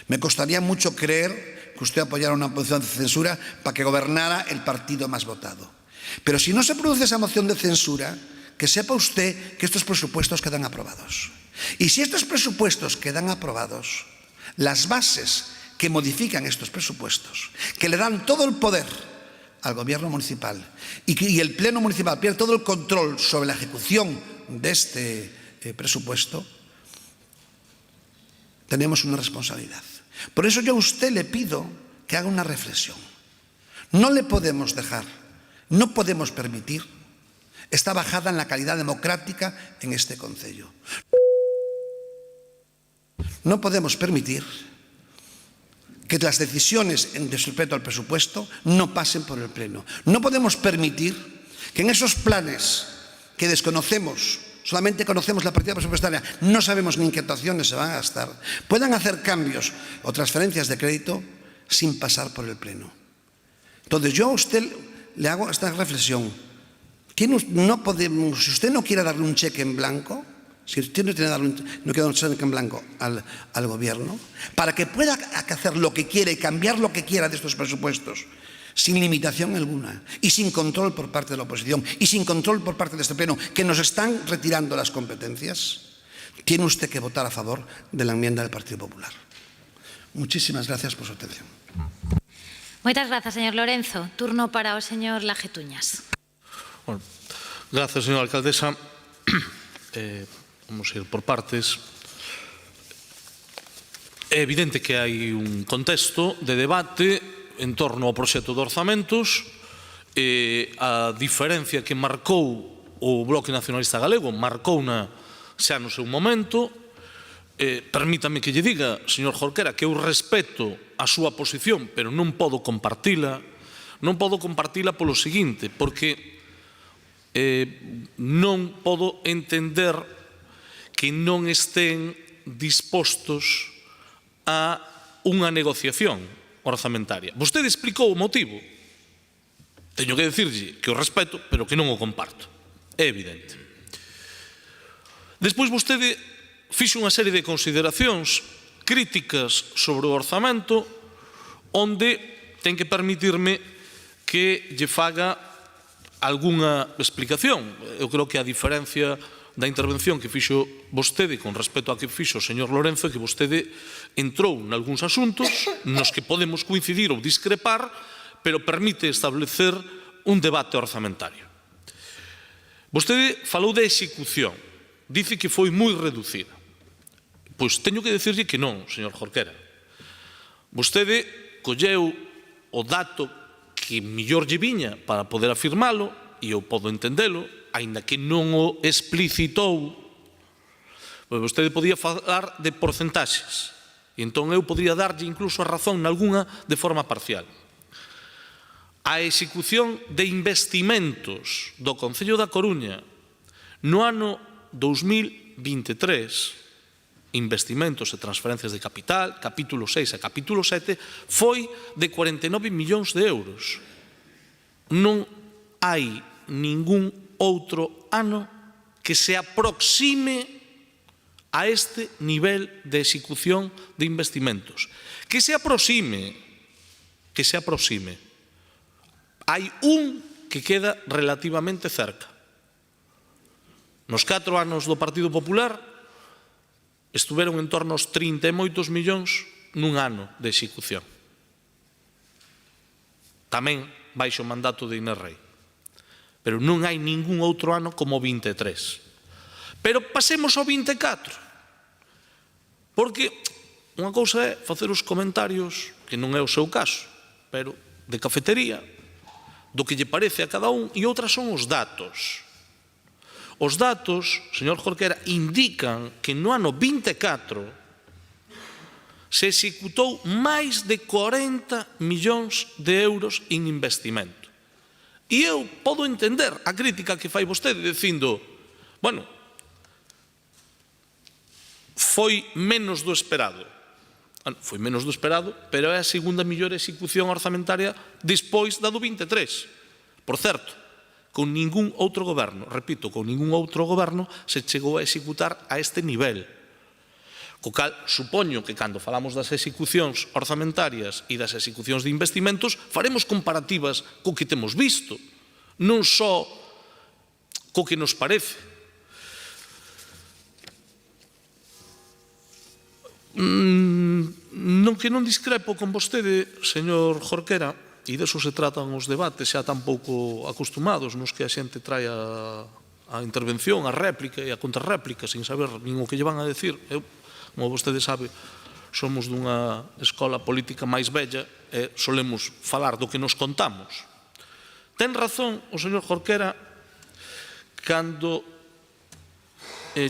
Me costaría mucho creer que usted apoyara una moción de censura para que gobernara el partido más votado. Pero si no se produce esa moción de censura, que sepa usted que estos presupuestos quedan aprobados. Y si estos presupuestos quedan aprobados, las bases que modifican estos presupuestos, que le dan todo el poder al gobierno municipal y el pleno municipal pierde todo el control sobre la ejecución de este presupuesto, tenemos una responsabilidad. Por eso yo a usted le pido que haga una reflexión. No le podemos dejar, no podemos permitir esta bajada en la calidad democrática en este concello. No podemos permitir que las decisiones en respecto al presupuesto no pasen por el Pleno. No podemos permitir que en esos planes que desconocemos, solamente conocemos la partida presupuestaria, no sabemos ni en qué actuaciones se van a gastar, puedan hacer cambios o transferencias de crédito sin pasar por el Pleno. Entonces yo a usted le hago esta reflexión. Si usted no quiere darle un cheque en blanco, si usted no quiere darle un cheque en blanco al gobierno, para que pueda hacer lo que quiere y cambiar lo que quiera de estos presupuestos, sin limitación alguna y sin control por parte de la oposición y sin control por parte de este Pleno, que nos están retirando las competencias, tiene usted que votar a favor de la enmienda del Partido Popular. Muchísimas gracias por su atención. Moitas grazas, señor Lorenzo. Turno para o señor Lajetuñas. Bueno, gracias, señora alcaldesa. Vamos a ir por partes. É evidente que hai un contexto de debate en torno ao proxecto de orzamentos, a diferencia que marcou o Bloque Nacionalista Galego, marcouna xa no seu momento. Permítame que lle diga, señor Jorquera, que eu respeto a súa posición, pero non podo compartila. Non podo compartila polo seguinte, porque non podo entender que non estén dispostos a unha negociación orzamentaria. Vostede explicou o motivo. Teño que dicirlle que o respeto, pero que non o comparto. É evidente. Despois vostede fixo unha serie de consideracións críticas sobre o orzamento, onde ten que permitirme que lle faga algunha explicación. Eu creo que a diferencia da intervención que fixo vostede con respecto a que fixo o señor Lorenzo é que vostede entrou nalgúns asuntos nos que podemos coincidir ou discrepar, pero permite establecer un debate orzamentario. Vostede falou de execución, dice que foi moi reducida. Pois teño que dicirlle que non, señor Jorquera. Vostede colleu o dato que mellor lle viña para poder afirmalo, e eu podo entendelo, aínda que non o explicitou, pois vostede podía falar de porcentaxes, e entón eu podría darlle incluso a razón nalgúna de forma parcial. A execución de investimentos do Concello da Coruña no ano 2023, investimentos e transferencias de capital, capítulo 6 e capítulo 7, foi de 49 millóns de euros. Non hai ningún outro ano que se aproxime a este nivel de execución de investimentos. Que se aproxime. Hai un que queda relativamente cerca. Nos 4 anos do Partido Popular estuveron en torno aos 30 e moitos millóns nun ano de execución. Tamén baixo o mandato de Inés Rei. Pero non hai ningún outro ano como o 23. Pero pasemos ao 24. Porque unha cousa é facer os comentarios, que non é o seu caso, pero de cafetería, do que lle parece a cada un, e outras son os datos. Os datos, señor Jorquera, indican que no ano 24 se executou máis de 40 millóns de euros en investimento. E eu podo entender a crítica que fai vostede dicindo, bueno, foi menos do esperado. Foi menos do esperado, pero é a segunda mellor execución orzamentaria despois da do 23. Por certo, con ningún outro goberno, repito, con ningún outro goberno se chegou a executar a este nivel. Co cal, supoño que cando falamos das execucións orzamentarias e das execucións de investimentos, faremos comparativas co que temos visto, non só co que nos parece. Que non discrepo con vostede, señor Jorquera, e deso se tratan os debates xa tan pouco acostumados nos que a xente trae a intervención, a réplica e a contrarréplica sin saber nin o que lle van a decir. Eu, como vostede sabe, somos dunha escola política máis bella e solemos falar do que nos contamos. Ten razón o señor Jorquera cando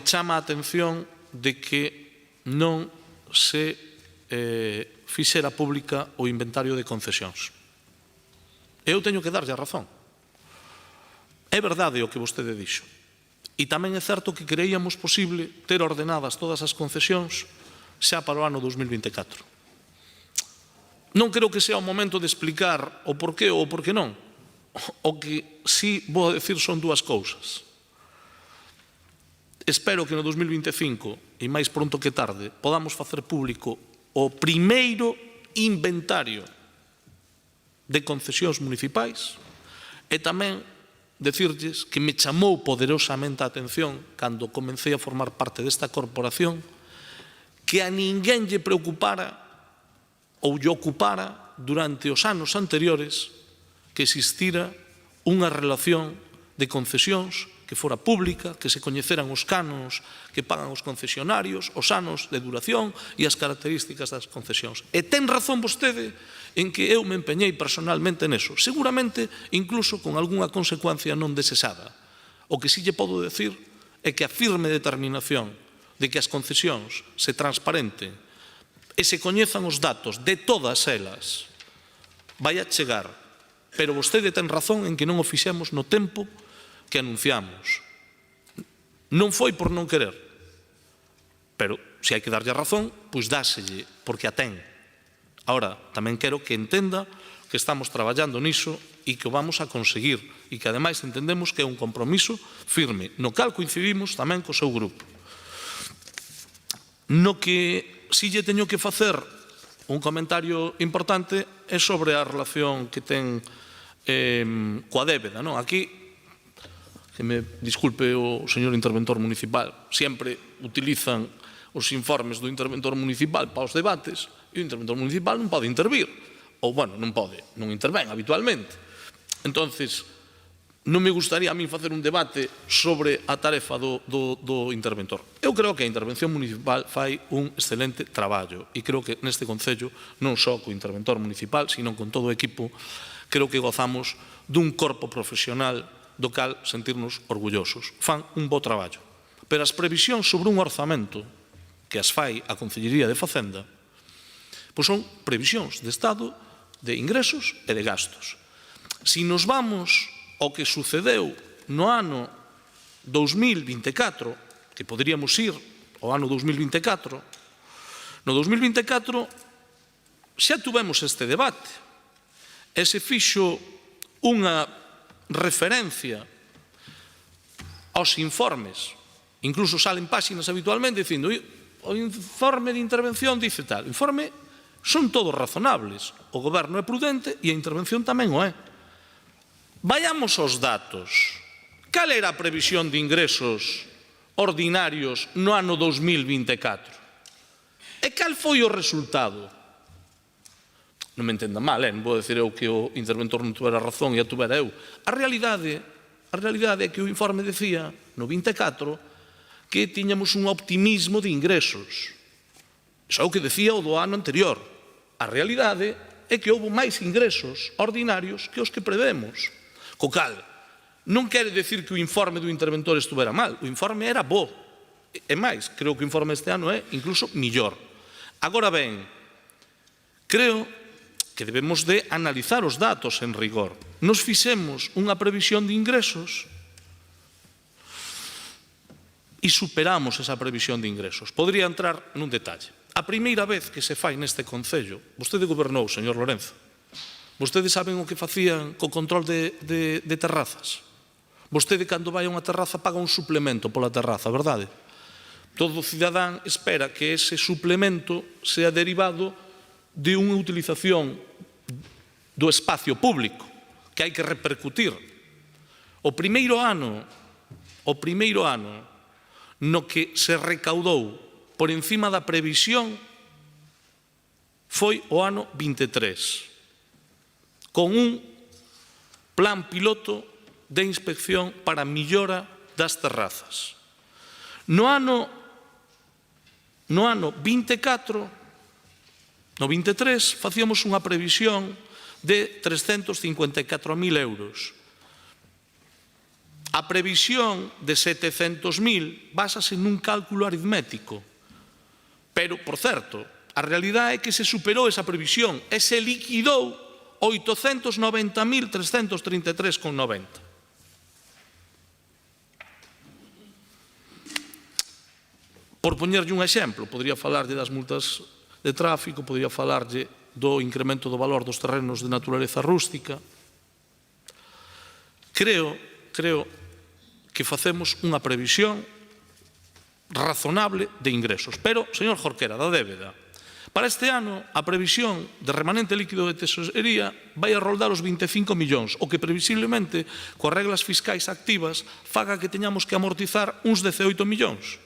chama a atención de que non se fixera pública o inventario de concesións. Eu teño que darlle a razón. É verdade o que vostede dixo. E tamén é certo que creíamos posible ter ordenadas todas as concesións xa para o ano 2024. Non creo que sea o momento de explicar o porqué ou o porqué non. O que sí vou decir son dúas cousas. Espero que no 2025, e máis pronto que tarde, podamos facer público o primeiro inventario de concesións municipais e tamén decirlles que me chamou poderosamente a atención cando comecei a formar parte desta corporación que a ninguén lle preocupara ou lle ocupara durante os anos anteriores que existira unha relación de concesións que fora pública, que se coñeceran os cános que pagan os concesionarios, os anos de duración e as características das concesións. E ten razón vostede en que eu me empeñei personalmente neso, seguramente incluso con algunha consecuencia non desexada. O que sí lle podo decir é que a firme determinación de que as concesións se transparenten e se coñezan os datos de todas elas vai a chegar, pero vostede ten razón en que non o fixemos no tempo que anunciamos. Non foi por non querer, pero se hai que darlle a razón, pois dáselle, porque a ten. Ahora, tamén quero que entenda que estamos traballando niso e que o vamos a conseguir e que ademais entendemos que é un compromiso firme, no cal coincidimos tamén co seu grupo. No que si lle teño que facer un comentario importante é sobre a relación que ten coa débeda. Aquí, que me disculpe o señor interventor municipal, sempre utilizan os informes do interventor municipal para os debates e o interventor municipal non pode intervir. Ou, bueno, non pode, non intervén habitualmente. Entonces, non me gustaría a mí facer un debate sobre a tarefa do interventor. Eu creo que a intervención municipal fai un excelente traballo e creo que neste concello, non só co interventor municipal, sino con todo o equipo, creo que gozamos dun corpo profesional do cal sentirnos orgullosos. Fan un bo traballo. Pero as previsións sobre un orzamento que as fai a Concellería de Facenda pois son previsións de estado de ingresos e de gastos. Si nos vamos ao que sucedeu no ano 2024, que poderíamos ir ao ano 2024, no 2024 xa tuvemos este debate e se fixo unha referencia aos informes, incluso salen páxinas habitualmente dicindo o informe de intervención dice tal, o informe son todos razonables, o goberno é prudente e a intervención tamén o é. Vayamos aos datos. Cal era a previsión de ingresos ordinarios no ano 2024? E cal foi o resultado? Non me entenda mal, non vou decir eu que o interventor non tuvera razón e a tuvera eu. A realidade é que o informe decía, no 24, que tiñamos un optimismo de ingresos. Iso é o que decía o do ano anterior. A realidade é que houve máis ingresos ordinarios que os que prevemos. Co cal, non quere decir que o informe do interventor estuvera mal, o informe era bo. E máis, creo que o informe este ano é incluso millor. Agora ben, creo que debemos de analizar os datos en rigor. Nos fixemos unha previsión de ingresos e superamos esa previsión de ingresos. Podría entrar nun detalle. A primeira vez que se fai neste Concello, vostede gobernou, señor Lorenzo, vostedes saben o que facían co control de terrazas. Vostede, cando vai a unha terraza, paga un suplemento pola terraza, verdade? Todo cidadán espera que ese suplemento sea derivado de unha utilización do espacio público, que hai que repercutir. O primeiro ano no que se recaudou por encima da previsión foi o ano 23, con un plan piloto de inspección para a millora das terrazas. No ano 24, no 23, facíamos unha previsión de 354.000 euros. A previsión de 700.000 básase nun cálculo aritmético. Pero, por certo, a realidade é que se superou esa previsión e se liquidou 890.333,90. Por poñerlle un exemplo, podría falarlle das multas de tráfico, podría falarlle do incremento do valor dos terrenos de naturaleza rústica. Creo que facemos unha previsión razonable de ingresos. Pero, señor Jorquera, da débeda, para este ano a previsión de remanente líquido de tesorería vai a roldar os 25 millóns, o que previsiblemente, coas reglas fiscais activas, faga que teñamos que amortizar uns 18 millóns,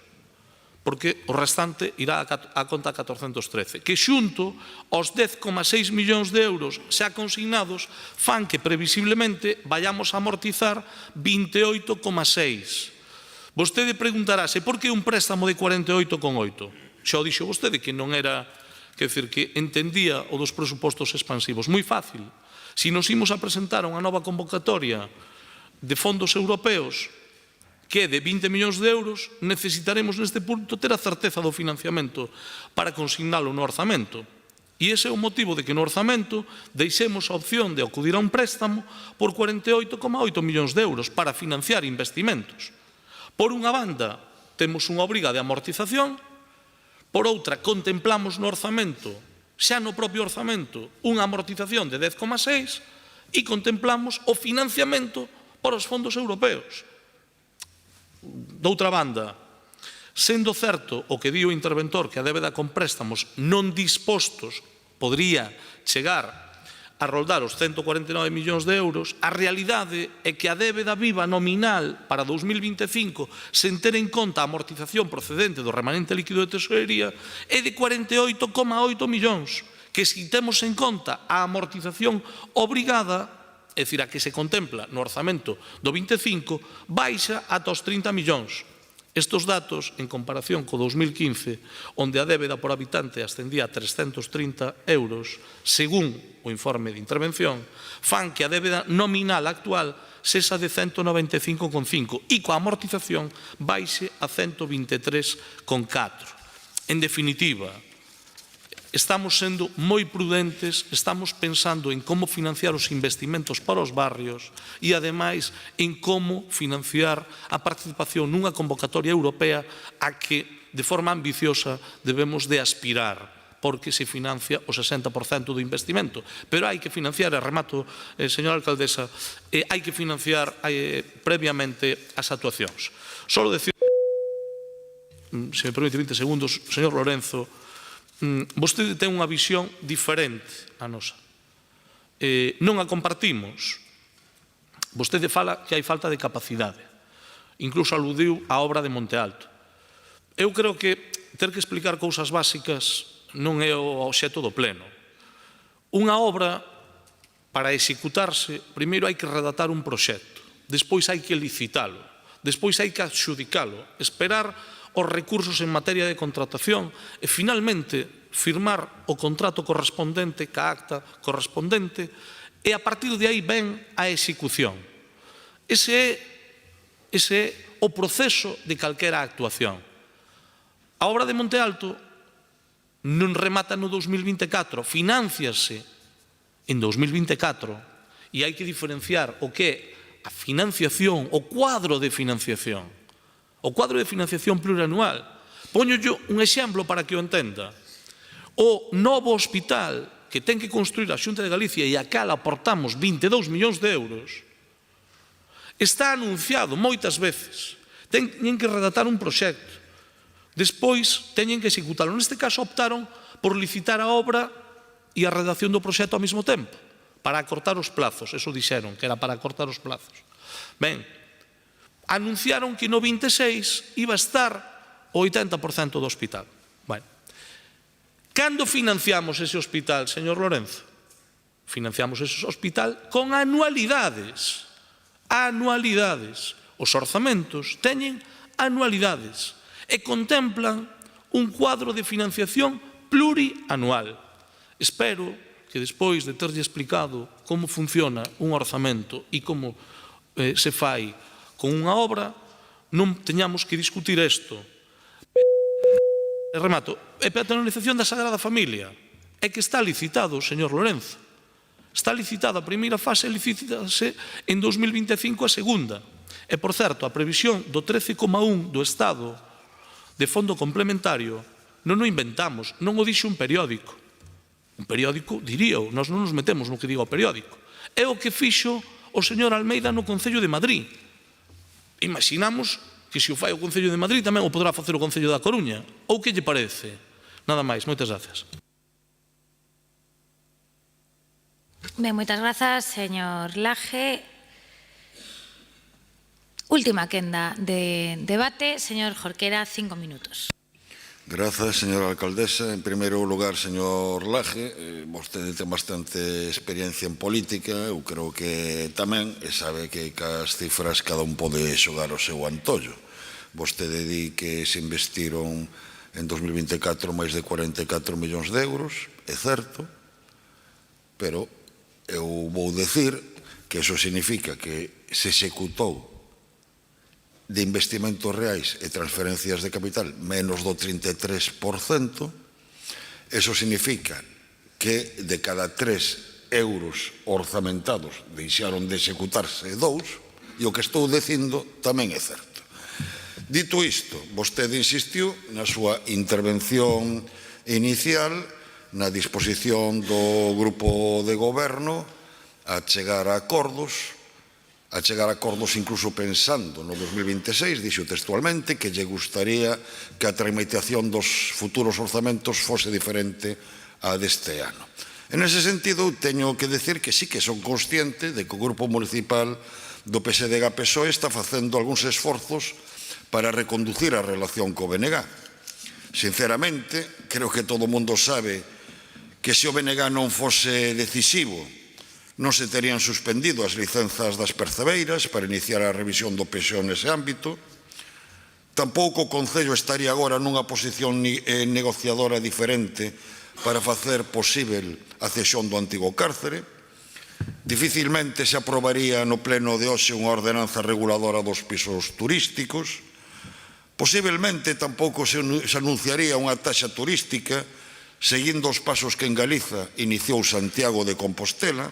porque o restante irá a conta 413, que xunto aos 10,6 millóns de euros xa consignados fan que previsiblemente vayamos a amortizar 28,6. Vostede preguntarase por que un préstamo de 48,8? Xa o dixo vostede que non era, quer dizer, que entendía o dos presupostos expansivos. Moi fácil. Se nos imos a presentar unha nova convocatoria de fondos europeos que de 20 millóns de euros, necesitaremos neste punto ter a certeza do financiamento para consignalo no orzamento. E ese é o motivo de que no orzamento deixemos a opción de acudir a un préstamo por 48,8 millóns de euros para financiar investimentos. Por unha banda, temos unha obriga de amortización, por outra, contemplamos no orzamento, xa no propio orzamento, unha amortización de 10,6 e contemplamos o financiamento por os fondos europeos. Doutra banda, sendo certo o que di o interventor que a débeda con préstamos non dispostos podría chegar a roldar os 149 millóns de euros, a realidade é que a débeda viva nominal para 2025, sen ter en conta a amortización procedente do remanente líquido de tesorería, é de 48,8 millóns, que se temos en conta a amortización obrigada, é dicir, a que se contempla no orzamento do 25, baixa ata os 30 millóns. Estes datos, en comparación co 2015, onde a débeda por habitante ascendía a 330 euros, según o informe de intervención, fan que a débeda nominal actual sexa de 195,5 e coa amortización baixe a 123,4. En definitiva, estamos sendo moi prudentes, estamos pensando en como financiar os investimentos para os barrios e, ademais, en como financiar a participación nunha convocatoria europea a que, de forma ambiciosa, debemos de aspirar, porque se financia o 60% do investimento. Pero hai que financiar, e remato, señora alcaldesa, hai que financiar previamente as actuacións. Solo decir, se me permite 20 segundos, señor Lorenzo, vostede ten unha visión diferente a nosa. Non a compartimos. Vostede fala que hai falta de capacidade. Incluso aludiu á obra de Monte Alto. Eu creo que ter que explicar cousas básicas non é o obxecto do pleno. Unha obra, para executarse, primeiro hai que redactar un proxecto, despois hai que licitalo, despois hai que adxudicalo, esperar os recursos en materia de contratación e, finalmente, firmar o contrato correspondente ca acta correspondente e, a partir de aí, ven a execución. Ese é o proceso de calquera actuación. A obra de Monte Alto non remata no 2024, finánciase en 2024 e hai que diferenciar o que é a financiación, o cuadro de financiación. O cuadro de financiación plurianual. Póñolle un exemplo para que o entenda. O novo hospital que ten que construir a Xunta de Galicia e a cal aportamos 22 millóns de euros está anunciado moitas veces. Teñen que redactar un proxecto. Despois teñen que executarlo. Neste caso optaron por licitar a obra e a redacción do proxecto ao mesmo tempo, para acortar os plazos. Eso dixeron, que era para acortar os plazos. Ben, anunciaron que no 26 iba a estar o 80% do hospital. Bueno, cando financiamos ese hospital, señor Lorenzo? Financiamos ese hospital con anualidades. Anualidades. Os orzamentos teñen anualidades e contemplan un cuadro de financiación plurianual. Espero que despois de terlle explicado como funciona un orzamento e como se fai con unha obra, non teñamos que discutir isto. Remato. É a penalización da Sagrada Familia. É que está licitado, señor Lorenzo. Está licitada a primeira fase e licítase en 2025 a segunda. E, por certo, a previsión do 13,1 do Estado de fondo complementario non o inventamos, non o dixe un periódico. Un periódico, diríao, nós non nos metemos no que diga o periódico. É o que fixo o señor Almeida no Concello de Madrid. Imaginamos que se o fai o Concello de Madrid tamén o poderá facer o Concello da Coruña. Ou que lle parece? Nada máis, moitas gracias. Ben, moitas grazas, señor Laje. Última quenda de debate, señor Jorquera, 5 minutos. Grazas, señora alcaldesa. En primeiro lugar, señor Laje, vostede ten bastante experiencia en política, eu creo que tamén, e sabe que cas cifras cada un pode xogar o seu antollo. Vostede di que se investiron en 2024 máis de 44 millóns de euros, é certo, pero eu vou decir que eso significa que se executou de investimentos reais e transferencias de capital menos do 33%, eso significa que de cada 3 euros orzamentados deixaron de executarse 2, e o que estou dicindo tamén é certo. Dito isto, vostede insistiu na súa intervención inicial na disposición do grupo de goberno a chegar a acordos incluso pensando no 2026, dixo textualmente, que lle gustaría que a tramitación dos futuros orzamentos fose diferente a deste ano. En ese sentido, teño que decir que sí que son consciente de que o Grupo Municipal do PSDG-PSOE está facendo algúns esforzos para reconducir a relación co BNG. Sinceramente, creo que todo o mundo sabe que se o BNG non fose decisivo, non se terían suspendido as licenzas das percebeiras para iniciar a revisión do PSO nese ámbito. Tampouco o Concello estaría agora nunha posición negociadora diferente para facer posible a cesión do antigo cárcere. Dificilmente se aprobaría no pleno de hoxe unha ordenanza reguladora dos pisos turísticos. Posiblemente tampouco se anunciaría unha taxa turística seguindo os pasos que en Galiza iniciou Santiago de Compostela.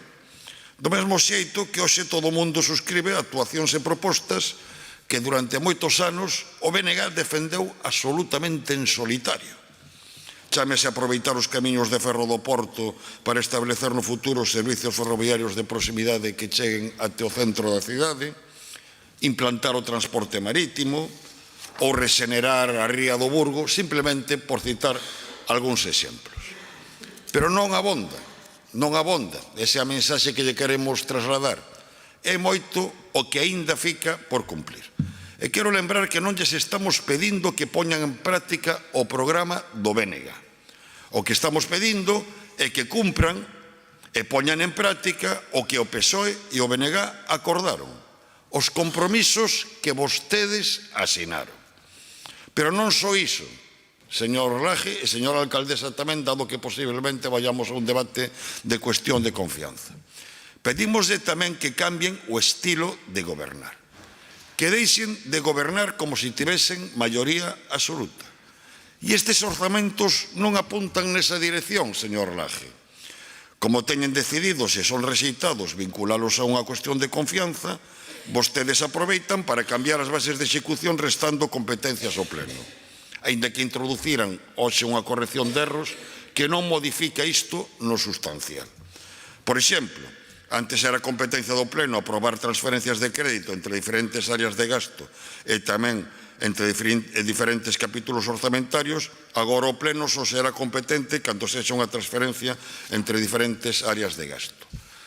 Do mesmo xeito que hoxe todo o mundo suscribe actuacións e propostas que durante moitos anos o BNG defendeu absolutamente en solitario. Chámese a aproveitar os camiños de ferro do Porto para establecer no futuro servicios ferroviarios de proximidade que cheguen até o centro da cidade, implantar o transporte marítimo ou rexenerar a ría do Burgo, simplemente por citar algúns exemplos. Pero non abonda. Esa é a mensaxe que lle queremos trasladar. É moito o que aínda fica por cumplir. E quero lembrar que non lles estamos pedindo que poñan en práctica o programa do BNG. O que estamos pedindo é que cumpran e poñan en práctica o que o PSOE e o BNG acordaron, os compromisos que vostedes asinaron. Pero non só iso, señor Laje e señora alcaldesa tamén, dado que posiblemente vayamos a un debate de cuestión de confianza. Pedimoslle tamén que cambien o estilo de gobernar, que deixen de gobernar como se tivesen maioría absoluta. E estes orzamentos non apuntan nesa dirección, señor Laje. Como teñen decidido, se son rexeitados, vinculalos a unha cuestión de confianza, vostedes aproveitan para cambiar as bases de execución restando competencias ao pleno. Aínda que introduciran hoxe unha corrección de erros que non modifica isto no sustancial. Por exemplo, antes era competencia do pleno aprobar transferencias de crédito entre diferentes áreas de gasto e tamén entre diferentes capítulos orzamentarios, agora o pleno só será competente cando sexa unha transferencia entre diferentes áreas de gasto.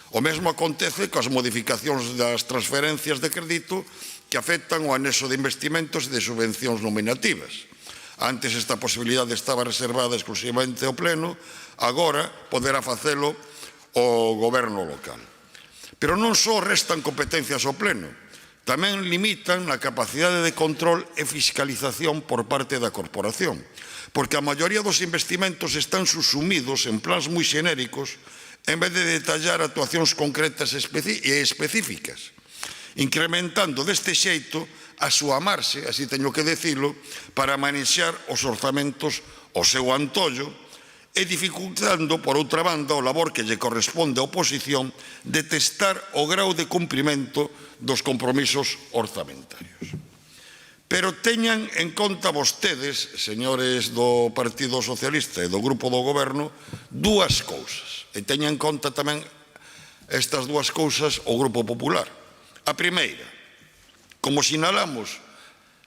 O mesmo acontece coas modificacións das transferencias de crédito que afectan o anexo de investimentos e de subvencións nominativas. Antes esta posibilidade estaba reservada exclusivamente ao pleno, agora poderá facelo o goberno local. Pero non só restan competencias ao pleno, tamén limitan a capacidade de control e fiscalización por parte da corporación, porque a maioría dos investimentos están subsumidos en plans moi xenéricos en vez de detallar actuacións concretas e específicas, incrementando deste xeito a súa marxe, así teño que decilo, para manexar os orzamentos ao seu antollo e dificultando, por outra banda, o labor que lle corresponde á oposición de testar o grau de cumprimento dos compromisos orzamentarios. Pero teñan en conta vostedes, señores do Partido Socialista e do Grupo do Goberno, dúas cousas. E teñan en conta tamén estas dúas cousas o Grupo Popular. A primeira, como sinalamos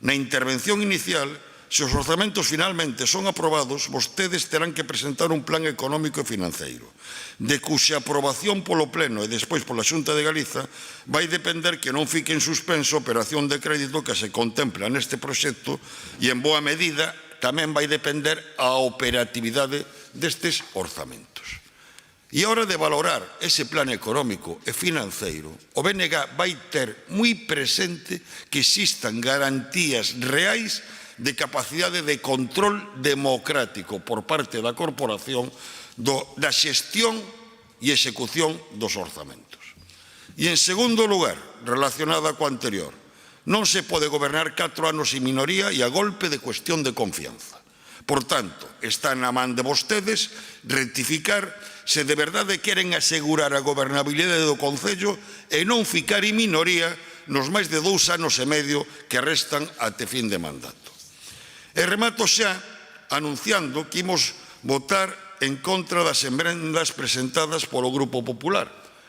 na intervención inicial, se os orzamentos finalmente son aprobados, vostedes terán que presentar un plan económico e financeiro, de cuxa aprobación polo Pleno e despois pola Xunta de Galiza vai depender que non fique en suspenso a operación de crédito que se contempla neste proxecto e, en boa medida, tamén vai depender a operatividade destes orzamentos. E a hora de valorar ese plan económico e financeiro, o BNG vai ter moi presente que existan garantías reais de capacidade de control democrático por parte da corporación da xestión e execución dos orzamentos. E, en segundo lugar, relacionada coa anterior, non se pode gobernar 4 anos en minoría e a golpe de cuestión de confianza. Por tanto, está na man de vostedes rectificar se de verdade queren asegurar a gobernabilidade do Concello e non ficar en minoría nos máis de 2 anos e medio que restan até fin de mandato. E remato xa anunciando que imos votar en contra das emendas presentadas polo Grupo Popular,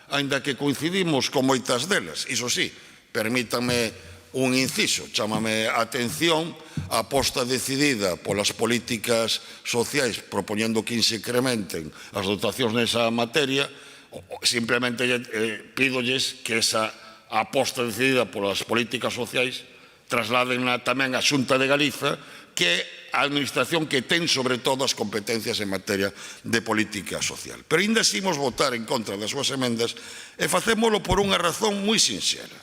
aínda que coincidimos con moitas delas. Iso sí, permítanme un inciso, chámame a atención a aposta decidida polas políticas sociais propoñendo que se incrementen as dotacións nesa materia. Simplemente pídolles que esa aposta decidida polas políticas sociais trasladenla tamén á Xunta de Galiza, que é a administración que ten sobre todo as competencias en materia de política social. Pero ainda así imos votar en contra das súas emendas e facémolo por unha razón moi sinxera.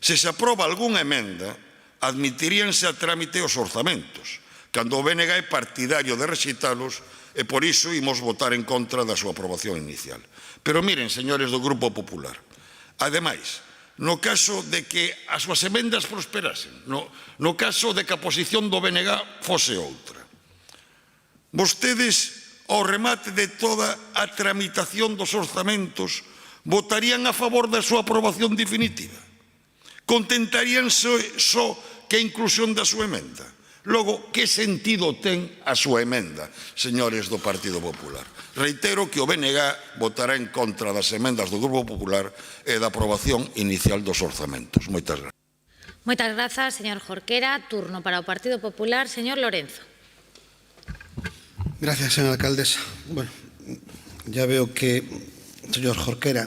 Se se aproba algunha emenda, admitiríanse a trámite os orzamentos, cando o BNG é partidario de rexeitalos e por iso imos votar en contra da súa aprobación inicial. Pero miren, señores do Grupo Popular, ademais, no caso de que as súas emendas prosperasen, no caso de que a posición do BNG fose outra, vostedes, ao remate de toda a tramitación dos orzamentos, votarían a favor da súa aprobación definitiva? Contentaríanse só que a inclusión da súa emenda? Logo, que sentido ten a súa emenda, señores do Partido Popular? Reitero que o BNG votará en contra das emendas do Grupo Popular e da aprobación inicial dos orzamentos. Moitas gracias. Moitas grazas, señor Jorquera. Turno para o Partido Popular, señor Lorenzo. Gracias, señora alcaldesa. Bueno, ya veo que, señor Jorquera,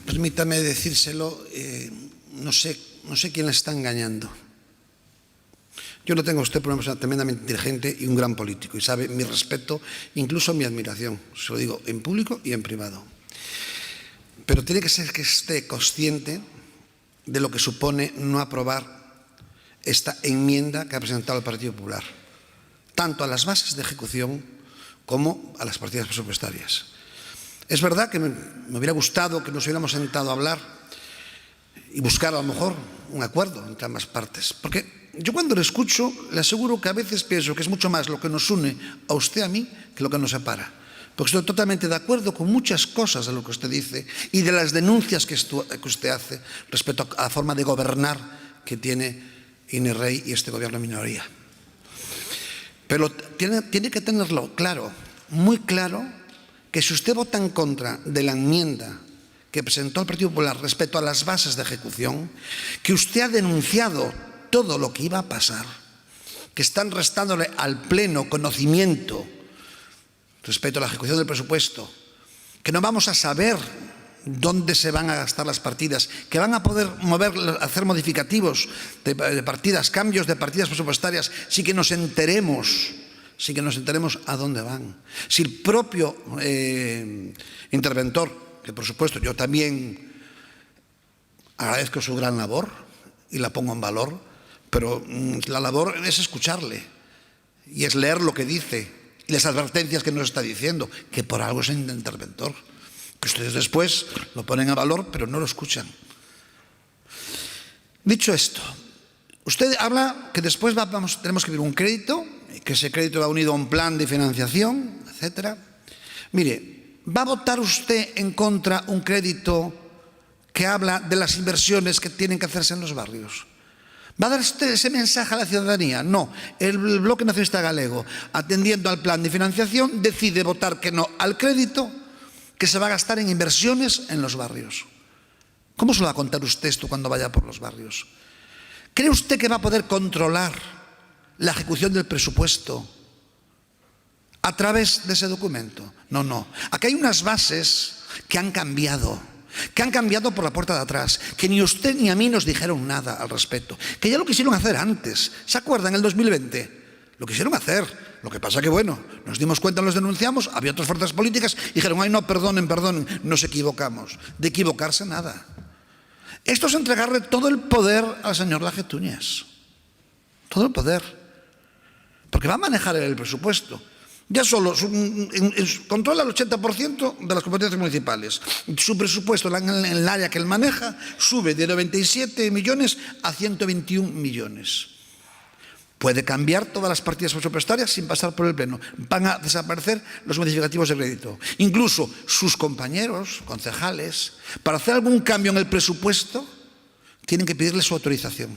permítame decírselo, no sé quién le está engañando. Yo no tengo a usted por una persona tremendamente inteligente y un gran político, y sabe mi respeto, incluso mi admiración, se lo digo en público y en privado. Pero tiene que ser que esté consciente de lo que supone no aprobar esta enmienda que ha presentado el Partido Popular, tanto a las bases de ejecución como a las partidas presupuestarias. Es verdad que me hubiera gustado que nos hubiéramos sentado a hablar y buscar a lo mejor un acuerdo entre ambas partes, porque yo cuando le escucho le aseguro que a veces pienso que es mucho más lo que nos une a usted, a mí, que lo que nos separa. Porque estoy totalmente de acuerdo con muchas cosas de lo que usted dice y de las denuncias que usted hace respecto a la forma de gobernar que tiene Inés Rey y este gobierno de minoría. Pero tiene que tenerlo claro, muy claro, que si usted vota en contra de la enmienda que presentó el Partido Popular respecto a las bases de ejecución, que usted ha denunciado todo lo que iba a pasar, que están restándole al Pleno conocimiento respecto a la ejecución del presupuesto, que no vamos a saber dónde se van a gastar las partidas, que van a poder hacer modificativos de partidas, cambios de partidas presupuestarias, sin que nos enteremos a dónde van. Si el propio interventor, que por supuesto yo también agradezco su gran labor y la pongo en valor, pero la labor es escucharle y es leer lo que dice y las advertencias que nos está diciendo, que por algo es un interventor, que ustedes después lo ponen a valor pero no lo escuchan. Dicho esto, usted habla que después tenemos que pedir un crédito, que ese crédito va unido a un plan de financiación, etc. Mire, ¿va a votar usted en contra un crédito que habla de las inversiones que tienen que hacerse en los barrios? ¿Va a dar usted ese mensaje a la ciudadanía? No. El Bloque Nacionalista Galego, atendiendo al plan de financiación, decide votar que no al crédito que se va a gastar en inversiones en los barrios. ¿Cómo se lo va a contar usted esto cuando vaya por los barrios? ¿Cree usted que va a poder controlar la ejecución del presupuesto a través de ese documento? No, no. Aquí hay unas bases que han cambiado por la puerta de atrás, que ni usted ni a mí nos dijeron nada al respecto, que ya lo quisieron hacer antes. ¿Se acuerdan? En el 2020 lo quisieron hacer. Lo que pasa que, bueno, nos dimos cuenta, los denunciamos, había otras fuerzas políticas y dijeron, ay, no, perdonen, nos equivocamos. De equivocarse nada. Esto es entregarle todo el poder al señor Laje Túñez. Todo el poder. Porque va a manejar el presupuesto. Ya solo controla el 80% de las competencias municipales. Su presupuesto en el área que él maneja sube de 97 millones a 121 millones. Puede cambiar todas las partidas presupuestarias sin pasar por el Pleno. Van a desaparecer los modificativos de crédito. Incluso sus compañeros, concejales, para hacer algún cambio en el presupuesto, tienen que pedirle su autorización.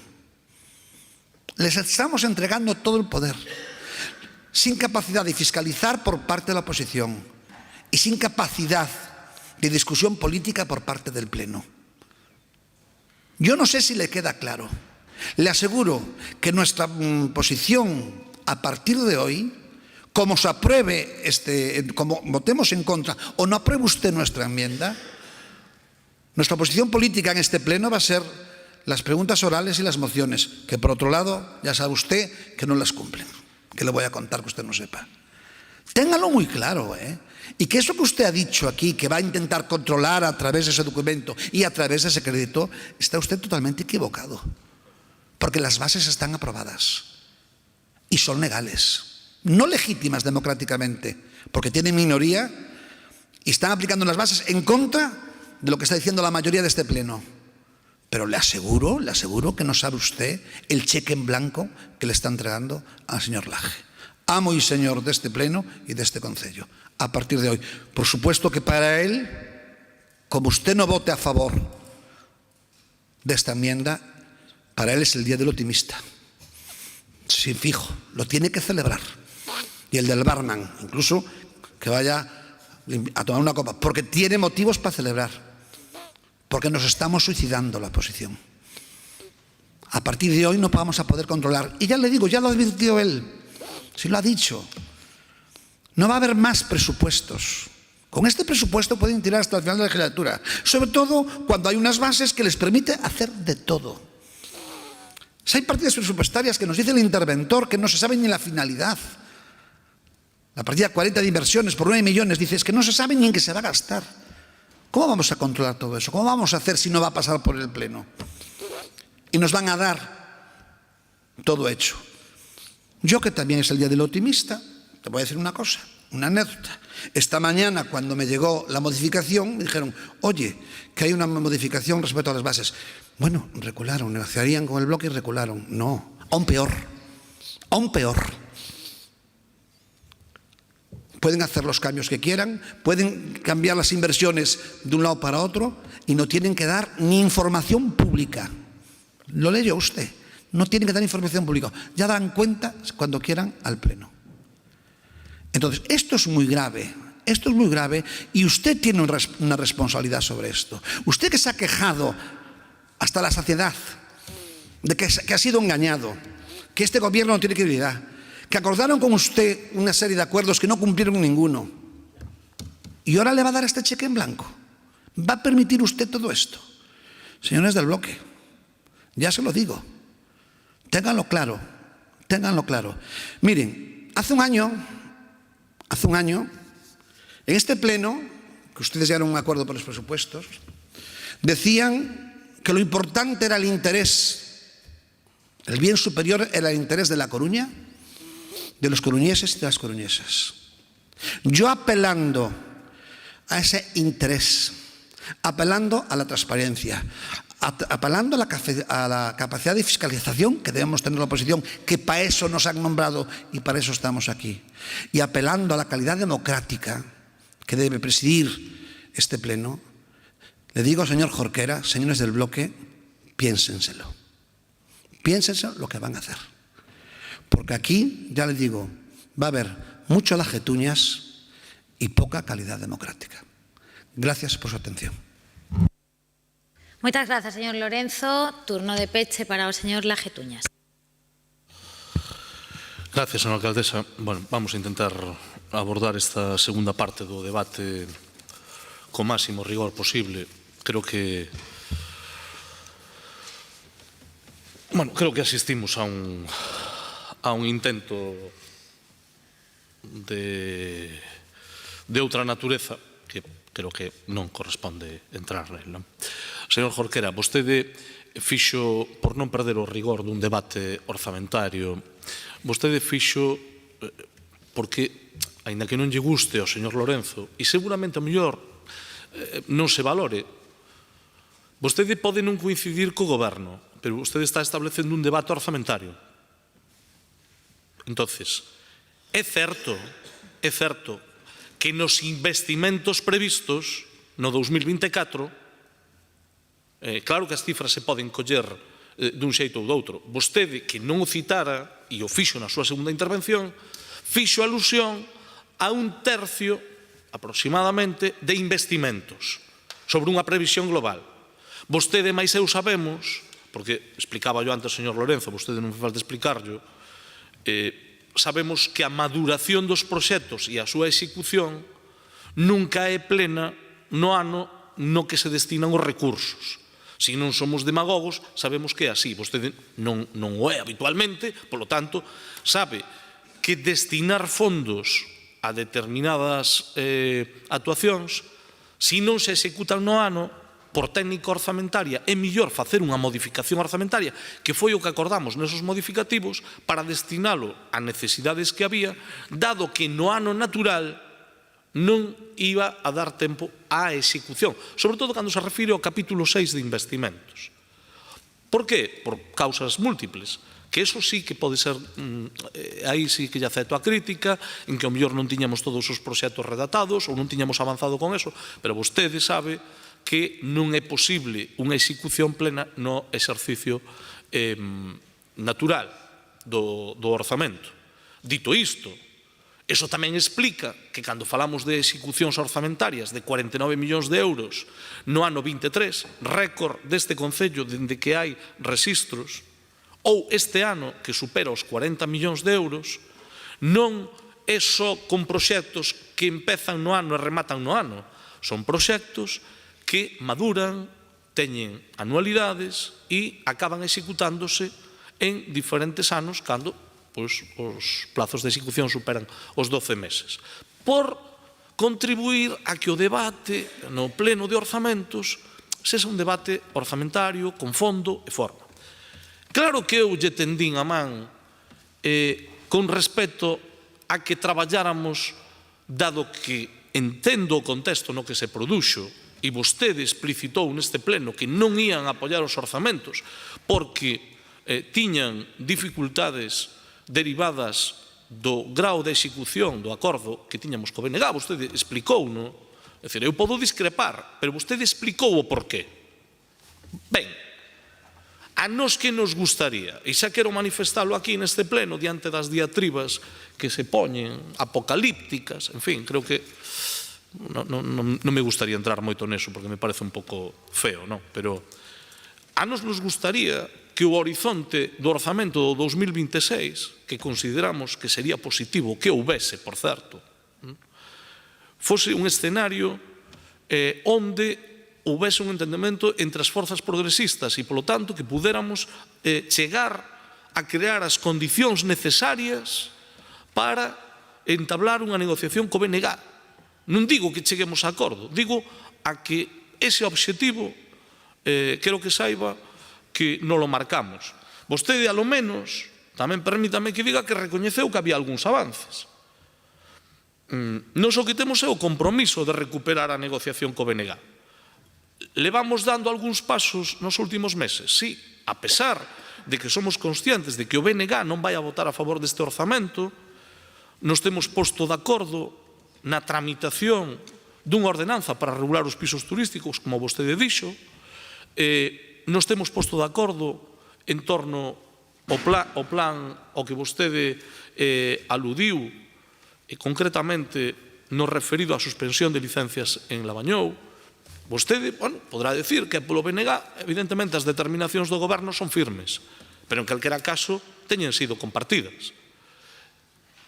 Les estamos entregando todo el poder, sin capacidad de fiscalizar por parte de la oposición y sin capacidad de discusión política por parte del Pleno. Yo no sé si le queda claro. Le aseguro que nuestra posición a partir de hoy, como se apruebe como votemos en contra o no apruebe usted nuestra enmienda, nuestra posición política en este Pleno va a ser las preguntas orales y las mociones, que por otro lado ya sabe usted que no las cumplen, que le voy a contar que usted no sepa. Téngalo muy claro, y que eso que usted ha dicho aquí, que va a intentar controlar a través de ese documento y a través de ese crédito, está usted totalmente equivocado. Porque las bases están aprobadas y son legales, no legítimas democráticamente, porque tienen minoría y están aplicando las bases en contra de lo que está diciendo la mayoría de este Pleno. Pero le aseguro que no sabe usted el cheque en blanco que le está entregando al señor Laje, amo y señor de este Pleno y de este Concello, a partir de hoy. Por supuesto que para él, como usted no vote a favor de esta enmienda, para él es el día del optimista. Sí, fijo, lo tiene que celebrar. Y el del barman, incluso que vaya a tomar una copa, porque tiene motivos para celebrar. Porque nos estamos suicidando la oposición. A partir de hoy no vamos a poder controlar. Y ya le digo, ya lo advirtió él, sí lo ha dicho. No va a haber más presupuestos. Con este presupuesto pueden tirar hasta el final de la legislatura. Sobre todo cuando hay unas bases que les permite hacer de todo. Si hay partidas presupuestarias que nos dice el interventor que no se sabe ni la finalidad. La partida 40 de inversiones por 9 millones, dice, es que no se sabe ni en qué se va a gastar. ¿Cómo vamos a controlar todo eso? ¿Cómo vamos a hacer si no va a pasar por el Pleno? Y nos van a dar todo hecho. Yo, que también es el día del optimista, te voy a decir una cosa, una anécdota. Esta mañana, cuando me llegó la modificación, me dijeron, oye, que hay una modificación respecto a las bases. Bueno, recularon, negociarían con el bloque y recularon. No, aún peor, aún peor. Pueden hacer los cambios que quieran, pueden cambiar las inversiones de un lado para otro y no tienen que dar ni información pública. Lo leyó usted. No tienen que dar información pública. Ya darán cuenta cuando quieran al Pleno. Entonces, esto es muy grave. Esto es muy grave y usted tiene una responsabilidad sobre esto. Usted, que se ha quejado hasta la saciedad de que ha sido engañado, que este gobierno no tiene credibilidad, que acordaron con usted una serie de acuerdos que no cumplieron ninguno, y ahora le va a dar este cheque en blanco. ¿Va a permitir usted todo esto? Señores del bloque, ya se lo digo, ténganlo claro, ténganlo claro. Miren, hace un año, en este pleno, que ustedes llegaron a un acuerdo por los presupuestos, decían que lo importante era el interés, el bien superior era el interés de La Coruña, de los coruñeses y de las coruñesas. Yo, apelando a ese interés, apelando a la transparencia, apelando a la capacidad de fiscalización que debemos tener la oposición, que para eso nos han nombrado y para eso estamos aquí, y apelando a la calidad democrática que debe presidir este pleno, le digo, señor Jorquera, señores del bloque, piénsenselo. Piénsenselo lo que van a hacer. Porque aquí, ya les digo, va a haber mucho lajetuñas y poca calidad democrática. Gracias por su atención. Moitas grazas, señor Lorenzo. Turno de peche para o señor Lajetuñas. Gracias, señora alcaldesa. Bueno, vamos a intentar abordar esta segunda parte do debate co máximo rigor posible. Creo que asistimos a un intento de outra natureza que creo que non corresponde entrar nel, non? Señor Jorquera, vostede fixo, por non perder o rigor dun debate orzamentario, vostede fixo porque, aínda que non lle guste ao señor Lorenzo, e seguramente a mellor non se valore, vostede pode non coincidir co goberno, pero vostede está establecendo un debate orzamentario. Entonces, é certo que nos investimentos previstos no 2024, claro que as cifras se poden coller dun xeito ou doutro. Vostede, que non o citara, e o fixo na súa segunda intervención, fixo alusión a 1/3 aproximadamente de investimentos sobre unha previsión global. Vostede máis eu sabemos, porque explicaba yo antes, señor Lorenzo, vostede non me falta explicarlo, sabemos que a maduración dos proxectos e a súa execución nunca é plena no ano no que se destinan os recursos. Se non somos demagogos, sabemos que é así. Vostede non o é habitualmente, polo tanto, sabe que destinar fondos a determinadas actuacións, se non se executan no ano, por técnica orzamentaria, é mellor facer unha modificación orzamentaria, que foi o que acordamos nesos modificativos, para destinalo a necesidades que había, dado que no ano natural non iba a dar tempo á execución, sobre todo cando se refire ao capítulo 6 de investimentos. Por qué? Por causas múltiples, que eso sí que pode ser, aí sí que lle acepto a crítica, en que ao mellor non tiñamos todos os proxectos redactados ou non tiñamos avanzado con eso, pero vostede sabe que non é posible unha execución plena no exercicio natural do orzamento. Dito isto, eso tamén explica que cando falamos de execucións orzamentarias de 49 millóns de euros no ano 23, récord deste Concello dende que hai rexistros, ou este ano que supera os 40 millóns de euros, non é só con proxectos que empezan no ano e rematan no ano. Son proxectos que maduran, teñen anualidades e acaban executándose en diferentes anos cando os plazos de execución superan os 12 meses. Por contribuir a que o debate no pleno de orzamentos sexa un debate orzamentario con fondo e forma. Claro que eu lle tendín a man con respecto a que traballáramos, dado que entendo o contexto no que se produxo, e vostede explicitou neste pleno que non ían apoiar os orzamentos porque tiñan dificultades derivadas do grao de execución do acordo que tiñamos co BNG, vostede explicou, non? É dicir, eu podo discrepar, pero vostede explicou o porqué. Ben, a nos que nos gustaría, e xa quero manifestalo aquí neste pleno diante das diatribas que se poñen apocalípticas, en fin, creo que non me gustaría entrar moito neso porque me parece un pouco feo, non? Pero a nos gustaría que o horizonte do orzamento do 2026, que consideramos que sería positivo que houvese, por certo, fose un escenario onde houvese un entendemento entre as forzas progresistas e, polo tanto, que pudéramos chegar a crear as condicións necesarias para entablar unha negociación co BNG. Non digo que cheguemos a acordo, digo a que ese obxectivo quero que saiba que non lo marcamos. Vostede, alo menos, tamén permítame que diga que recoñeceu que había algúns avances. Nos o que temos é o compromiso de recuperar a negociación co BNG. Levamos dando algúns pasos nos últimos meses, sí, a pesar de que somos conscientes de que o BNG non vai a votar a favor deste orzamento, nos temos posto de acordo na tramitación dunha ordenanza para regular os pisos turísticos, como vostede dixo, nos temos posto de acordo en torno ao plan ao que vostede aludiu, e concretamente no referido á suspensión de licencias en Lavañou. Vostede, podrá decir que polo BNG, evidentemente, as determinacións do goberno son firmes, pero en calquera caso teñen sido compartidas.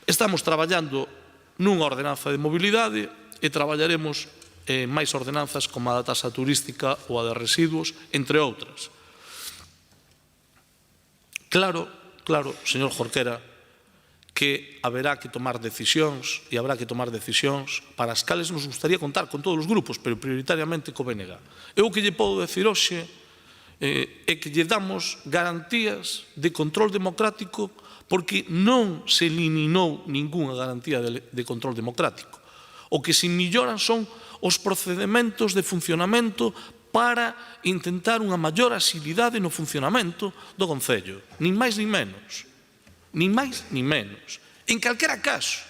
Estamos traballando nunha ordenanza de mobilidade e traballaremos en máis ordenanzas como a da taxa turística ou a de residuos, entre outras. Claro, señor Jorquera, que haberá que tomar decisións e habrá que tomar decisións para as cales nos gustaría contar con todos os grupos, pero prioritariamente co BNG. Eu o que lle podo decir hoxe é que lle damos garantías de control democrático porque non se eliminou ningunha garantía de control democrático. O que se melloran son os procedementos de funcionamento para intentar unha maior axilidade no funcionamento do Concello. Nin máis nin menos. Nin máis nin menos. En calquera caso,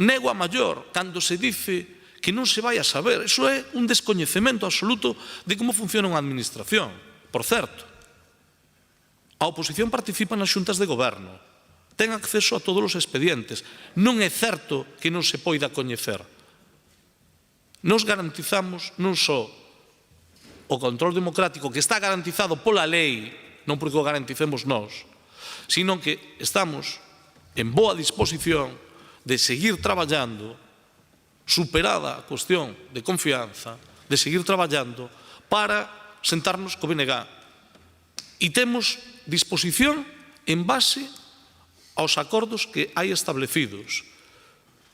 nego a maior cando se dice que non se vai a saber. Iso é un descoñecemento absoluto de como funciona unha administración. Por certo, a oposición participa nas xuntas de goberno, ten acceso a todos os expedientes. Non é certo que non se poida coñecer. Nos garantizamos non só o control democrático que está garantizado pola lei, non porque o garanticemos nós, sino que estamos en boa disposición de seguir traballando, superada a cuestión de confianza, de seguir traballando para sentarnos co BNG. E temos disposición en base aos acordos que hai establecidos.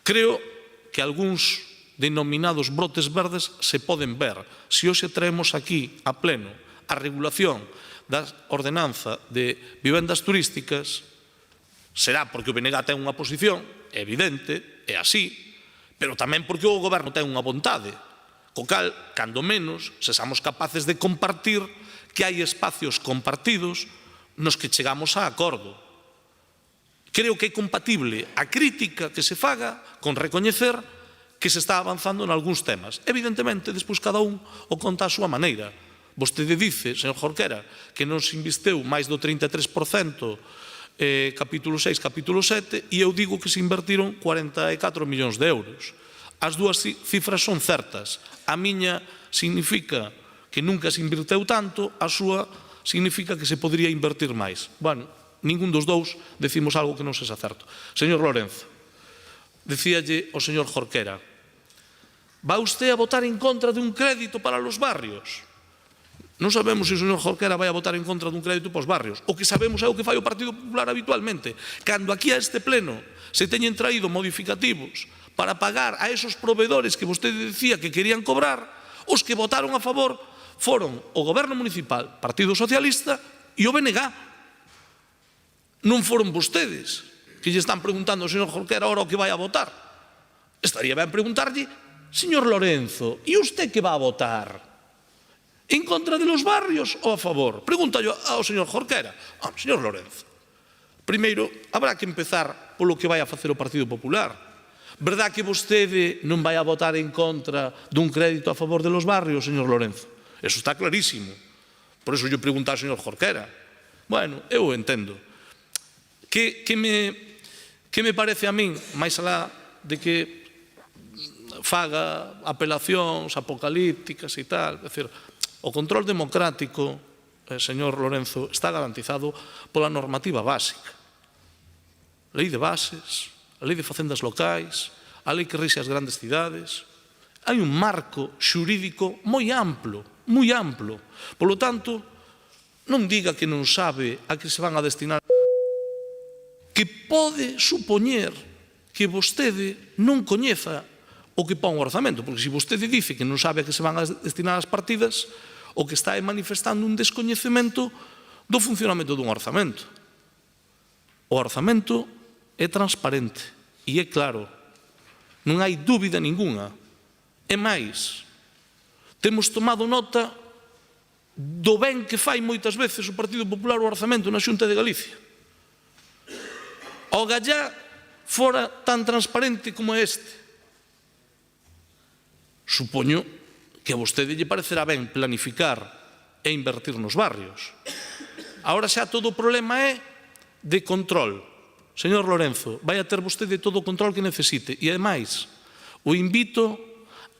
Creo que algúns denominados brotes verdes se poden ver. Se hoxe traemos aquí a pleno a regulación da ordenanza de vivendas turísticas, será porque o BNG ten unha posición evidente, é así, pero tamén porque o goberno ten unha vontade, co cal, cando menos, sexamos capaces de compartir que hai espacios compartidos nos que chegamos a acordo. Creo que é compatible a crítica que se faga con recoñecer que se está avanzando en algúns temas. Evidentemente, despois cada un o conta a súa maneira. Vostede dice, señor Jorquera, que non se investeu máis do 33% capítulo 6, capítulo 7, e eu digo que se invertiron 44 millóns de euros. As dúas cifras son certas. A miña significa que nunca se inverteu tanto, a súa significa que se podría invertir máis. Bueno, ningún dos dous decimos algo que non sexa certo. Señor Lorenzo, decíalle o señor Jorquera, ¿va usted a votar en contra de un crédito para los barrios? Non sabemos se o señor Jorquera vai a votar en contra dun crédito para os barrios. O que sabemos é o que fai o Partido Popular habitualmente. Cando aquí a este pleno se teñen traído modificativos para pagar a esos proveedores que vostede decía que querían cobrar, os que votaron a favor foron o Goberno Municipal, Partido Socialista e o BNG. Non foron vostedes que lle están preguntando ao señor Jorquera ahora o que vai a votar. Estaría ben preguntarlle, señor Lorenzo, e usted que va a votar? En contra de los barrios ou a favor? Pregúntallo ao señor Jorquera. Señor Lorenzo, primeiro, habrá que empezar polo que vai a facer o Partido Popular. Verdad que vostede non vai a votar en contra dun crédito a favor de los barrios, señor Lorenzo? Eso está clarísimo. Por eso yo pregunto ao señor Jorquera. Bueno, eu entendo. Que me parece a min, máis alá de que faga apelacións apocalípticas e tal, é dicir, o control democrático, señor Lorenzo, está garantizado pola normativa básica. Lei de bases, a lei de facendas locais, a lei que rixe as grandes cidades. Hai un marco xurídico moi amplo, moi amplo. Por lo tanto, non diga que non sabe a que se van a destinar, que pode supoñer que vostede non coñeza o que pon o orzamento, porque se vostede dice que non sabe a que se van a destinar as partidas, o que está é manifestando un descoñecemento do funcionamento dun orzamento. O orzamento é transparente e é claro, non hai dúbida ninguna. É máis, temos tomado nota do ben que fai moitas veces o Partido Popular o orzamento na Xunta de Galicia. O gallá fora tan transparente como este. Supoño que a vostede lle parecerá ben planificar e invertir nos barrios. Agora xa todo o problema é de control. Señor Lorenzo, vai a ter vostede todo o control que necesite. E, ademais, o invito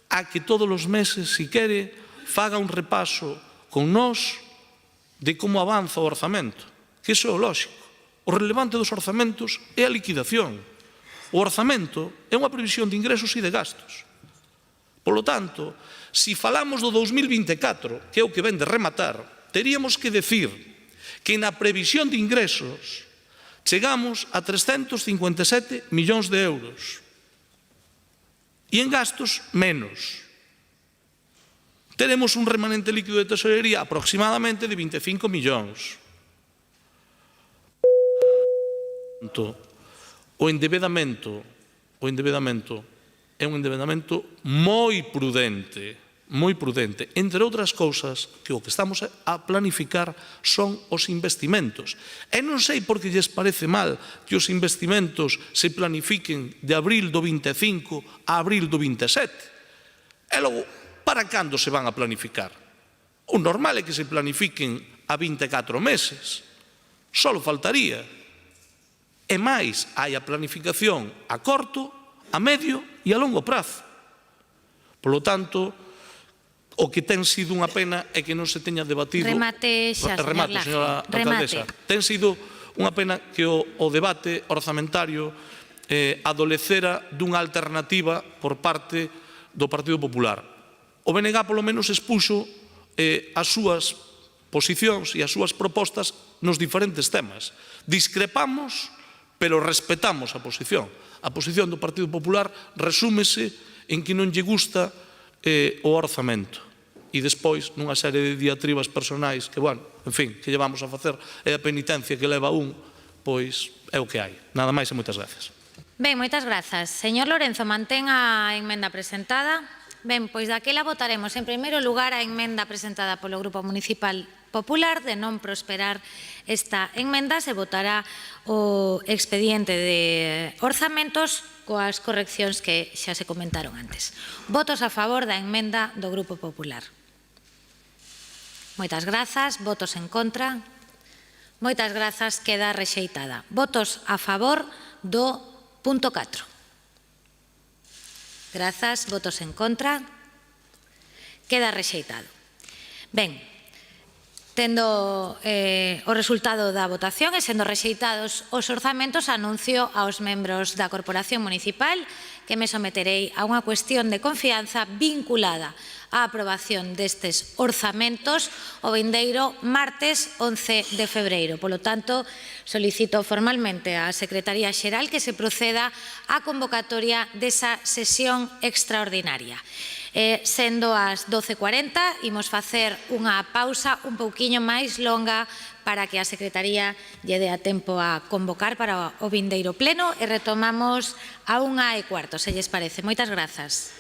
a que todos os meses, se quere, faga un repaso con nós de como avanza o orzamento. Que iso é o lóxico. O relevante dos orzamentos é a liquidación. O orzamento é unha previsión de ingresos e de gastos. Por lo tanto, se falamos do 2024, que é o que ven de rematar, teríamos que decir que na previsión de ingresos chegamos a 357 millóns de euros e en gastos menos. Teremos un remanente líquido de tesorería aproximadamente de 25 millóns. O endebedamento é un endebedamento moi prudente, entre outras cousas que o que estamos a planificar son os investimentos. E non sei por que lles parece mal que os investimentos se planifiquen de abril do 25 a abril do 27. E logo, para cando se van a planificar? O normal é que se planifiquen a 24 meses. Só faltaría. E máis, hai a planificación a corto, a medio e a longo prazo. Por lo tanto, o que ten sido unha pena é que non se teña debatido... Remate xa, señora alcaldesa. Ten sido unha pena que o debate orzamentario adolecera dunha alternativa por parte do Partido Popular. O BNG, polo menos, expuxo as súas posicións e as súas propostas nos diferentes temas. Discrepamos, pero respetamos a posición. A posición do Partido Popular resúmese en que non lle gusta o orzamento. E despois, nunha serie de diatribas personais que, bueno, en fin, que lle vamos a facer é a penitencia que leva un, pois é o que hai. Nada máis e moitas gracias. Ben, moitas grazas. Señor Lorenzo, mantén a emenda presentada. Ben, pois daquela votaremos en primeiro lugar a emenda presentada polo Grupo Municipal Popular. De non prosperar esta emenda, se votará o expediente de orzamentos coas correccións que xa se comentaron antes. Votos a favor da emenda do Grupo Popular. Moitas grazas. Votos en contra. Moitas grazas. Queda rexeitada. Votos a favor do punto 4. Grazas. Votos en contra. Queda rexeitado. Ben, tendo o resultado da votación e sendo rexeitados os orzamentos, anuncio aos membros da Corporación Municipal que me someterei a unha cuestión de confianza vinculada á aprobación destes orzamentos o vindeiro martes 11 de febreiro. Polo tanto, solicito formalmente á Secretaría Xeral que se proceda á convocatoria desa sesión extraordinaria. Sendo as 12:40, imos facer unha pausa un pouquiño máis longa para que a Secretaría lle dea tempo a convocar para o vindeiro pleno e retomamos a 1:15, se lles parece. Moitas grazas.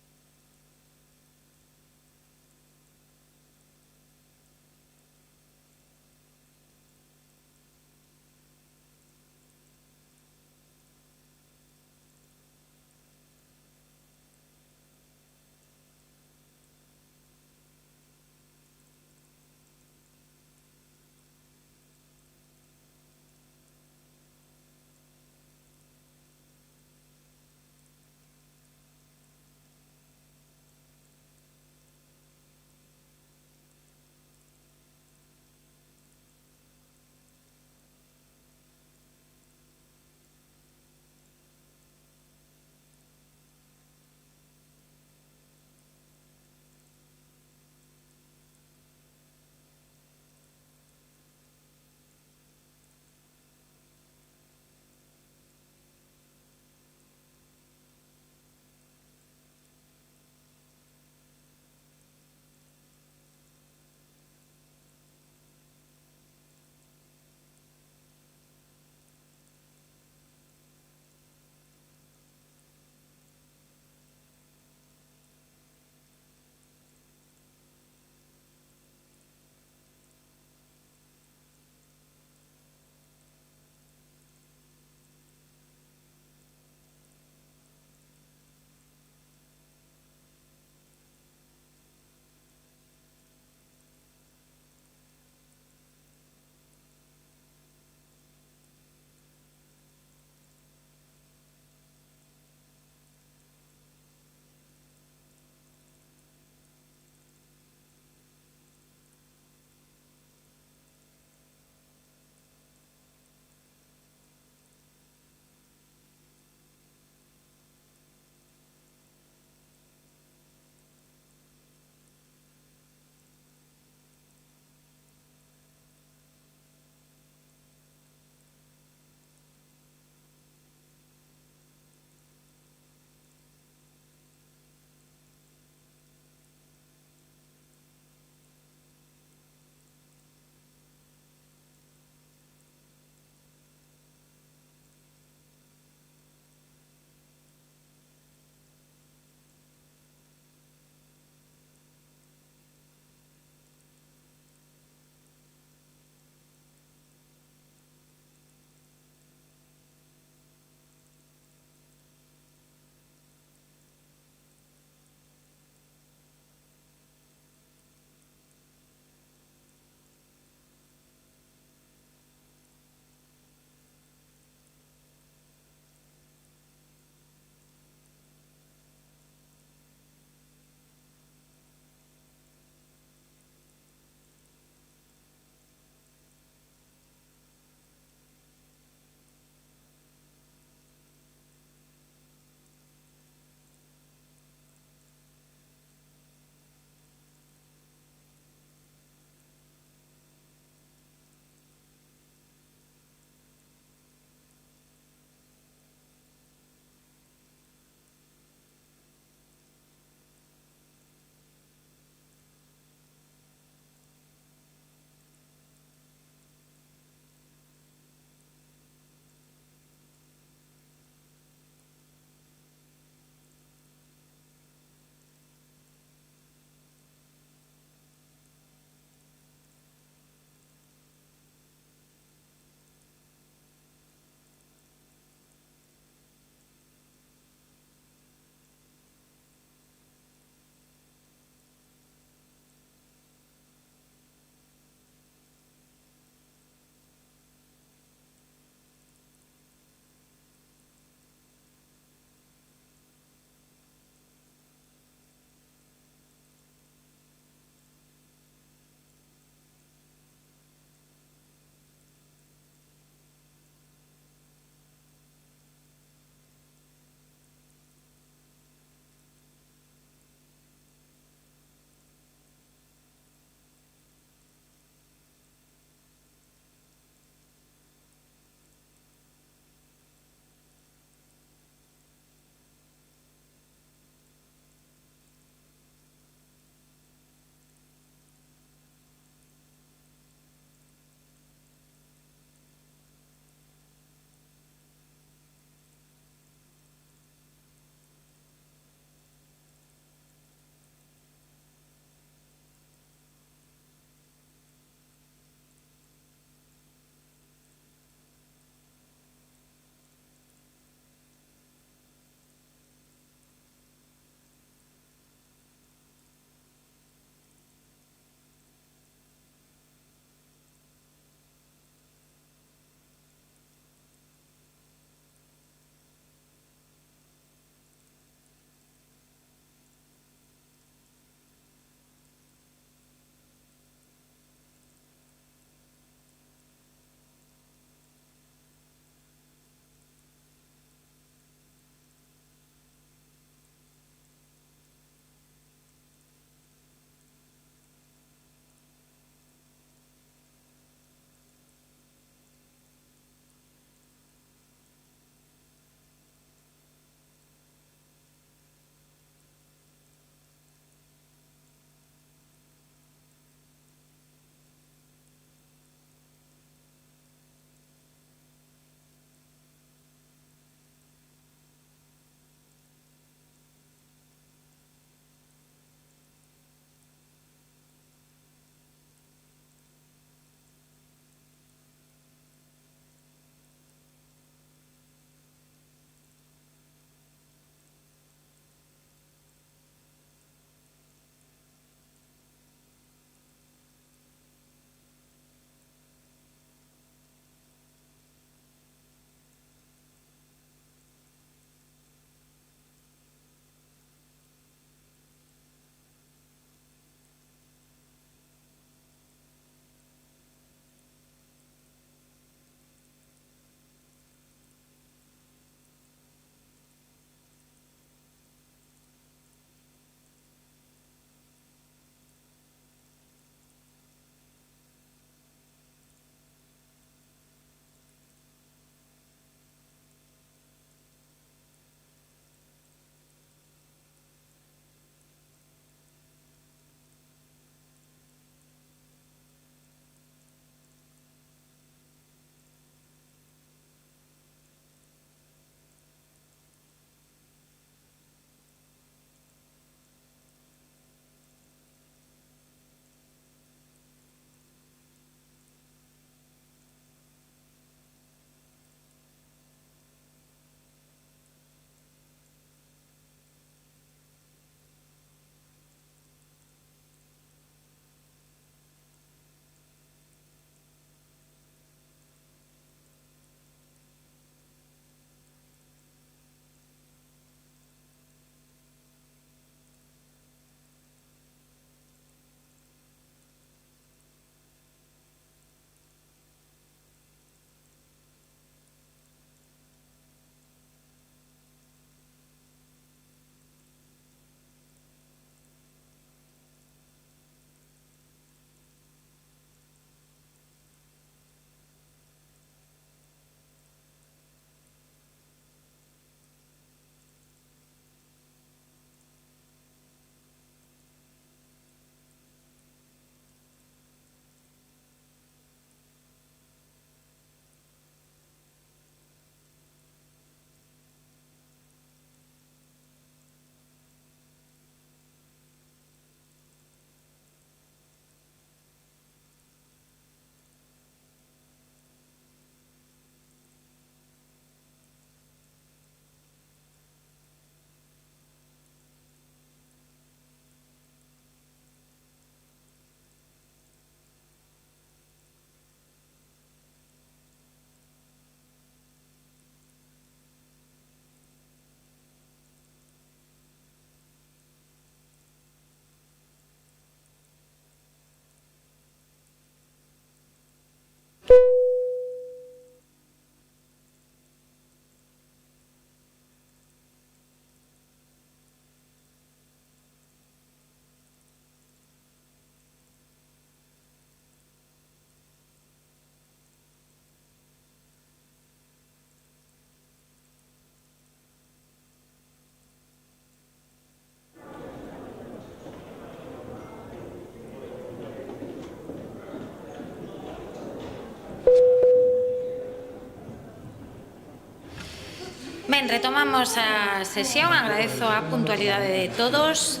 Ben, retomamos a sesión. Agradezo a puntualidade de todos.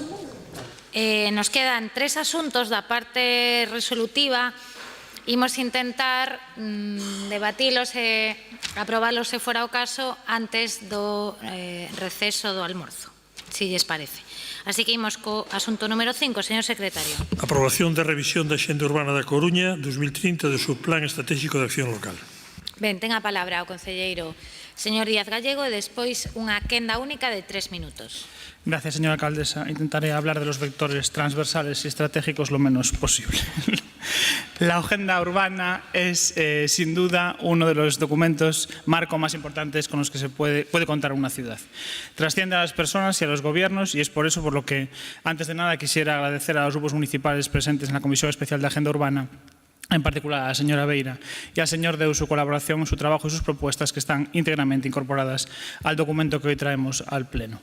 Nos quedan 3 asuntos da parte resolutiva. Imos intentar debatilos e aprobalos se fora o caso antes do receso do almorzo, si lles parece. Así que imos co asunto número 5, señor secretario. Aprobación da revisión da Xenda Urbana da Coruña 2030 do seu Plan Estratégico de Acción Local. Ben, ten a palabra o concelleiro señor Díaz Gallego e despois unha quenda única de 3 minutos. Gracias, señora alcaldesa. Intentaré hablar de los vectores transversales y estratégicos lo menos posible. La agenda urbana es, sin duda, uno de los documentos marco más importantes con los que se puede contar una ciudad. Trasciende a las personas y a los gobiernos y es por eso por lo que, antes de nada, quisiera agradecer a los grupos municipales presentes en la Comisión Especial de Agenda Urbana, en particular a la señora Beira y al señor Deu su colaboración, su trabajo y sus propuestas que están íntegramente incorporadas al documento que hoy traemos al Pleno.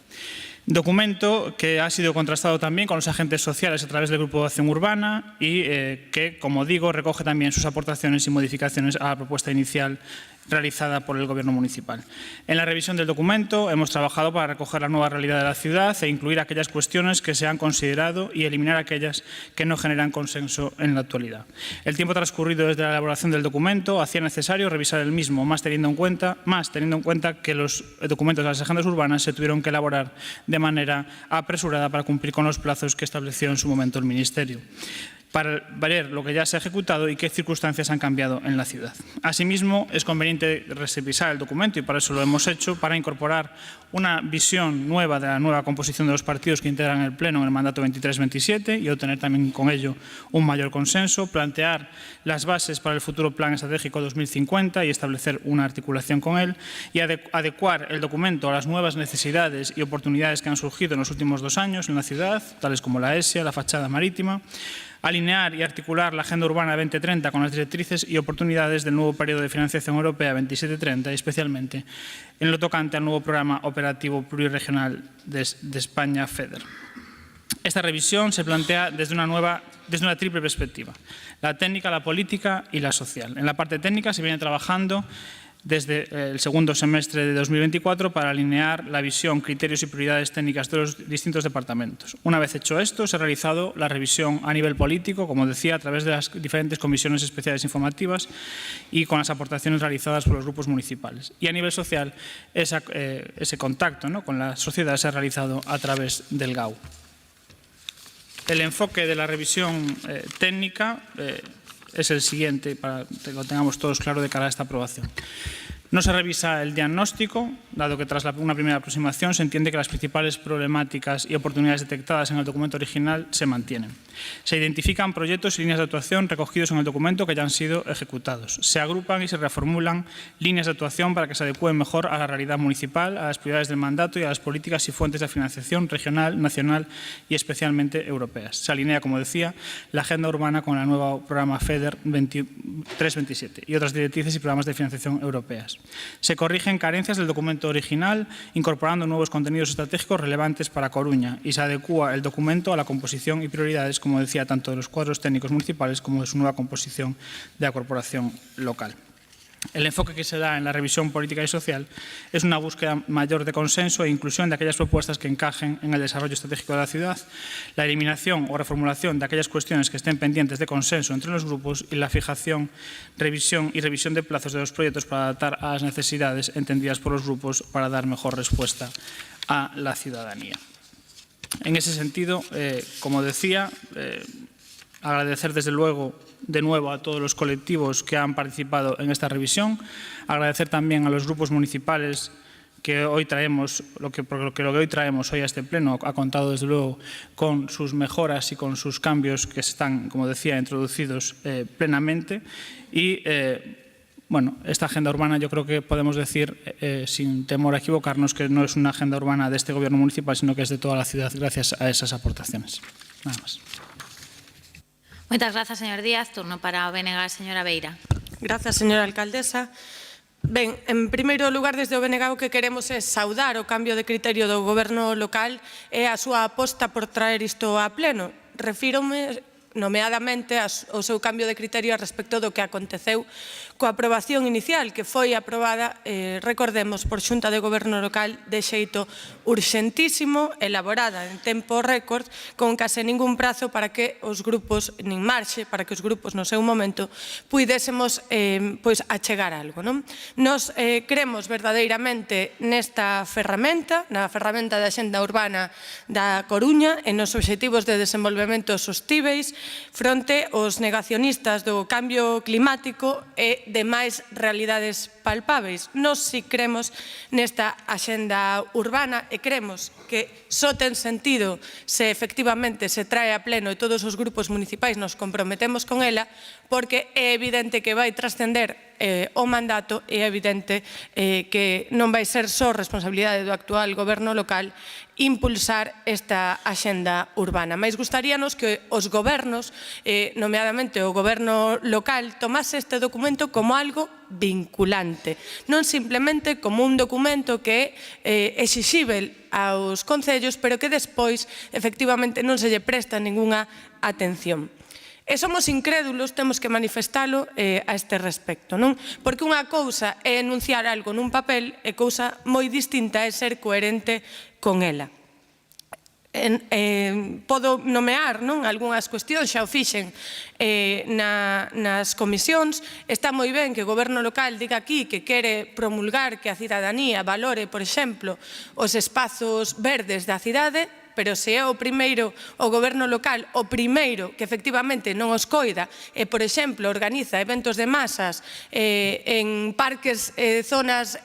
Documento que ha sido contrastado también con los agentes sociales a través del Grupo de Acción Urbana y que, como digo, recoge también sus aportaciones y modificaciones a la propuesta inicial realizada por el Gobierno municipal. En la revisión del documento hemos trabajado para recoger la nueva realidad de la ciudad e incluir aquellas cuestiones que se han considerado y eliminar aquellas que no generan consenso en la actualidad. El tiempo transcurrido desde la elaboración del documento hacía necesario revisar el mismo, más teniendo en cuenta que los documentos de las agendas urbanas se tuvieron que elaborar de manera apresurada para cumplir con los plazos que estableció en su momento el Ministerio, para ver lo que ya se ha ejecutado y qué circunstancias han cambiado en la ciudad. Asimismo, es conveniente revisar el documento, y para eso lo hemos hecho, para incorporar una visión nueva de la nueva composición de los partidos que integran el Pleno en el mandato 23-27 y obtener también con ello un mayor consenso, plantear las bases para el futuro Plan Estratégico 2050 y establecer una articulación con él, y adecuar el documento a las nuevas necesidades y oportunidades que han surgido en los últimos 2 años en la ciudad, tales como la ESIA, la fachada marítima, alinear y articular la Agenda Urbana 2030 con las directrices y oportunidades del nuevo periodo de financiación europea 27-30, especialmente en lo tocante al nuevo programa operativo pluriregional de España, FEDER. Esta revisión se plantea desde una triple perspectiva: la técnica, la política y la social. En la parte técnica se viene trabajando desde el segundo semestre de 2024 para alinear la visión, criterios y prioridades técnicas de los distintos departamentos. Una vez hecho esto, se ha realizado la revisión a nivel político, como decía, a través de las diferentes comisiones especiales informativas y con las aportaciones realizadas por los grupos municipales. Y a nivel social, ese contacto, ¿no?, con la sociedad se ha realizado a través del GAU. El enfoque de la revisión técnica es el siguiente, para que lo tengamos todos claro de cara a esta aprobación. No se revisa el diagnóstico, dado que tras una primera aproximación se entiende que las principales problemáticas y oportunidades detectadas en el documento original se mantienen. Se identifican proyectos y líneas de actuación recogidos en el documento que ya han sido ejecutados. Se agrupan y se reformulan líneas de actuación para que se adecúen mejor a la realidad municipal, a las prioridades del mandato y a las políticas y fuentes de financiación regional, nacional y especialmente europeas. Se alinea, como decía, la agenda urbana con el nuevo programa FEDER 23-27 y otras directrices y programas de financiación europeas. Se corrigen carencias del documento original, incorporando nuevos contenidos estratégicos relevantes para Coruña, y se adecúa el documento a la composición y prioridades, como decía, tanto de los cuadros técnicos municipales como de su nueva composición de la corporación local. El enfoque que se da en la revisión política y social es una búsqueda mayor de consenso e inclusión de aquellas propuestas que encajen en el desarrollo estratégico de la ciudad, la eliminación o reformulación de aquellas cuestiones que estén pendientes de consenso entre los grupos y la fijación, revisión de plazos de los proyectos para adaptar a las necesidades entendidas por los grupos para dar mejor respuesta a la ciudadanía. En ese sentido, como decía, agradecer desde luego de nuevo a todos los colectivos que han participado en esta revisión, agradecer también a los grupos municipales que hoy traemos, lo que hoy traemos hoy a este pleno ha contado desde luego con sus mejoras y con sus cambios que están, como decía, introducidos plenamente. Y bueno, esta agenda urbana yo creo que podemos decir, sin temor a equivocarnos, que no es una agenda urbana de este gobierno municipal, sino que es de toda la ciudad gracias a esas aportaciones. Nada más. Moitas grazas, señor Díaz. Turno para o BNG, señora Beira. Grazas, señora alcaldesa. Ben, en primeiro lugar, desde o BNG o que queremos é saudar o cambio de criterio do goberno local e a súa aposta por traer isto a pleno. Refírome nomeadamente o seu cambio de criterio a respecto do que aconteceu coa aprobación inicial, que foi aprobada, recordemos, por Xunta de Goberno Local de xeito urxentísimo, elaborada en tempo récord, con case ningún prazo para que os grupos, nin marxe, para que os grupos no seu momento puidésemos achegar algo. Nos creemos verdadeiramente nesta ferramenta, na ferramenta da Axenda Urbana da Coruña, e nos obxectivos de desenvolvemento sostíveis fronte aos negacionistas do cambio climático e demais realidades palpáveis. Nos si cremos nesta axenda urbana e cremos que só ten sentido se efectivamente se trae a pleno e todos os grupos municipais nos comprometemos con ela, porque é evidente que vai trascender o mandato, é evidente que non vai ser só responsabilidade do actual goberno local impulsar esta axenda urbana. Mais gustaríanos que os gobernos, nomeadamente o goberno local, tomase este documento como algo vinculante, non simplemente como un documento que é exixível aos concellos, pero que despois, efectivamente, non se lle presta ningunha atención. E somos incrédulos, temos que manifestalo a este respecto, non? Porque unha cousa é enunciar algo nun papel e cousa moi distinta é ser coherente con ela. Podo nomear algunhas cuestións, xa o fixen nas comisións. Está moi ben que o goberno local diga aquí que quere promulgar que a cidadanía valore, por exemplo, os espazos verdes da cidade, pero se é o primeiro, o goberno local, o primeiro que efectivamente non os coida e, por exemplo, organiza eventos de masas en parques e zonas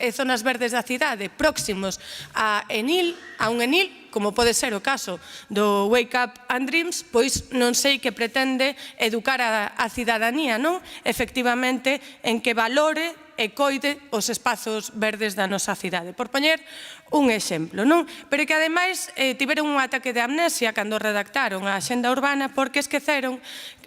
verdes da cidade próximos a un enil, como pode ser o caso do Wake Up and Dreams, pois non sei que pretende educar a cidadanía, non? Efectivamente, en que valore e coide os espazos verdes da nosa cidade. Por poñer un exemplo, non? Pero que, ademais, tiveron un ataque de amnesia cando redactaron a Axenda Urbana porque esqueceron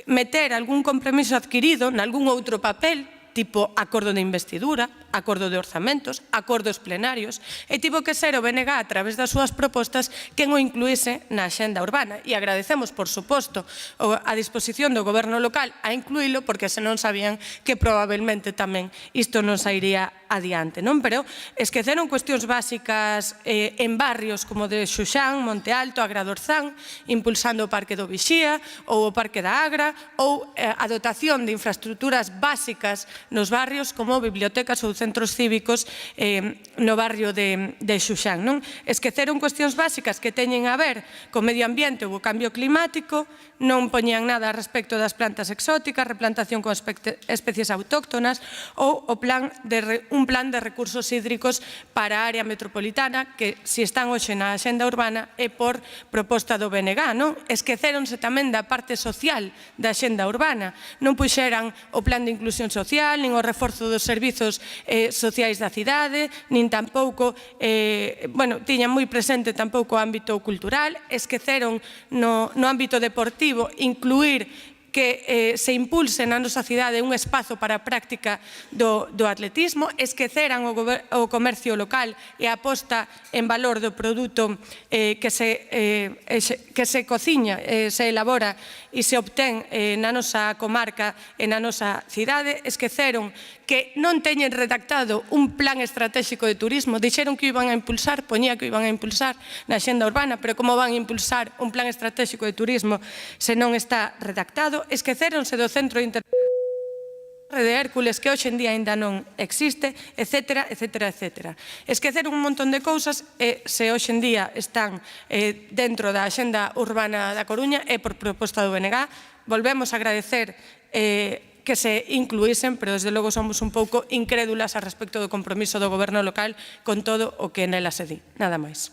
meter algún compromiso adquirido nalgún outro papel, tipo acordo de investidura, acordo de orzamentos, acordos plenarios, e tivo que ser o BNG a través das súas propostas quen o incluíse na Axenda Urbana. E agradecemos, por suposto, a disposición do goberno local a incluílo, porque senón sabían que probablemente tamén isto non sairía adiante, non? Pero esqueceron cuestións básicas en barrios como de Xuxán, Monte Alto, Agradorzán, impulsando o Parque do Vixía ou o Parque da Agra, ou a dotación de infraestructuras básicas nos barrios como bibliotecas ou centros cívicos no barrio de Xuxán, non? Esqueceron cuestións básicas que teñen a ver co medio ambiente ou o cambio climático, non poñían nada respecto das plantas exóticas, replantación con especies autóctonas ou un plan de recursos hídricos para a área metropolitana que, se están hoxe na Axenda Urbana, é por proposta do BNG, non? Esqueceronse tamén da parte social da Axenda Urbana, non puxeran o plan de inclusión social, nin o reforzo dos servizos sociais da cidade, nin tampouco, tiñan moi presente tampouco o ámbito cultural, esqueceron no ámbito deportivo incluir que se impulse na nosa cidade un espazo para a práctica do atletismo, esqueceran o comercio local e a posta en valor do produto que se cociña, se elabora e se obtén na nosa comarca e na nosa cidade. Esqueceron que non teñen redactado un plan estratégico de turismo, dixeron que iban a impulsar, poñía que iban a impulsar na Axenda Urbana, pero como van a impulsar un plan estratégico de turismo se non está redactado? Esqueceronse do Centro de de Hércules, que hoxe en día ainda non existe, etcétera, etcétera, etcétera. Esqueceron un montón de cousas e se hoxe en día están dentro da Axenda Urbana da Coruña e por proposta do BNG. Volvemos a agradecer que se incluísen, pero desde logo somos un pouco incrédulas a respecto do compromiso do goberno local con todo o que nela se di. Nada máis.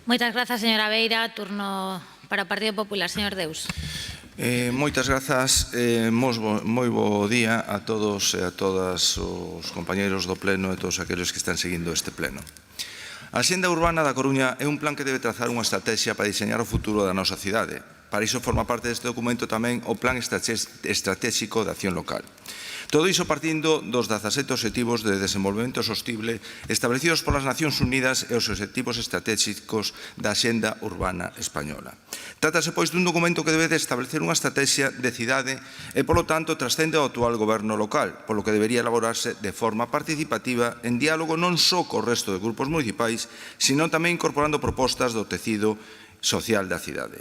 Moitas grazas, señora Beira. Turno para o Partido Popular, señor Deus. Moitas grazas, moi bo día a todos e a todas os compañeiros do Pleno e todos aqueles que están seguindo este Pleno. A Axenda Urbana da Coruña é un plan que debe trazar unha estrategia para diseñar o futuro da nosa cidade. Para iso forma parte deste documento tamén o Plan Estratégico de Acción Local. Todo iso partindo dos 17 Obxectivos de Desenvolvemento Sostible establecidos polas Nacións Unidas e os Obxectivos Estratégicos da Axenda Urbana Española. Trátase, pois, dun documento que debe de establecer unha estrategia de cidade e, polo tanto, trascende ao actual goberno local, polo que debería elaborarse de forma participativa en diálogo non só co resto de grupos municipais, sino tamén incorporando propostas do tecido social da cidade.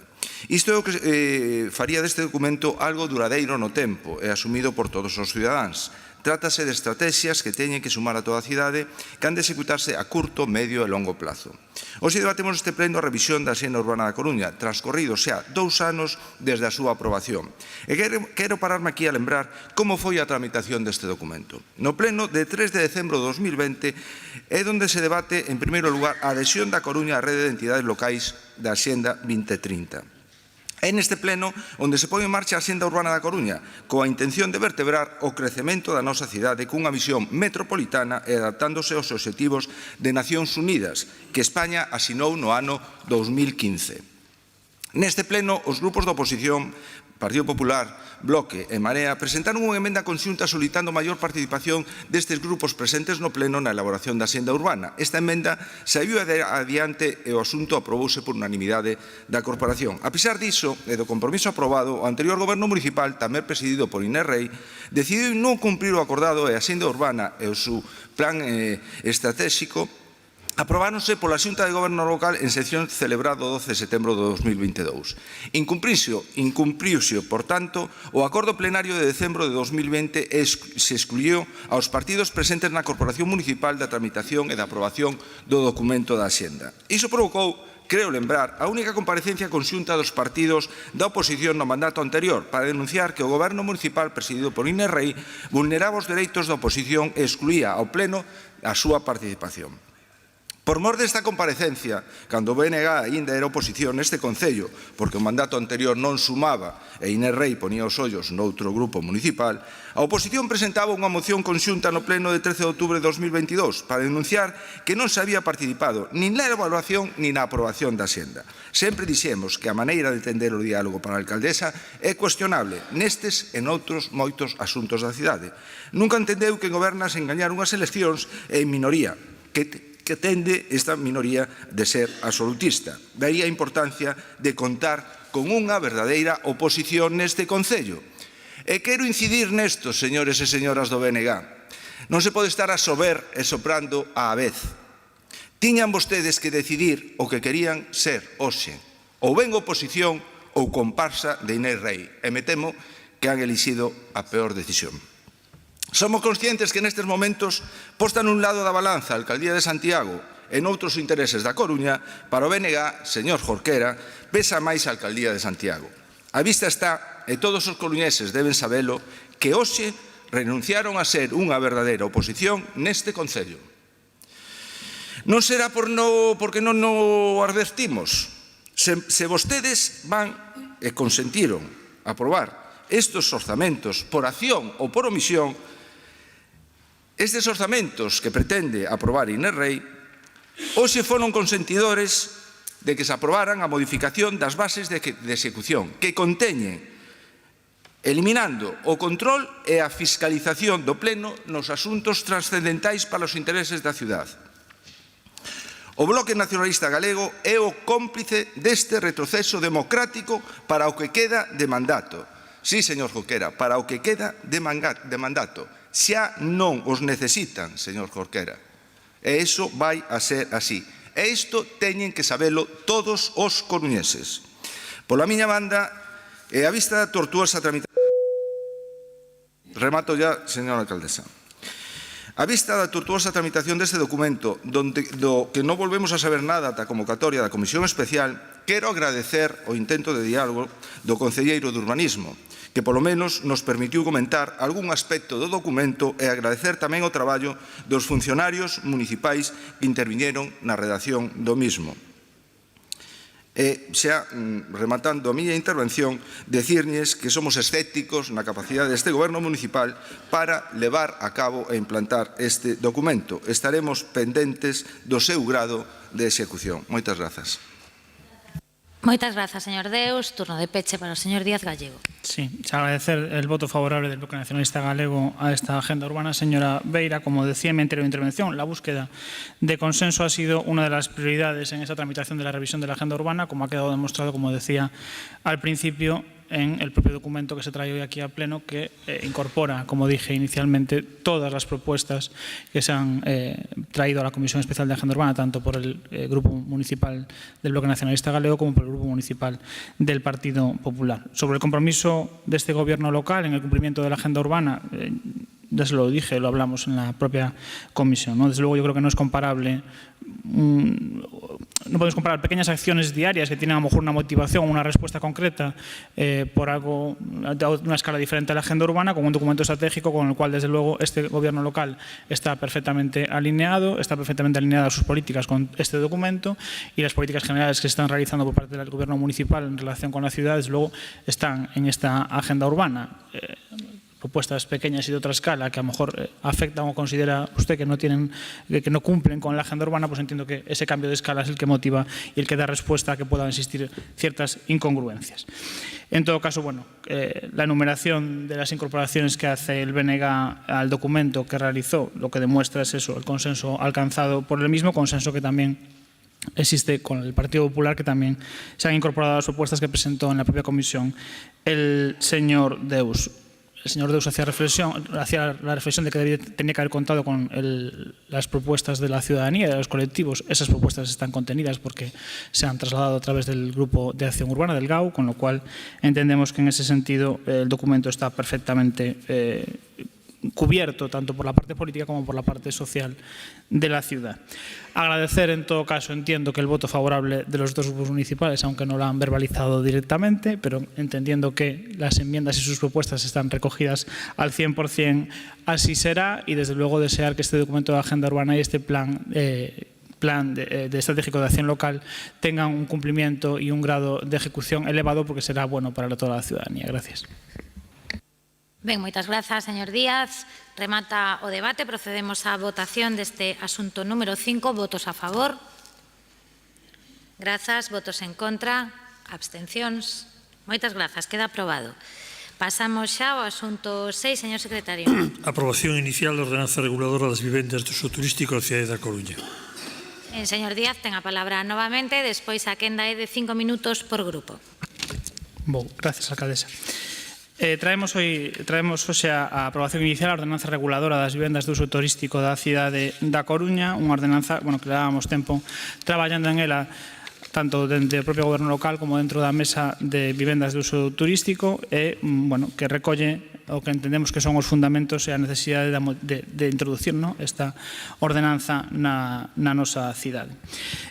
Isto é o que faría deste documento algo duradeiro no tempo e asumido por todos os cidadáns. Trátase de estrategias que teñen que sumar a toda a cidade que han de executarse a curto, medio e longo plazo. Hoxe debatemos este pleno a revisión da Axenda Urbana da Coruña, transcorridos xa 2 anos desde a súa aprobación. E quero pararme aquí a lembrar como foi a tramitación deste documento. No pleno de 3 de decembro de 2020 é onde se debate, en primeiro lugar, a adhesión da Coruña á rede de entidades locais da Axenda 2030. É neste pleno onde se pon en marcha a Axenda Urbana da Coruña, coa intención de vertebrar o crecemento da nosa cidade cunha visión metropolitana e adaptándose aos obxectivos de Nacións Unidas, que España asinou no ano 2015. Neste pleno, os grupos da oposición, Partido Popular, Bloque e Marea, presentaron unha emenda conxunta solicitando maior participación destes grupos presentes no pleno na elaboración da Axenda Urbana. Esta emenda saiu adiante e o asunto aprobouse por unanimidade da Corporación. A pesar diso e do compromiso aprobado, o anterior goberno municipal, tamén presidido por Inés Rei, decidiu non cumprir o acordado e a Axenda Urbana e o seu plan estratégico aprobáronse pola Xunta de Goberno Local en sesión celebrada o 12 de setembro de 2022. Incumpriuse, por tanto, o acordo plenario de decembro de 2020 e se excluyó aos partidos presentes na Corporación Municipal da tramitación e da aprobación do documento da Axenda. Iso provocou, creo lembrar, a única comparecencia conxunta dos partidos da oposición no mandato anterior para denunciar que o goberno municipal presidido por Inés Rei vulneraba os dereitos da oposición e excluía ao pleno a súa participación. Por mor desta comparecencia, cando o BNG aínda era oposición neste Concello, porque o mandato anterior non sumaba e Inés Rei ponía os ollos noutro grupo municipal, a oposición presentaba unha moción conxunta no pleno de 13 de outubro de 2022 para denunciar que non se había participado nin na evaluación nin na aprobación da Axenda. Sempre dixemos que a maneira de entender o diálogo para a alcaldesa é cuestionable nestes e noutros moitos asuntos da cidade. Nunca entendeu que goberna sen gañar unhas eleccións en minoría, que tende esta minoría de ser absolutista. Daí a importancia de contar con unha verdadeira oposición neste Concello. E quero incidir nesto, señores e señoras do BNG. Non se pode estar a sober e soprando á vez. Tiñan vostedes que decidir o que querían ser hoxe, ou ben oposición ou comparsa de Inés Rei. E me temo que han elixido a peor decisión. Somos conscientes que nestes momentos posta nun lado da balanza a Alcaldía de Santiago e noutros intereses da Coruña, para o BNG, señor Jorquera, pesa máis a Alcaldía de Santiago. A vista está, e todos os coruñeses deben sabelo, que hoxe renunciaron a ser unha verdadeira oposición neste Concello. Non será porque non o advertimos. Se vostedes van e consentiron aprobar estes orzamentos por acción ou por omisión, estes orzamentos que pretende aprobar Inés Rei, hoxe foron consentidores de que se aprobaran a modificación das bases de execución, que conteñen, eliminando o control e a fiscalización do pleno nos asuntos trascendentais para os intereses da cidade. O Bloque Nacionalista Galego é o cómplice deste retroceso democrático para o que queda de mandato. Sí, señor Jorquera, para o que queda de mandato. Xa non os necesitan, señor Jorquera. E iso vai a ser así. E isto teñen que sabelo todos os coruñeses. Pola miña banda, e a vista da tortuosa tramitación... Remato ya, señora alcaldesa. A vista da tortuosa tramitación deste documento, do que non volvemos a saber nada ata a convocatoria da Comisión Especial, quero agradecer o intento de diálogo do concelleiro de Urbanismo, que polo menos nos permitiu comentar algún aspecto do documento e agradecer tamén o traballo dos funcionarios municipais que interviñeron na redacción do mismo. E xa, rematando a miña intervención, decirles que somos escépticos na capacidade deste goberno municipal para levar a cabo e implantar este documento. Estaremos pendentes do seu grado de execución. Moitas grazas. Moitas grazas, señor Deus. Turno de peche para o señor Díaz Gallego. Sí, agradecer el voto favorable del Bloque Nacionalista Galego a esta agenda urbana. Señora Beira, como decía en mi anterior intervención, la búsqueda de consenso ha sido una de las prioridades en esa tramitación de la revisión de la agenda urbana, como ha quedado demostrado, como decía al principio, en el propio documento que se trae hoy aquí a pleno, que incorpora, como dije inicialmente, todas las propuestas que se han traído a la Comisión Especial de Agenda Urbana, tanto por el Grupo Municipal del Bloque Nacionalista Galego como por el Grupo Municipal del Partido Popular. Sobre el compromiso de este Gobierno local en el cumplimiento de la agenda urbana, ya se lo dije, lo hablamos en la propia comisión, ¿no? Desde luego yo creo que no es comparable, no podemos comparar pequeñas acciones diarias que tienen a lo mejor una motivación, una respuesta concreta por algo de una escala diferente a la agenda urbana, con un documento estratégico con el cual desde luego este Gobierno local está perfectamente alineado a sus políticas con este documento, y las políticas generales que se están realizando por parte del Gobierno municipal en relación con la ciudad, desde luego están en esta agenda urbana. Propuestas pequeñas y de otra escala que a lo mejor afectan o considera usted que no cumplen con la agenda urbana, pues entiendo que ese cambio de escala es el que motiva y el que da respuesta a que puedan existir ciertas incongruencias. En todo caso, bueno, la enumeración de las incorporaciones que hace el BNG al documento que realizó, lo que demuestra es eso, el consenso alcanzado por el mismo, consenso que también existe con el Partido Popular, que también se han incorporado a las propuestas que presentó en la propia comisión el señor Deus. El señor Deus hacía la reflexión de que tenía que haber contado con las propuestas de la ciudadanía, de los colectivos. Esas propuestas están contenidas porque se han trasladado a través del Grupo de Acción Urbana, del GAU, con lo cual entendemos que en ese sentido el documento está perfectamente cubierto tanto por la parte política como por la parte social de la ciudad. Agradecer en todo caso, entiendo que el voto favorable de los dos grupos municipales, aunque no lo han verbalizado directamente, pero entendiendo que las enmiendas y sus propuestas están recogidas al 100%, así será, y desde luego desear que este documento de agenda urbana y este plan de estratégico de acción local tengan un cumplimiento y un grado de ejecución elevado, porque será bueno para toda la ciudadanía. Gracias. Ben, moitas grazas, señor Díaz. Remata o debate. Procedemos á votación deste asunto número 5. Votos a favor. Grazas. Votos en contra. Abstencións. Moitas grazas. Queda aprobado. Pasamos xa ao asunto 6, señor secretario. Aprobación inicial da ordenanza reguladora das vivendas de uso turístico na cidade da Coruña. Señor Díaz, ten a palabra novamente. Despois a quenda é de 5 minutos por grupo. Gracias, alcaldesa. Traemos hoxe a aprobación inicial a ordenanza reguladora das vivendas de uso turístico da cidade da Coruña, unha ordenanza que levábamos tempo traballando en ela tanto dentro do propio goberno local como dentro da mesa de vivendas de uso turístico e que recolle o que entendemos que son os fundamentos e a necesidade de introducir esta ordenanza na nosa cidade.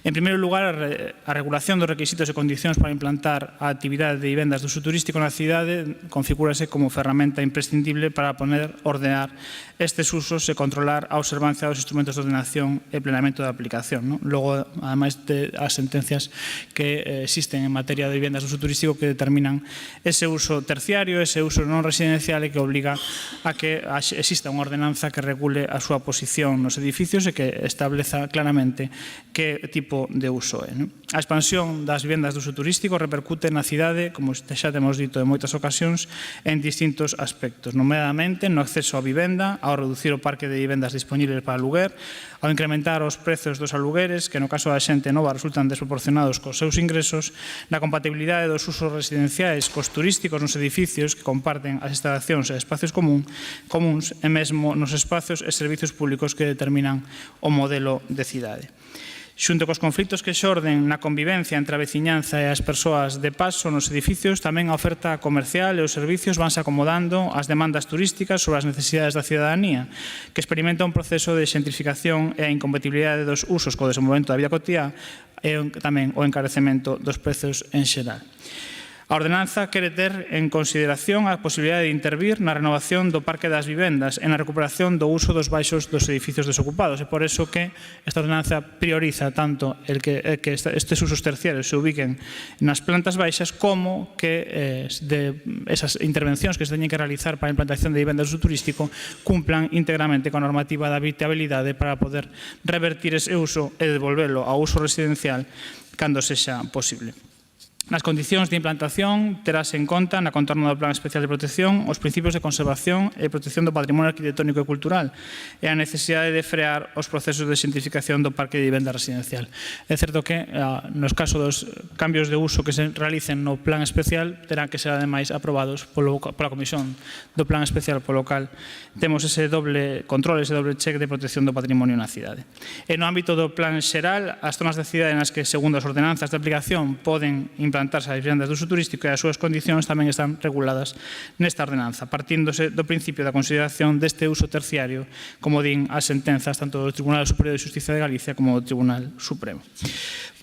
En primeiro lugar, a regulación dos requisitos e condicións para implantar a actividade de vivendas de uso turístico na cidade configúrase como ferramenta imprescindible para poder ordenar estes usos e controlar a observancia dos instrumentos de ordenación e plenamento da aplicación. Logo, ademais de as sentencias que existen en materia de vivendas de uso turístico que determinan ese uso terciario, ese uso non residencial e que obliga a que exista unha ordenanza que regule a súa posición nos edificios e que estableza claramente que tipo de uso é. A expansión das vivendas de uso turístico repercute na cidade, como xa temos dito en moitas ocasións, en distintos aspectos, nomeadamente no acceso á vivenda, ao reducir o parque de vivendas disponibles para aluguer, ao incrementar os prezos dos alugueres, que no caso da xente nova resultan desproporcionados cos seus ingresos, na compatibilidade dos usos residenciais cos turísticos nos edificios que comparten as instalacións e espacios comuns e mesmo nos espacios e servicios públicos que determinan o modelo de cidade. Xunto cos conflitos que xorden na convivencia entre a veciñanza e as persoas de paso nos edificios, tamén a oferta comercial e os servicios vanse acomodando ás demandas turísticas sobre as necesidades da ciudadanía, que experimenta un proceso de xentrificación e a incompatibilidade dos usos co desenvolvemento da vida cotiá e tamén o encarecemento dos prezos en xeral. A ordenanza quere ter en consideración a posibilidade de intervir na renovación do parque das vivendas e na recuperación do uso dos baixos dos edificios desocupados. É por eso que esta ordenanza prioriza tanto que estes usos terciarios se ubiquen nas plantas baixas como que esas intervencións que se teñen que realizar para a implantación de vivendas de uso turístico cumplan íntegramente coa normativa da habitabilidade para poder revertir ese uso e devolverlo ao uso residencial cando sexa posible. Nas condicións de implantación terase en conta na contorna do Plan Especial de Protección os principios de conservación e protección do patrimonio arquitectónico e cultural e a necesidade de frear os procesos de xentificación do parque de vivenda residencial. É certo que, nos casos dos cambios de uso que se realicen no Plan Especial, terán que ser ademais aprobados pola Comisión do Plan Especial polo cal temos ese doble control, ese doble check de protección do patrimonio na cidade. E no ámbito do Plan Xeral, as zonas de cidade nas que, segundo as ordenanzas de aplicación, poden implantarse as vivendas de uso turístico e as súas condicións tamén están reguladas nesta ordenanza, partíndose do principio da consideración deste uso terciario, como din as sentenzas tanto do Tribunal Superior de Xustiza de Galicia como do Tribunal Supremo.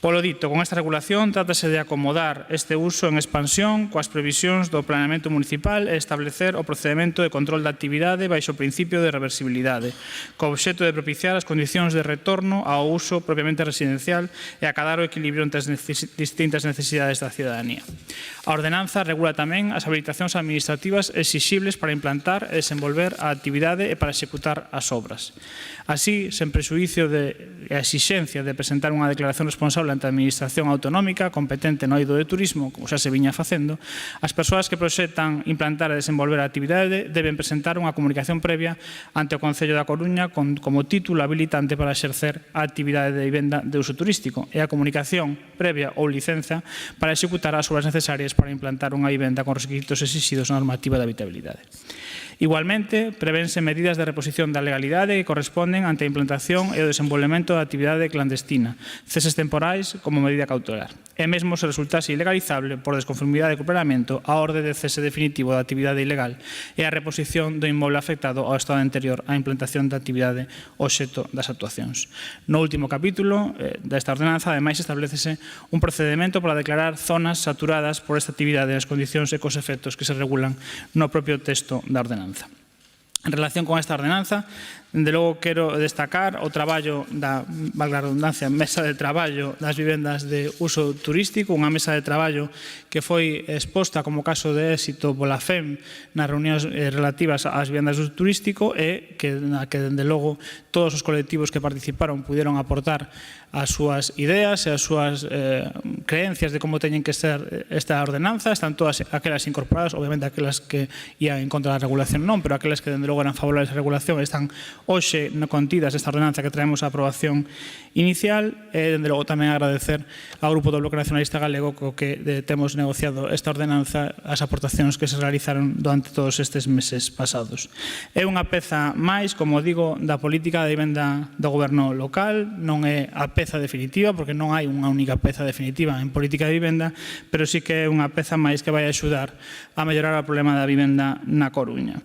Polo dito, con esta regulación trátase de acomodar este uso en expansión coas previsións do planeamento municipal e establecer o procedimento de control da actividade baixo o principio de reversibilidade, co obxecto de propiciar as condicións de retorno ao uso propiamente residencial e acadar o equilibrio entre as distintas necesidades da cidadanía. A ordenanza regula tamén as habilitacións administrativas exixibles para implantar e desenvolver a actividade e para executar as obras. Así, sen prexuízo de a exixencia de presentar unha declaración responsable ante a Administración Autonómica competente no eido de turismo, como xa se viña facendo, as persoas que proxectan implantar e desenvolver a actividade deben presentar unha comunicación previa ante o Concello da Coruña como título habilitante para exercer a actividade de vivenda de uso turístico e a comunicación previa ou licenza para executar as obras necesarias para implantar unha vivenda con requisitos exixidos na normativa de habitabilidade. Igualmente, prevense medidas de reposición da legalidade que corresponden ante a implantación e o desenvolvemento da actividade clandestina, ceses temporais como medida cautelar. E mesmo se resultase ilegalizable por desconformidade co planeamento a orde de cese definitivo da actividade ilegal e a reposición do inmoble afectado ao estado anterior á implantación da actividade obxecto das actuacións. No último capítulo desta ordenanza, ademais, establecese un procedimento para declarar zonas saturadas por esta actividade nas condicións e cos efectos que se regulan no propio texto da ordenanza. En relación con esta ordenanza, dende logo quero destacar o traballo da, valga a redundancia, mesa de traballo das vivendas de uso turístico, unha mesa de traballo que foi exposta como caso de éxito pola FEM nas reunións relativas ás vivendas de uso turístico e que dende logo todos os colectivos que participaron puderon aportar as súas ideas e as súas creencias de como teñen que ser esta ordenanza. Están todas aquelas incorporadas, obviamente aquelas que ian en contra da regulación non, pero aquelas que dende logo eran favorables á regulación están hoxe contidas esta ordenanza que traemos a aprobación inicial e, dende logo, tamén agradecer ao Grupo do Bloque Nacionalista Galego co que temos negociado esta ordenanza, as aportacións que se realizaron durante todos estes meses pasados. É unha peza máis, como digo, da política de vivenda do goberno local, non é a peza definitiva, porque non hai unha única peza definitiva en política de vivenda, pero sí que é unha peza máis que vai axudar a mellorar o problema da vivenda na Coruña.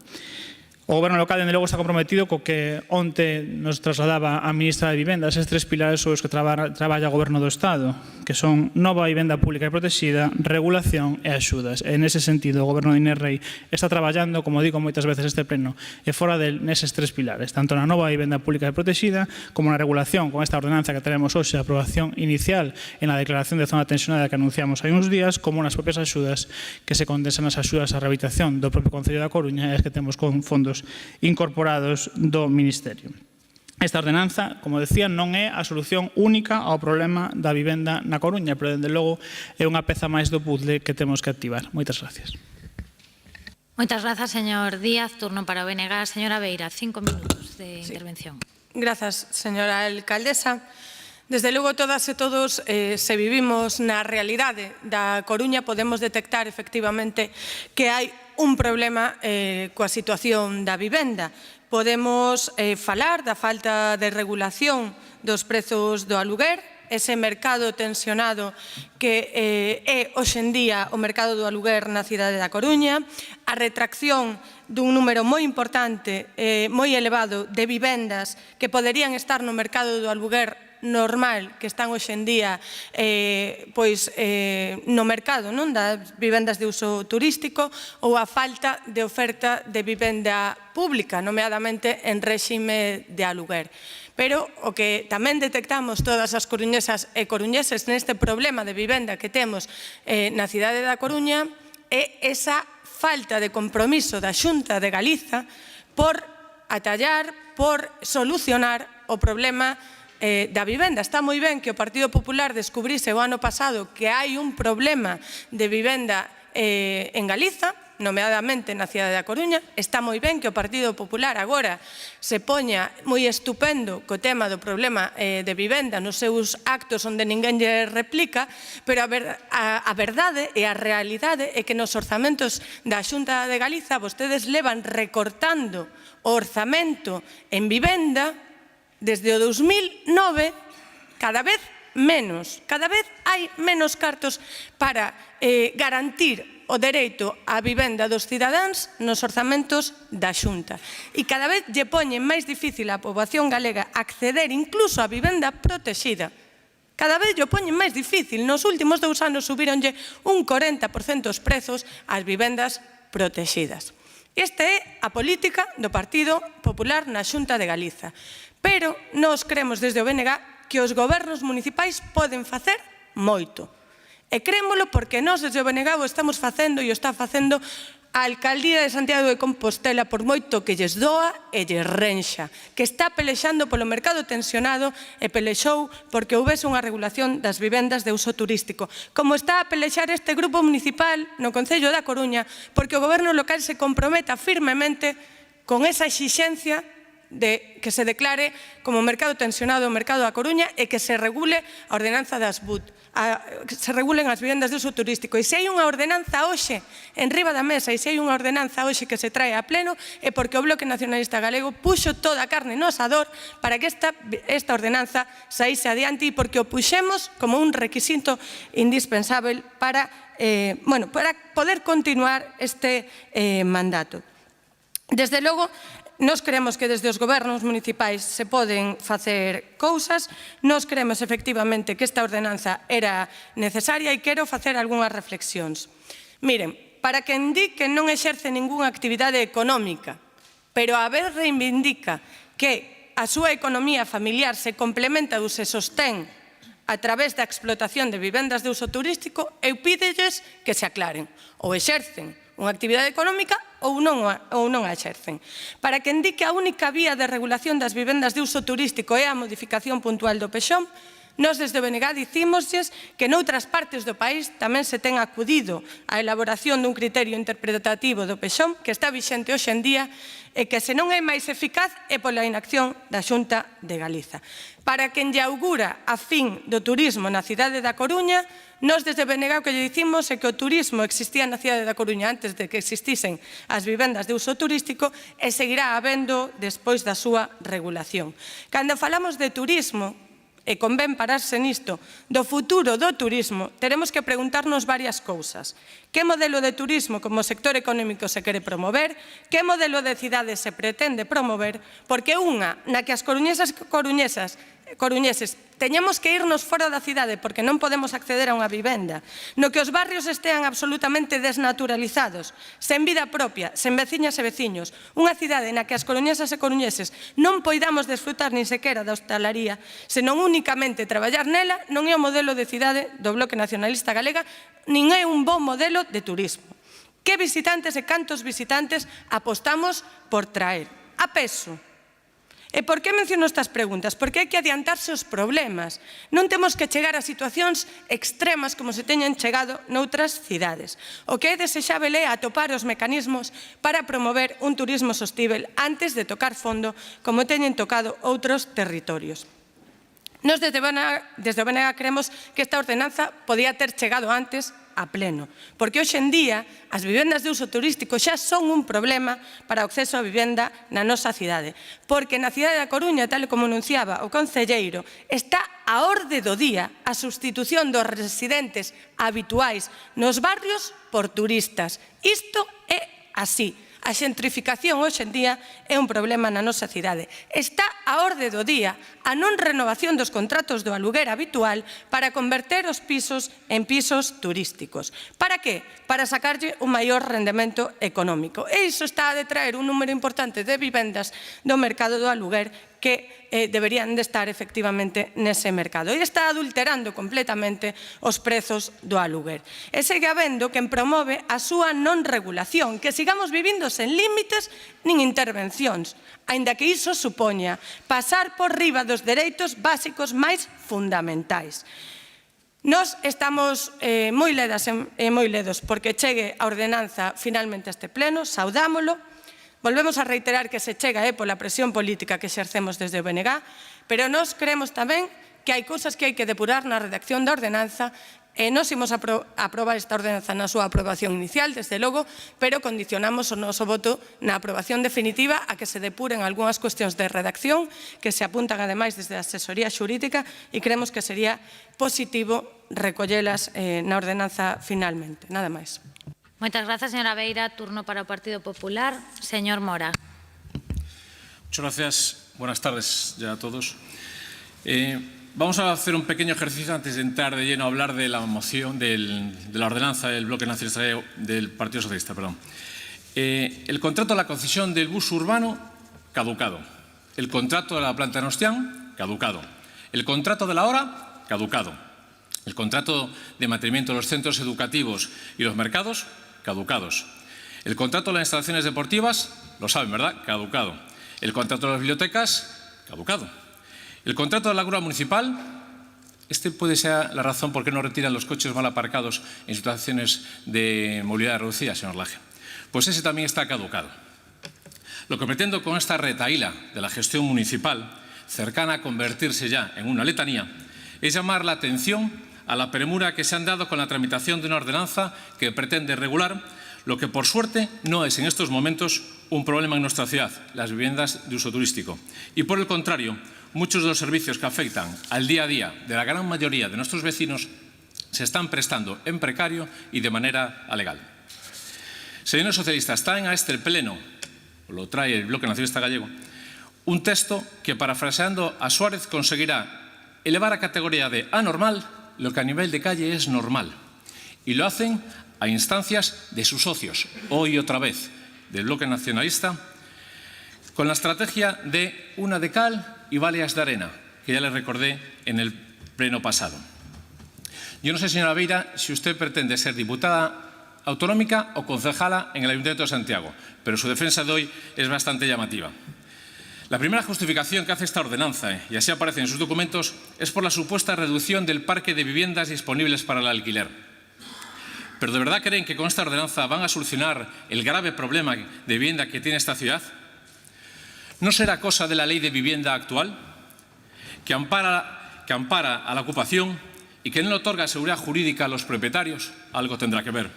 O Goberno local, dende logo, está comprometido co que onte nos trasladaba a ministra de Vivenda, eses tres pilares sobre os que traballa o Goberno do Estado, que son nova vivenda pública e protexida, regulación e axudas. E, nese sentido, o Goberno de Inés Rei está traballando, como digo moitas veces este pleno, e fora neses tres pilares, tanto na nova vivenda pública e protexida, como na regulación, con esta ordenanza que tenemos hoxe, a aprobación inicial en la declaración de zona tensionada que anunciamos hai uns días, como nas propias axudas que se condensan as axudas á rehabilitación do propio Concello da Coruña e as que temos con fondos incorporados do Ministerio. Esta ordenanza, como decía, non é a solución única ao problema da vivenda na Coruña, pero, dende logo, é unha peza máis do puzzle que temos que activar. Moitas gracias. Moitas grazas, señor Díaz. Turno para o BNG. Señora Beira, 5 minutos de intervención. Grazas, señora alcaldesa. Desde logo, todas e todos, se vivimos na realidade da Coruña, podemos detectar efectivamente que hai un problema coa situación da vivenda. Podemos falar da falta de regulación dos prezos do aluguer, ese mercado tensionado que é hoxe en día o mercado do aluguer na cidade da Coruña, a retracción dun número moi importante, moi elevado de vivendas que poderían estar no mercado do aluguer normal que están hoxe en día no mercado das vivendas de uso turístico, ou a falta de oferta de vivenda pública, nomeadamente en réxime de aluguer. Pero o que tamén detectamos todas as coruñesas e coruñeses neste problema de vivenda que temos na cidade da Coruña é esa falta de compromiso da Xunta de Galiza por atallar, por solucionar o problema da vivenda. Está moi ben que o Partido Popular descubrise o ano pasado que hai un problema de vivenda en Galiza, nomeadamente na cidade da Coruña. Está moi ben que o Partido Popular agora se poña moi estupendo co tema do problema de vivenda nos seus actos onde ninguén lle replica, pero a verdade e a realidade é que nos orzamentos da Xunta de Galiza vostedes levan recortando o orzamento en vivenda desde o 2009 cada vez menos. Cada vez hai menos cartos para garantir o dereito á vivenda dos cidadáns nos orzamentos da Xunta. E cada vez lle poñen máis difícil á poboación galega acceder incluso á vivenda protexida. Cada vez lle poñen máis difícil. Nos últimos 2 anos subironlle un 40% os prezos ás vivendas protexidas. Esta é a política do Partido Popular na Xunta de Galiza. Pero nós cremos desde o BNG que os gobernos municipais poden facer moito. E crémolo porque nós desde o BNG o estamos facendo e o está facendo a Alcaldía de Santiago de Compostela por moito que lles doa e lles renxa, que está pelexando polo mercado tensionado e pelexou porque houbese unha regulación das vivendas de uso turístico. Como está a pelexar este grupo municipal no Concello da Coruña porque o goberno local se comprometa firmemente con esa exixencia de que se declare como mercado tensionado o mercado da Coruña e que se regule a ordenanza das BUT, que se regulen as vivendas de uso turístico. E se hai unha ordenanza hoxe en riba da mesa e se hai unha ordenanza hoxe que se trae a pleno é porque o Bloque Nacionalista Galego puxo toda a carne no asador para que esta ordenanza saíse adiante e porque o puxemos como un requisito indispensável para poder continuar este mandato. Desde logo, nós creemos que desde os gobernos municipais se poden facer cousas, nós creemos efectivamente que esta ordenanza era necesaria e quero facer algunhas reflexións. Miren, para quen di que non exerce ningunha actividade económica, pero a vez reivindica que a súa economía familiar se complementa ou se sostén a través da explotación de vivendas de uso turístico, eu pídelles que se aclaren. Ou exercen unha actividade económica ou non a exercen. Para quen di que a única vía de regulación das vivendas de uso turístico é a modificación puntual do PEXOM, nós desde o BNG dicímosles que noutras partes do país tamén se ten acudido á elaboración dun criterio interpretativo do PEXOM que está vixente hoxe en día e que se non é máis eficaz é pola inacción da Xunta de Galiza. Para quen lle augura a fin do turismo na cidade da Coruña, nós desde o BNG o que lle dicimos é que o turismo existía na cidade da Coruña antes de que existisen as vivendas de uso turístico e seguirá habendo despois da súa regulación. Cando falamos de turismo, e convén pararse nisto, do futuro do turismo, teremos que preguntarnos varias cousas. Que modelo de turismo como sector económico se quere promover? Que modelo de cidade se pretende promover? Porque unha na que as coruñesas e coruñeses teñamos que irnos fora da cidade porque non podemos acceder a unha vivenda, no que os barrios estean absolutamente desnaturalizados, sen vida propia, sen veciñas e veciños, unha cidade na que as coruñesas e coruñeses non poidamos desfrutar nin sequera da hostalaría, senón únicamente traballar nela, non é o modelo de cidade do Bloque Nacionalista Galega, nin é un bon modelo de turismo. Que visitantes e cantos visitantes apostamos por traer? A peso. E por que menciono estas preguntas? Porque hai que adiantarse os problemas. Non temos que chegar a situacións extremas como se teñen chegado noutras cidades. O que é desexável é atopar os mecanismos para promover un turismo sostíbel antes de tocar fondo como teñen tocado outros territorios. Nós desde o BNG creemos que esta ordenanza podía ter chegado antes a pleno, porque hoxe en día as vivendas de uso turístico xa son un problema para o acceso á vivenda na nosa cidade, porque na cidade da Coruña, tal como anunciaba o concelleiro, está a orde do día a substitución dos residentes habituais nos barrios por turistas. Isto é así. A xentrificación hoxe en día é un problema na nosa cidade. Está a orde do día a non renovación dos contratos do aluguer habitual para converter os pisos en pisos turísticos. Para que? Para sacarlle un maior rendemento económico. E iso está a detraer un número importante de vivendas do mercado do aluguer que deberían de estar efectivamente nese mercado. E está adulterando completamente os prezos do aluguer. E segue habendo quen promove a súa non regulación, que sigamos vivindo sen límites nin intervencións, aínda que iso supoña pasar por riba dos dereitos básicos máis fundamentais. Nós estamos moi ledas e moi ledos porque chegue a ordenanza finalmente a este pleno, saudámolo. Volvemos a reiterar que se chega pola presión política que exercemos desde o BNG, pero nós creemos tamén que hai cousas que hai que depurar na redacción da ordenanza e nós imos aprobar esta ordenanza na súa aprobación inicial, desde logo, pero condicionamos o noso voto na aprobación definitiva a que se depuren algunhas cuestións de redacción que se apuntan ademais desde a asesoría xurídica e creemos que sería positivo recollelas na ordenanza finalmente. Nada máis. Moitas grazas, señora Beira. Turno para o Partido Popular. Señor Mora. Muchas gracias. Buenas tardes ya a todos. Vamos a hacer un pequeño ejercicio antes de entrar de lleno a hablar de la moción, de la ordenanza del Bloque Nacionalista del Partido Socialista. El contrato de la concesión del bus urbano, caducado. El contrato de la planta de Nostián, caducado. El contrato de la hora, caducado. El contrato de mantenimiento de los centros educativos y los mercados, caducados. El contrato de las instalaciones deportivas, lo saben, ¿verdad? Caducado. El contrato de las bibliotecas, caducado. El contrato de la grúa municipal, este puede ser la razón por qué no retiran los coches mal aparcados en situaciones de movilidad reducida, señor Laje. Pues ese también está caducado. Lo que pretendo con esta retahíla de la gestión municipal, cercana a convertirse ya en una letanía, es llamar la atención a la premura que se han dado con la tramitación de una ordenanza que pretende regular lo que, por suerte, no es en estos momentos un problema en nuestra ciudad, las viviendas de uso turístico. Y, por el contrario, muchos de los servicios que afectan al día a día de la gran mayoría de nuestros vecinos se están prestando en precario y de manera alegal. Señores socialistas, traen a este pleno, lo trae el Bloque Nacionalista Gallego, un texto que, parafraseando a Suárez, conseguirá elevar a categoría de anormal lo que a nivel de calle es normal. Y lo hacen a instancias de sus socios, hoy otra vez, del Bloque Nacionalista, con la estrategia de una de cal y varias de arena, que ya les recordé en el pleno pasado. Yo no sé, señora Beira, si usted pretende ser diputada autonómica o concejala en el Ayuntamiento de Santiago, pero su defensa de hoy es bastante llamativa. La primera justificación que hace esta ordenanza, y así aparece en sus documentos, es por la supuesta reducción del parque de viviendas disponibles para el alquiler. ¿Pero de verdad creen que con esta ordenanza van a solucionar el grave problema de vivienda que tiene esta ciudad? ¿No será cosa de la ley de vivienda actual, que ampara a la ocupación y que no le otorga seguridad jurídica a los propietarios? Algo tendrá que ver.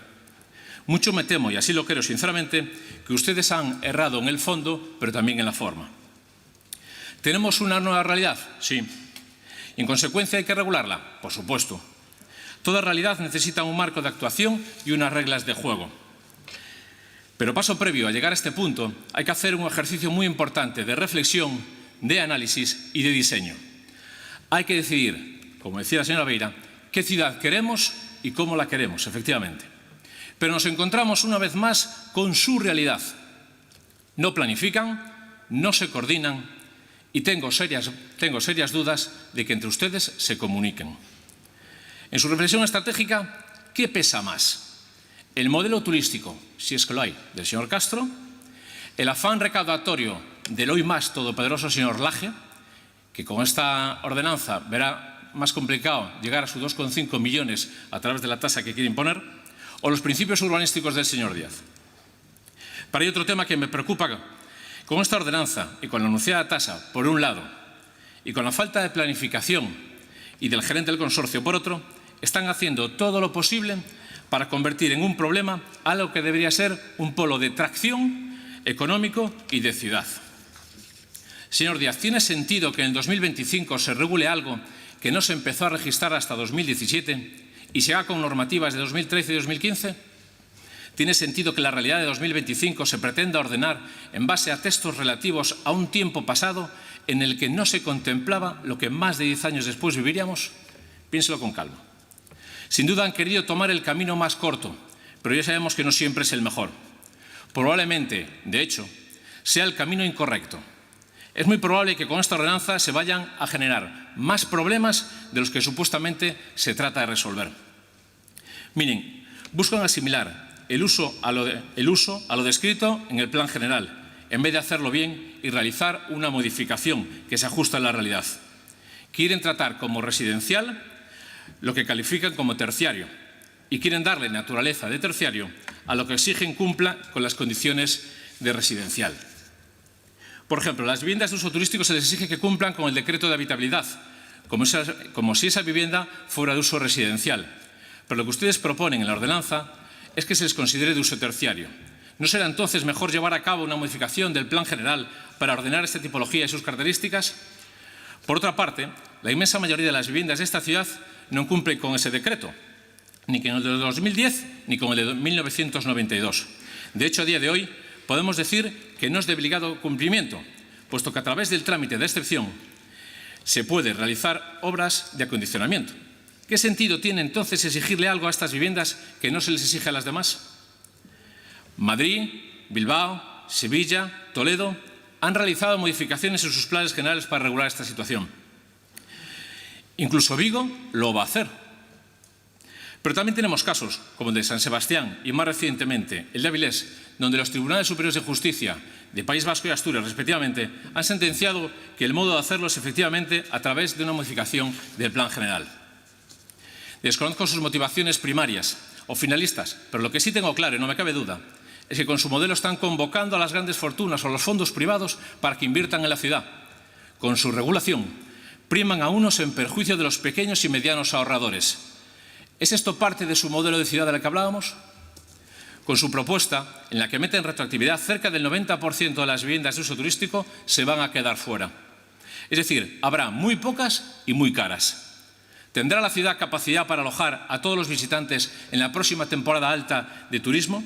Mucho me temo, y así lo creo sinceramente, que ustedes han errado en el fondo, pero también en la forma. ¿Tenemos una nueva realidad? Sí. ¿Y en consecuencia hay que regularla? Por supuesto. Toda realidad necesita un marco de actuación y unas reglas de juego. Pero paso previo a llegar a este punto, hay que hacer un ejercicio muy importante de reflexión, de análisis y de diseño. Hay que decidir, como decía la señora Beira, qué ciudad queremos y cómo la queremos, efectivamente. Pero nos encontramos una vez más con su realidad. No planifican, no se coordinan y tengo serias dudas de que entre ustedes se comuniquen. En su reflexión estratégica, ¿qué pesa más? ¿El modelo turístico, si es que lo hay, del señor Castro? ¿El afán recaudatorio del hoy más todopoderoso señor Laje, que con esta ordenanza verá más complicado llegar a sus 2,5 millones a través de la tasa que quiere imponer? ¿O los principios urbanísticos del señor Díaz? Para ello, otro tema que me preocupa con esta ordenanza y con la anunciada tasa, por un lado, y con la falta de planificación y del gerente del consorcio, por otro, están haciendo todo lo posible para convertir en un problema algo que debería ser un polo de tracción económico y de ciudad. Señor Díaz, ¿tiene sentido que en el 2025 se regule algo que no se empezó a registrar hasta 2017 y se haga con normativas de 2013 y 2015? ¿Tiene sentido que la realidad de 2025 se pretenda ordenar en base a textos relativos a un tiempo pasado en el que no se contemplaba lo que más de 10 años después viviríamos? Piénselo con calma. Sin duda han querido tomar el camino más corto, pero ya sabemos que no siempre es el mejor. Probablemente, de hecho, sea el camino incorrecto. Es muy probable que con esta ordenanza se vayan a generar más problemas de los que supuestamente se trata de resolver. Miren, buscan asimilar el uso a lo descrito en el Plan General, en vez de hacerlo bien y realizar una modificación que se ajusta a la realidad. Quieren tratar como residencial lo que califican como terciario y quieren darle naturaleza de terciario a lo que exigen cumpla con las condiciones de residencial. Por ejemplo, las viviendas de uso turístico se les exige que cumplan con el decreto de habitabilidad, como si esa vivienda fuera de uso residencial. Pero lo que ustedes proponen en la ordenanza es que se les considere de uso terciario. ¿No será entonces mejor llevar a cabo una modificación del Plan General para ordenar esta tipología y sus características? Por otra parte, la inmensa mayoría de las viviendas de esta ciudad no cumplen con ese decreto, ni con el de 2010 ni con el de 1992. De hecho, a día de hoy podemos decir que no es de obligado cumplimiento, puesto que a través del trámite de excepción se puede realizar obras de acondicionamiento. ¿Qué sentido tiene entonces exigirle algo a estas viviendas que no se les exige a las demás? Madrid, Bilbao, Sevilla, Toledo han realizado modificaciones en sus planes generales para regular esta situación. Incluso Vigo lo va a hacer. Pero también tenemos casos como el de San Sebastián y más recientemente el de Avilés, donde los Tribunales Superiores de Justicia de País Vasco y Asturias, respectivamente, han sentenciado que el modo de hacerlo es efectivamente a través de una modificación del Plan General. Desconozco sus motivaciones primarias o finalistas, pero lo que sí tengo claro, y no me cabe duda, es que con su modelo están convocando a las grandes fortunas o a los fondos privados para que inviertan en la ciudad. Con su regulación, priman a unos en perjuicio de los pequeños y medianos ahorradores. ¿Es esto parte de su modelo de ciudad del que hablábamos? Con su propuesta, en la que meten retroactividad, cerca del 90% de las viviendas de uso turístico se van a quedar fuera. Es decir, habrá muy pocas y muy caras. ¿Tendrá la ciudad capacidad para alojar a todos los visitantes en la próxima temporada alta de turismo?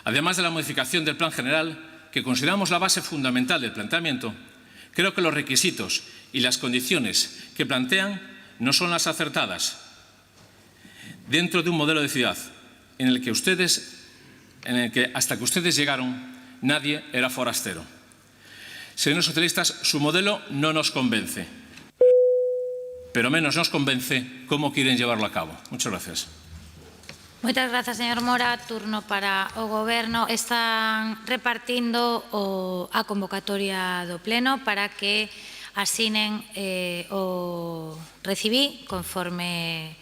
Además de la modificación del Plan General, que consideramos la base fundamental del planteamiento, creo que los requisitos y las condiciones que plantean no son las acertadas dentro de un modelo de ciudad en el que hasta que ustedes llegaron nadie era forastero. Señores socialistas, su modelo no nos convence, pero menos nos convence cómo quieren llevarlo a cabo. Muchas gracias. Moitas grazas, señor Mora. Turno para o Goberno. Están repartindo a convocatoria do Pleno para que asinen o recibí conforme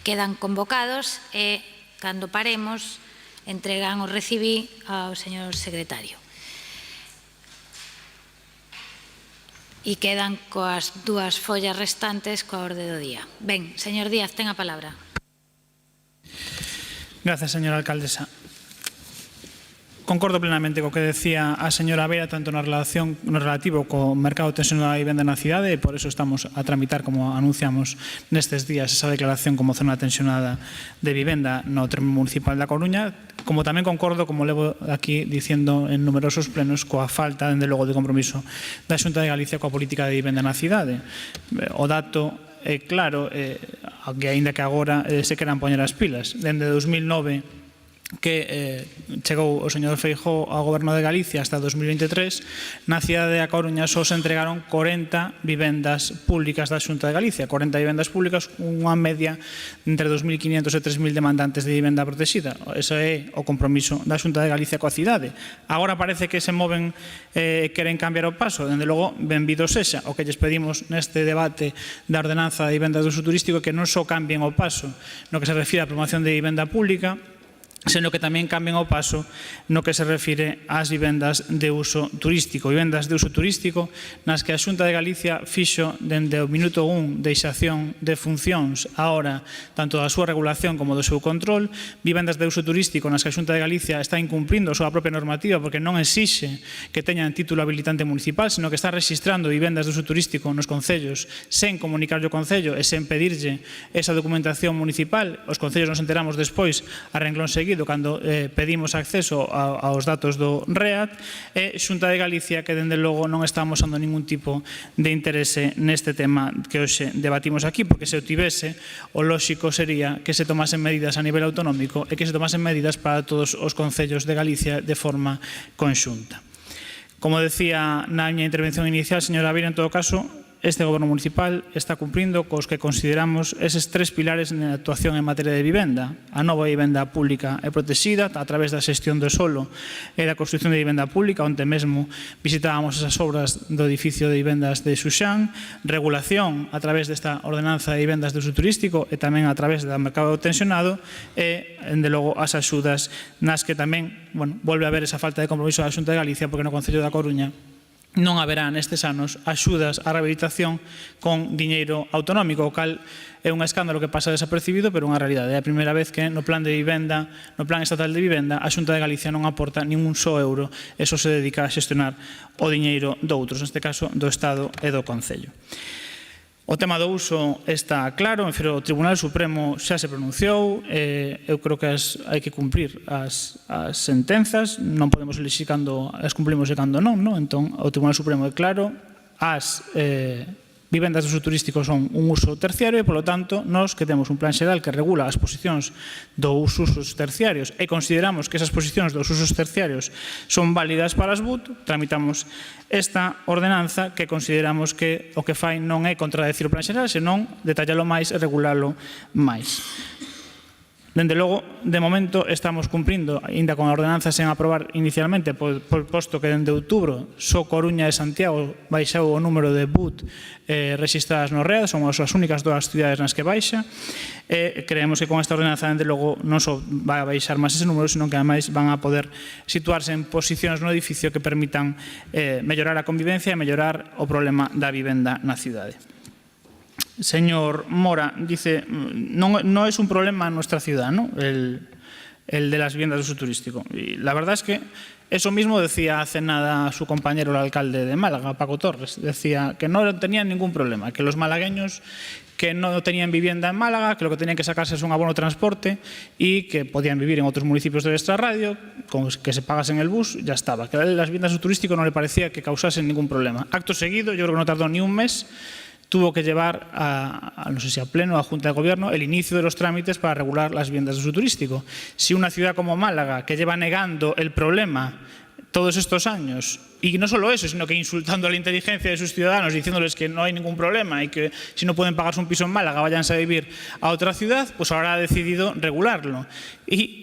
quedan convocados e, cando paremos, entregan o recibí ao señor secretario. E quedan coas dúas follas restantes coa orde do día. Ben, señor Díaz, ten a palabra. Gracias, señora alcaldesa. Concordo plenamente co que decía a señora Vera, tanto no relativo co mercado tensionado da vivenda na cidade, e por eso estamos a tramitar, como anunciamos nestes días, esa declaración como zona tensionada de vivenda no termo municipal da Coruña, como tamén concordo, como levo aquí dicindo en numerosos plenos, coa falta, dende logo, de compromiso da Xunta de Galicia coa política de vivenda na cidade. O dato é claro, que aínda que agora se queran poñer as pilas. Dende 2009 que chegou o señor Feijóo ao Goberno de Galicia hasta 2023, na cidade da Coruña só se entregaron 40 vivendas públicas da Xunta de Galicia, 40 vivendas públicas, unha media entre 2.500 e 3.000 demandantes de vivenda protegida. Ese é o compromiso da Xunta de Galicia coa cidade. Agora parece que se moven e queren cambiar o paso. Dende logo, benvido sexa. O que lles pedimos neste debate da ordenanza de vivenda de uso turístico é que non só cambien o paso no que se refire á promoción de vivenda pública, seno que tamén cambien o paso no que se refire ás vivendas de uso turístico. Vivendas de uso turístico nas que a Xunta de Galicia fixo dende o minuto 1 de deixación de funcións ahora, tanto da súa regulación como do seu control, vivendas de uso turístico nas que a Xunta de Galicia está incumplindo a súa propia normativa porque non exixe que teñan título habilitante municipal, sino que está registrando vivendas de uso turístico nos concellos sen comunicarlle ao concello e sen pedirlle esa documentación municipal. Os concellos nos enteramos despois a renglón seguido cando pedimos acceso aos datos do REAT, e Xunta de Galicia que dende logo non está amosando ningún tipo de interese neste tema que hoxe debatimos aquí, porque se o tivese, o lóxico sería que se tomasen medidas a nivel autonómico e que se tomasen medidas para todos os concellos de Galicia de forma conxunta. Como decía na miña intervención inicial, señora Vira, en todo caso, este Goberno municipal está cumprindo cos que consideramos eses 3 pilares na actuación en materia de vivenda. A nova vivenda pública e protexida a través da xestión do solo e da construcción de vivenda pública, onde mesmo visitábamos esas obras do edificio de vivendas de Xuxán, regulación a través desta ordenanza de vivendas de uso turístico e tamén a través do mercado tensionado e, de logo, as axudas nas que tamén, volve a haber esa falta de compromiso da Xunta de Galicia porque no Concello da Coruña non haberá nestes anos axudas á rehabilitación con diñeiro autonómico, o cal é un escándalo que pasa desapercibido, pero unha realidade. É a primeira vez que no plan de vivenda, no plan estatal de vivenda, a Xunta de Galicia non aporta nin un só euro, e só se dedica a xestionar o diñeiro doutros, neste caso do Estado e do Concello. O tema do uso está claro, o Tribunal Supremo xa se pronunciou, eu creo que hai que cumprir as sentenzas, non podemos elegir cando as cumplimos e cando non, entón o Tribunal Supremo é claro, as vivendas de uso turístico son un uso terciario e, polo tanto, nós que temos un plan xeral que regula as posicións dos usos terciarios e consideramos que esas posicións dos usos terciarios son válidas para as BUT, tramitamos esta ordenanza que consideramos que o que fai non é contradecir o plan xeral, senón detallalo máis e regulalo máis. Dende logo, de momento, estamos cumprindo, ainda con a ordenanza sen aprobar inicialmente, posto que dende outubro só Coruña e Santiago baixou o número de BUT rexistradas no READ, son as únicas dúas cidades nas que baixa, e creemos que con esta ordenanza, dende logo, non só vai a baixar máis ese número, senón que ademais van a poder situarse en posicións no edificio que permitan mellorar a convivencia e mellorar o problema da vivenda na cidade. Señor Mora dice, no es un problema en nuestra ciudad, ¿no? El de las viviendas de uso turístico. Y la verdad es que eso mismo decía hace nada su compañero, el alcalde de Málaga, Paco Torres. Decía que no tenían ningún problema, que los malagueños que no tenían vivienda en Málaga, que lo que tenían que sacarse es un abono de transporte y que podían vivir en otros municipios del extrarradio, con que se pagasen el bus, ya estaba. Que las viviendas de uso turístico no le parecía que causasen ningún problema. Acto seguido, yo creo que no tardó ni un mes, tuvo que llevar no sé si a pleno, a Junta de Gobierno, el inicio de los trámites para regular las viviendas de uso turístico. Si una ciudad como Málaga, que lleva negando el problema todos estos años, y no solo eso, sino que insultando a la inteligencia de sus ciudadanos, diciéndoles que no hay ningún problema y que si no pueden pagarse un piso en Málaga, váyanse a vivir a otra ciudad, pues ahora ha decidido regularlo. Y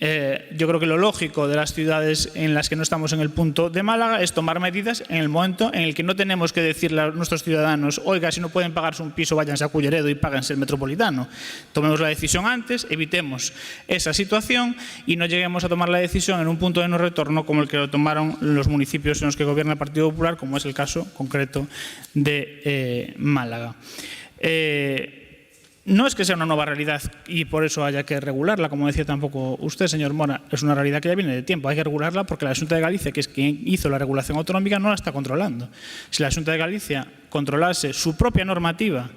yo creo que lo lógico de las ciudades en las que no estamos en el punto de Málaga es tomar medidas en el momento en el que no tenemos que decirle a nuestros ciudadanos, oiga, si no pueden pagarse un piso, váyanse a Culleredo y páguense el Metropolitano. Tomemos la decisión antes, evitemos esa situación y no lleguemos a tomar la decisión en un punto de no retorno como el que lo tomaron los municipios en los que gobierna el Partido Popular, como es el caso concreto de Málaga. No es que sea una nueva realidad y por eso haya que regularla, como decía tampoco usted, señor Mora, es una realidad que ya viene de tiempo. Hay que regularla porque la Xunta de Galicia, que es quien hizo la regulación autonómica, no la está controlando. Si la Xunta de Galicia controlase su propia normativa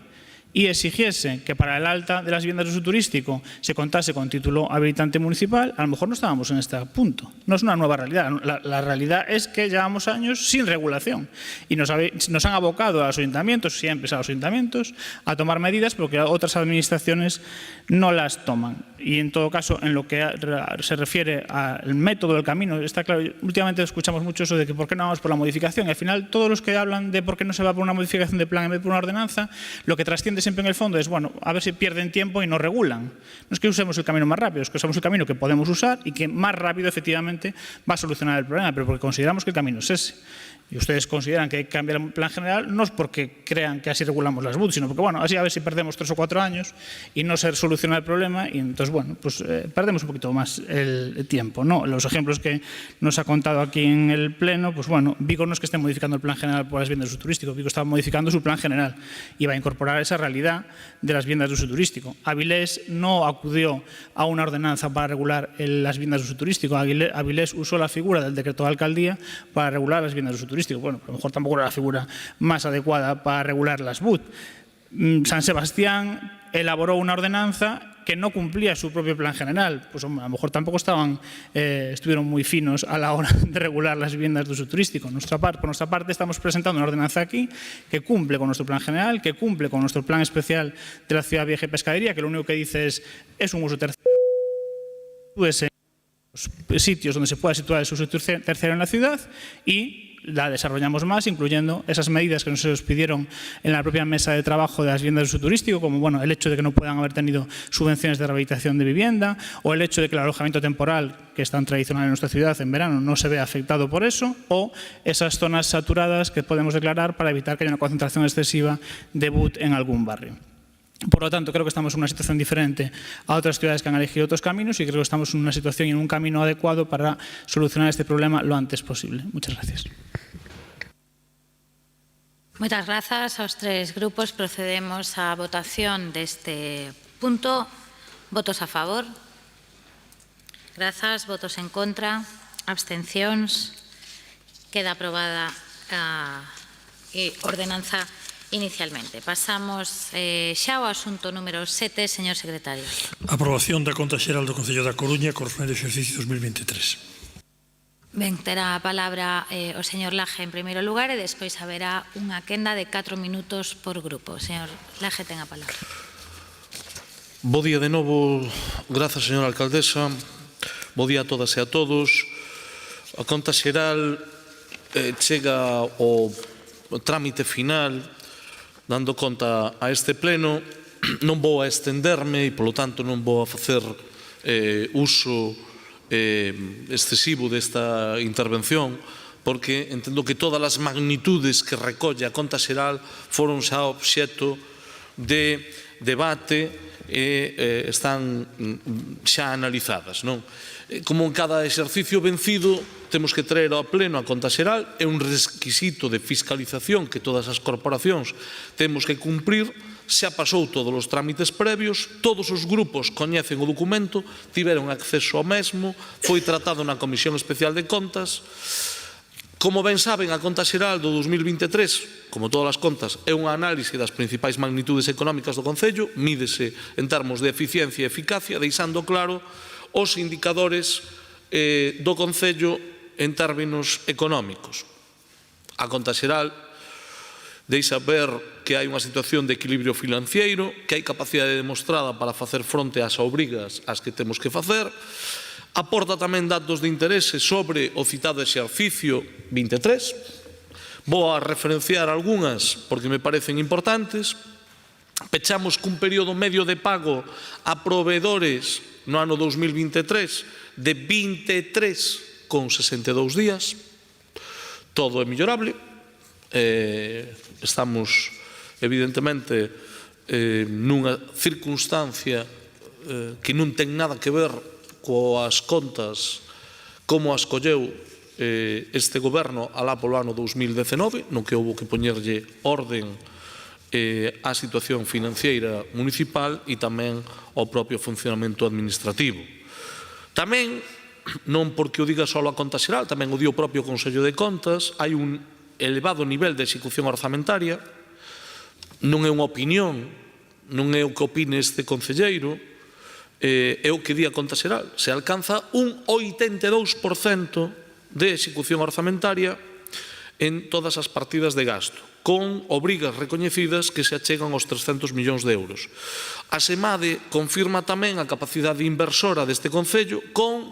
y exigiese que para el alta de las viviendas de uso turístico se contase con título habilitante municipal, a lo mejor no estábamos en este punto. No es una nueva realidad. La realidad es que llevamos años sin regulación y nos han abocado a los ayuntamientos, siempre a los ayuntamientos, a tomar medidas porque otras administraciones no las toman. Y en todo caso, en lo que se refiere al método del camino, está claro, últimamente escuchamos mucho eso de que por qué no vamos por la modificación y al final todos los que hablan de por qué no se va por una modificación de plan en vez de por una ordenanza, lo que trasciende siempre en el fondo es, bueno, a ver si pierden tiempo y no regulan. No es que usemos el camino más rápido, es que usamos el camino que podemos usar y que más rápido efectivamente va a solucionar el problema, pero porque consideramos que el camino es ese. Y ustedes consideran que hay que cambiar el plan general, no es porque crean que así regulamos las BUT, sino porque, bueno, así a ver si perdemos 3 o 4 años y no se soluciona el problema y entonces, bueno, pues perdemos un poquito más el tiempo, ¿no? Los ejemplos que nos ha contado aquí en el Pleno, pues bueno, Vigo no es que esté modificando el plan general por las viviendas de uso turístico, Vigo está modificando su plan general y va a incorporar esa realidad de las viviendas de uso turístico. Avilés no acudió a una ordenanza para regular las viviendas de uso turístico, Avilés usó la figura del decreto de alcaldía para regular las viviendas de uso turístico. Bueno, a lo mejor tampoco era la figura más adecuada para regular las BUT. San Sebastián elaboró una ordenanza que no cumplía su propio plan general. Pues hombre, a lo mejor tampoco estuvieron muy finos a la hora de regular las viviendas de uso turístico. Por nuestra parte estamos presentando una ordenanza aquí que cumple con nuestro plan general, que cumple con nuestro plan especial de la Ciudad Vieja y Pescadería, que lo único que dice es un uso terciario en los sitios donde se pueda situar el uso terciario en la ciudad y la desarrollamos más, incluyendo esas medidas que nos pidieron en la propia mesa de trabajo de las viviendas de uso turístico, como el hecho de que no puedan haber tenido subvenciones de rehabilitación de vivienda, o el hecho de que el alojamiento temporal, que es tan tradicional en nuestra ciudad en verano, no se vea afectado por eso, o esas zonas saturadas que podemos declarar para evitar que haya una concentración excesiva de BUT en algún barrio. Por lo tanto, creo que estamos en una situación diferente a otras ciudades que han elegido otros caminos y creo que estamos en una situación y en un camino adecuado para solucionar este problema lo antes posible. Muchas gracias. Muchas gracias aos tres grupos. Procedemos á votación deste punto. Votos a favor. Grazas. Votos en contra. Abstencións. Queda aprobada a ordenanza inicialmente. Pasamos xa ao asunto número 7, señor secretario. Aprobación da Conta Xeral do Concello da Coruña correspondente ao exercicio 2023. Ben, terá a palabra o señor Laje en primeiro lugar e despois haberá unha quenda de 4 minutos por grupo. Señor Laje, ten a palabra. Bo día de novo. Grazas, señora alcaldesa. Bo día a todas e a todos. A Conta Xeral chega ao trámite final, dando conta a este pleno. Non vou a estenderme e, polo tanto, non vou a facer uso excesivo desta intervención, porque entendo que todas as magnitudes que recolle a Conta Xeral foron xa obxecto de debate e están xa analizadas, non? Como en cada exercicio vencido, temos que traer ao pleno a Conta Xeral, é un requisito de fiscalización que todas as corporacións temos que cumprir. Xa pasou todos os trámites previos, todos os grupos coñecen o documento, tiveron acceso ao mesmo, foi tratado na Comisión Especial de Contas. Como ben saben, a Conta Xeral do 2023, como todas as contas, é unha análise das principais magnitudes económicas do Concello, mídese en termos de eficiencia e eficacia, deixando claro os indicadores do Concello en términos económicos. A Conta Xeral deixa ver que hai unha situación de equilibrio financiero, que hai capacidade demostrada para facer fronte ás obrigas ás que temos que facer. Aporta tamén datos de interese sobre o citado exercicio 23. Vou a referenciar algunhas porque me parecen importantes. Pechamos cun período medio de pago a proveedores no ano 2023 de 23,62 días. Todo é mellorable. Estamos, evidentemente, nunha circunstancia que non ten nada que ver coas contas como as colleu este goberno alá polo ano 2019, no que houve que poñerlle orden á situación financiera municipal e tamén ao propio funcionamento administrativo. Tamén, non porque o diga só a Conta Xeral, tamén o di o propio Consello de Contas, hai un elevado nivel de execución orzamentaria. Non é unha opinión, non é o que opine este concelleiro, é o que di a Conta Xeral. Se alcanza un 82% de execución orzamentaria en todas as partidas de gasto, con obrigas recoñecidas que se achegan aos 300 millóns de euros. A SEMADE confirma tamén a capacidade inversora deste concello con,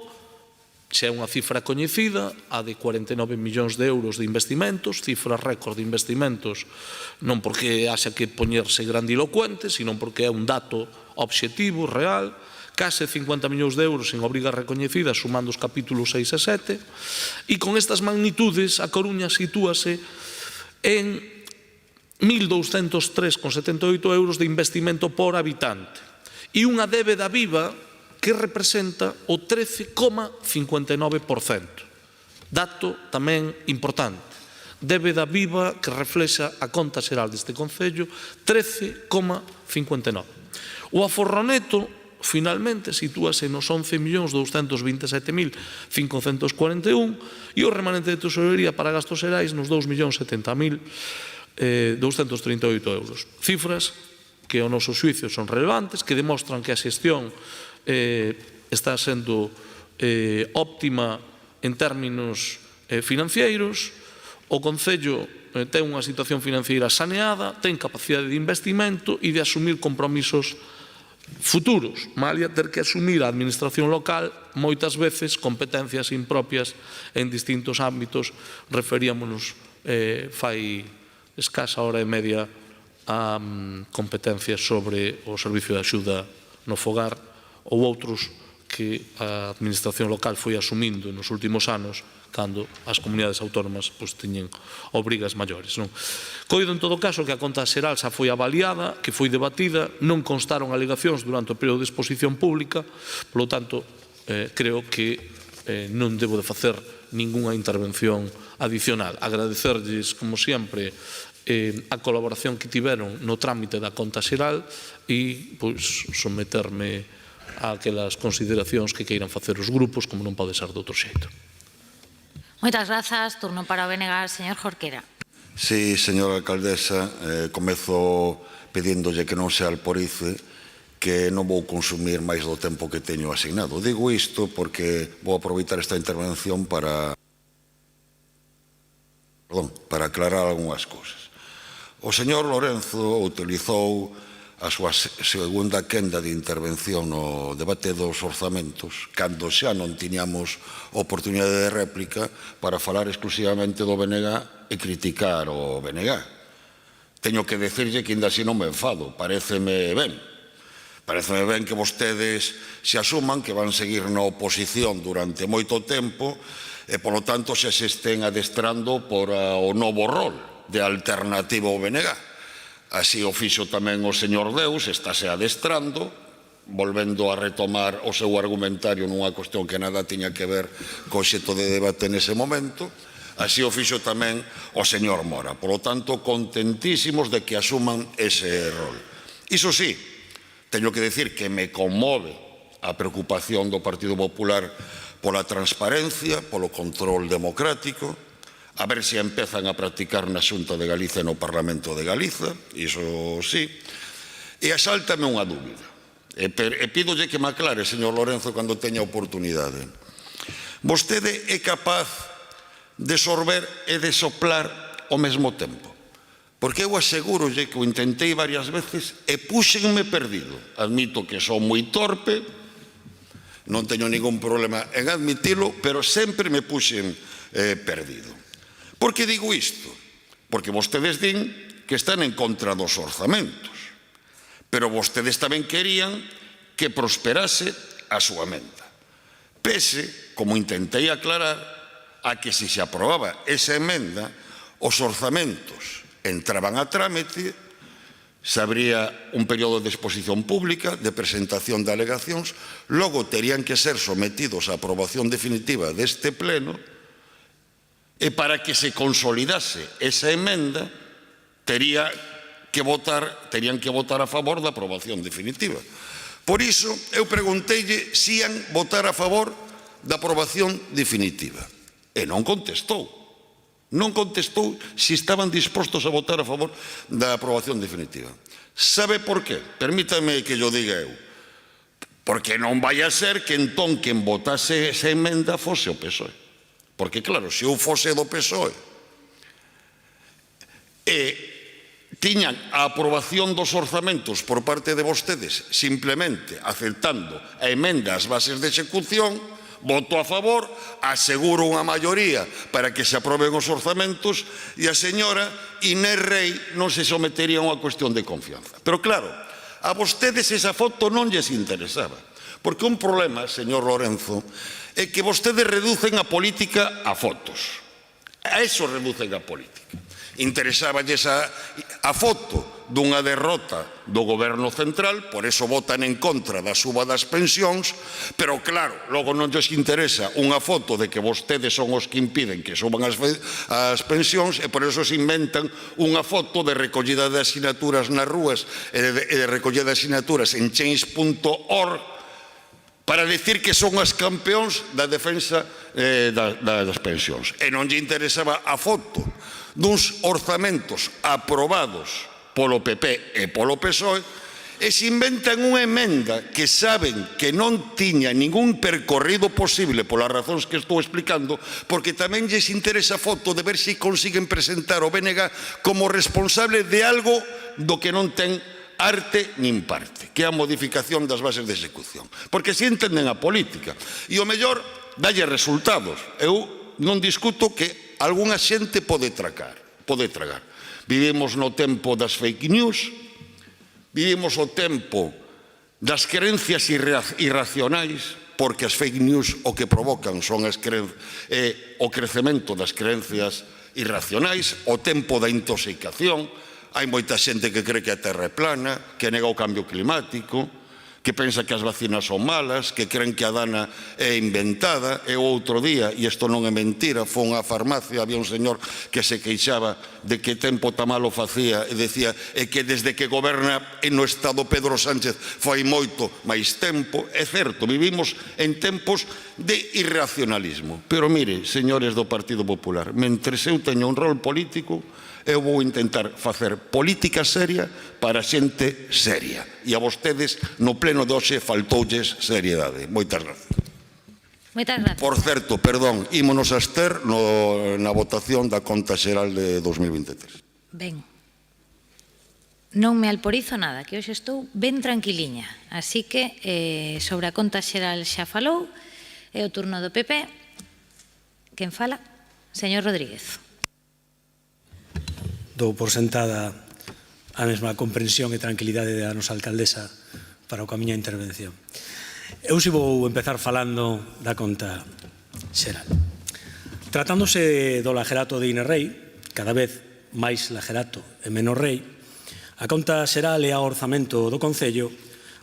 xa é unha cifra coñecida, a de 49 millóns de euros de investimentos, cifra récord de investimentos, non porque haxa que poñerse grandilocuente, sino porque é un dato obxectivo, real, case 50 millóns de euros en obrigas recoñecidas, sumando os capítulos 6 e 7, e con estas magnitudes a Coruña sitúase en 1.203,78 euros de investimento por habitante e unha débeda viva que representa o 13,59%. Dato tamén importante. Débeda viva que reflexa a Conta Xeral deste Concello, 13,59. O aforro neto, finalmente, sitúase nos 11.227.541 e o remanente de tesorería para gastos xerais nos 2.070.238 euros. Cifras que ao noso xuicio son relevantes, que demostran que a xestión está sendo óptima en términos financeiros. O Concello ten unha situación financeira saneada, ten capacidade de investimento e de asumir compromisos futuros, malia ter que asumir a administración local moitas veces competencias impropias en distintos ámbitos. Referíamonos fai escasa hora e media a competencias sobre o servicio de axuda no fogar ou outros que a administración local foi asumindo nos últimos anos cando as comunidades autónomas teñen obrigas maiores. Coido en todo caso que a conta xeral xa foi avaliada, que foi debatida, non constaron alegacións durante o período de exposición pública, polo tanto, creo que non debo de facer ningunha intervención adicional. Agradecerlles, como sempre, a colaboración que tiveron no trámite da conta xeral e someterme a aquelas consideracións que queiran facer os grupos, como non pode ser de outro xeito. Moitas grazas. Turno para o BNG, señor Jorquera. Sí, señora alcaldesa, comezo pedíndolle que non se alporice, que non vou consumir máis do tempo que teño asignado. Digo isto porque vou aproveitar esta intervención para aclarar algunhas cousas. O señor Lorenzo utilizou a súa segunda quenda de intervención no debate dos orzamentos, cando xa non tiñamos oportunidade de réplica para falar exclusivamente do BNG e criticar o BNG. Teño que decirlle que ainda así non me enfado, paréceme ben. Paréceme ben que vostedes se asuman que van seguir na oposición durante moito tempo e, polo tanto, se estén adestrando por o novo rol de alternativa ao BNG. Así o fixo tamén o señor Deus, estáse adestrando, volvendo a retomar o seu argumentario nunha cuestión que nada tiña que ver co xeito de debate nese momento. Así o fixo tamén o señor Mora. Por lo tanto, contentísimos de que asuman ese rol. Iso sí, teño que decir que me conmove a preocupación do Partido Popular pola transparencia, polo control democrático, a ver se empezan a practicar na Xunta de Galicia e no Parlamento de Galiza, iso sí, e asáltame unha dúbida, e pídolle que me aclare, señor Lorenzo, cando teña oportunidade. Vostede é capaz de sorber e de soplar ao mesmo tempo, porque eu asegurolle que o intentei varias veces e púxenme perdido. Admito que son moi torpe, non teño ningún problema en admitilo, pero sempre me puxen perdido. Por que digo isto? Porque vostedes din que están en contra dos orzamentos, pero vostedes tamén querían que prosperase a súa emenda. Pese, como intentei aclarar, a que se aprobaba esa emenda, os orzamentos entraban a trámite, se abría un período de exposición pública, de presentación de alegacións, logo terían que ser sometidos á aprobación definitiva deste pleno, e para que se consolidase esa emenda terían que votar a favor da aprobación definitiva. Por iso, eu pregunteille se ian votar a favor da aprobación definitiva. E non contestou. Non contestou se estaban dispostos a votar a favor da aprobación definitiva. Sabe por qué? Permítame que yo diga eu. Porque non vai a ser que entón quen votase esa emenda fose o PSOE. Porque, claro, se eu fose do PSOE e tiñan a aprobación dos orzamentos por parte de vostedes simplemente aceptando a emenda ás bases de execución, voto a favor, aseguro unha maioría para que se aproben os orzamentos e a señora Inés Rei non se sometería a unha cuestión de confianza. Pero, claro, a vostedes esa foto non lles interesaba. Porque un problema, señor Lorenzo, é que vostedes reducen a política a fotos. A eso reducen a política. Interesáballes a foto dunha derrota do goberno central, por eso votan en contra da suba das pensións, pero claro, logo non lles interesa unha foto de que vostedes son os que impiden que suban as pensións e por eso se inventan unha foto de recollida de asinaturas nas rúas e de recollida de asinaturas en change.org para decir que son as campeóns da defensa das pensións. E non lle interesaba a foto duns orzamentos aprobados polo PP e polo PSOE e se inventan unha emenda que saben que non tiña ningún percorrido posible polas razóns que estou explicando, porque tamén lles interesa a foto de ver se consiguen presentar o BNG como responsable de algo do que non ten arte nin parte, que é a modificación das bases de execución. Porque se entenden a política. E o mellor, dalle resultados. Eu non discuto que algunha xente pode tragar. Vivimos no tempo das fake news, vivimos o tempo das creencias irracionais, porque as fake news o que provocan son o crecemento das creencias irracionais, o tempo da intoxicación. Hai moita xente que cree que a Terra é plana, que nega o cambio climático, que pensa que as vacinas son malas, que creen que a dana é inventada. E o outro día, e isto non é mentira, foi unha farmacia, había un señor que se queixaba de que tempo tan malo facía e decía que desde que goberna no Estado Pedro Sánchez foi moito máis tempo. É certo, vivimos en tempos de irracionalismo. Pero mire, señores do Partido Popular, mentres eu teño un rol político, eu vou intentar facer política seria para xente seria. E a vostedes no pleno de hoxe faltoulles seriedade. Moitas gracias. Moitas gracias. Por certo, perdón, ímonos a abster na votación da conta xeral de 2023. Ben. Non me alporizo nada, que hoxe estou ben tranquiliña. Así que sobre a conta xeral xa falou, é o turno do PP. Quen fala? Señor Rodríguez. Dou por sentada a mesma comprensión e tranquilidade da nosa alcaldesa para a miña intervención. Eu si vou empezar falando da conta xeral. Tratándose do laxerato de Inés Rei, cada vez máis laxerato e menos rei, a conta xeral é ao orzamento do Concello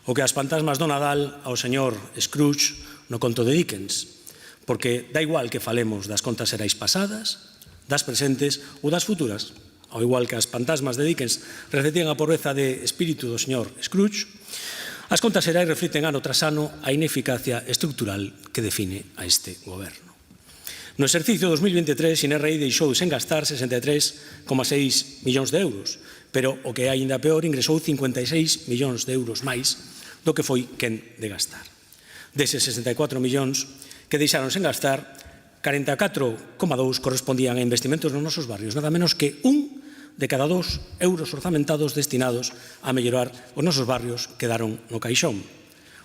o que as fantasmas do Nadal ao señor Scrooge no conto de Dickens, porque dá igual que falemos das contas xerais pasadas, das presentes ou das futuras. Ao igual que as fantasmas de Dickens reflectían a pobreza de espírito do señor Scrooge, as contas xerais reflicten ano tras ano a ineficacia estructural que define a este goberno. No exercicio 2023, Inés Rei deixou sen gastar 63,6 millóns de euros, pero o que é aínda peor, ingresou 56 millóns de euros máis do que foi quen de gastar. Deses 64 millóns que deixaron sen gastar, 44,2 correspondían a investimentos nos nosos barrios, nada menos que 1 de cada 2 euros orzamentados destinados a mellorar os nosos barrios quedaron no caixón.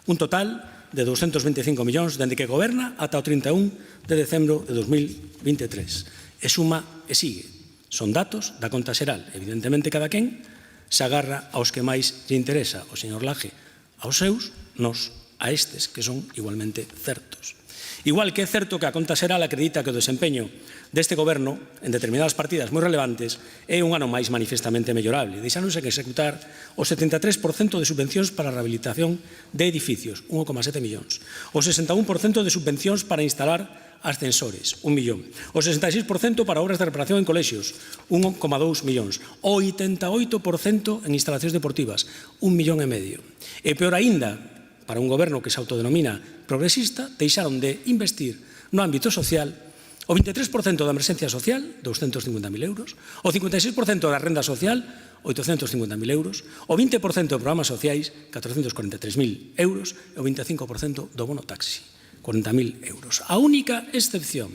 Un total de 225 millóns dende que goberna ata o 31 de decembro de 2023. E suma e sigue. Son datos da conta xeral. Evidentemente, cada quen se agarra aos que máis lle interesa. O señor Laje aos seus, nos a estes, que son igualmente certos. Igual que é certo que a conta xeral acredita que o desempeño deste goberno en determinadas partidas moi relevantes é un ano máis manifestamente mellorable. Deixáronse que executar o 73% de subvencións para a rehabilitación de edificios, 1,7 millóns. O 61% de subvencións para instalar ascensores, 1 millón. O 66% para obras de reparación en colexios, 1,2 millóns. O 88% en instalacións deportivas, 1,5 millón. E peor aínda, para un goberno que se autodenomina progresista, deixaron de investir no ámbito social o 23% da emerxencia social, 250.000 euros, o 56% da renda social, 850.000 euros, o 20% de programas sociais, 443.000 euros, e o 25% do bono taxi, 40.000 euros. A única excepción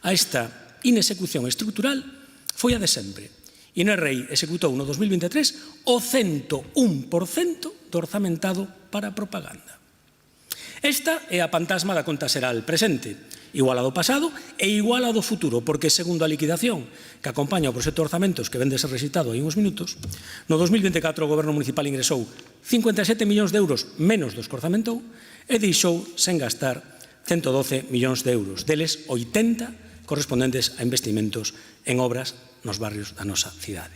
a esta inexecución estructural foi a de sempre. Inés Rei executou no 2023 o 101% do orzamentado para a propaganda. Esta é a fantasma da conta xeral presente, igual a do pasado e igual a do futuro, porque segundo a liquidación que acompaña o proxecto de orzamentos que vende ser recitado hai uns minutos, no 2024 o Goberno Municipal ingresou 57 millóns de euros menos dos que orzamentou e deixou sen gastar 112 millóns de euros, deles 80 correspondentes a investimentos en obras nos barrios da nosa cidade.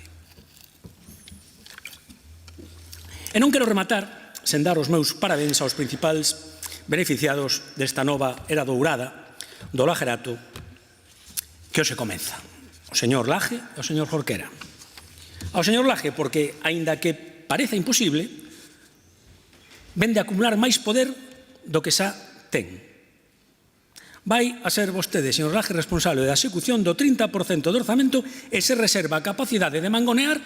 E non quero rematar sen dar os meus parabéns aos principais beneficiados desta nova era dourada do laxerato que hoxe comeza. O señor Laje e o señor Jorquera. Ao señor Laje porque, aínda que pareza imposible, vende a acumular máis poder do que xa ten. Vai a ser vostede, señor Laje, responsable da execución do 30% do orzamento e se reserva a capacidade de mangonear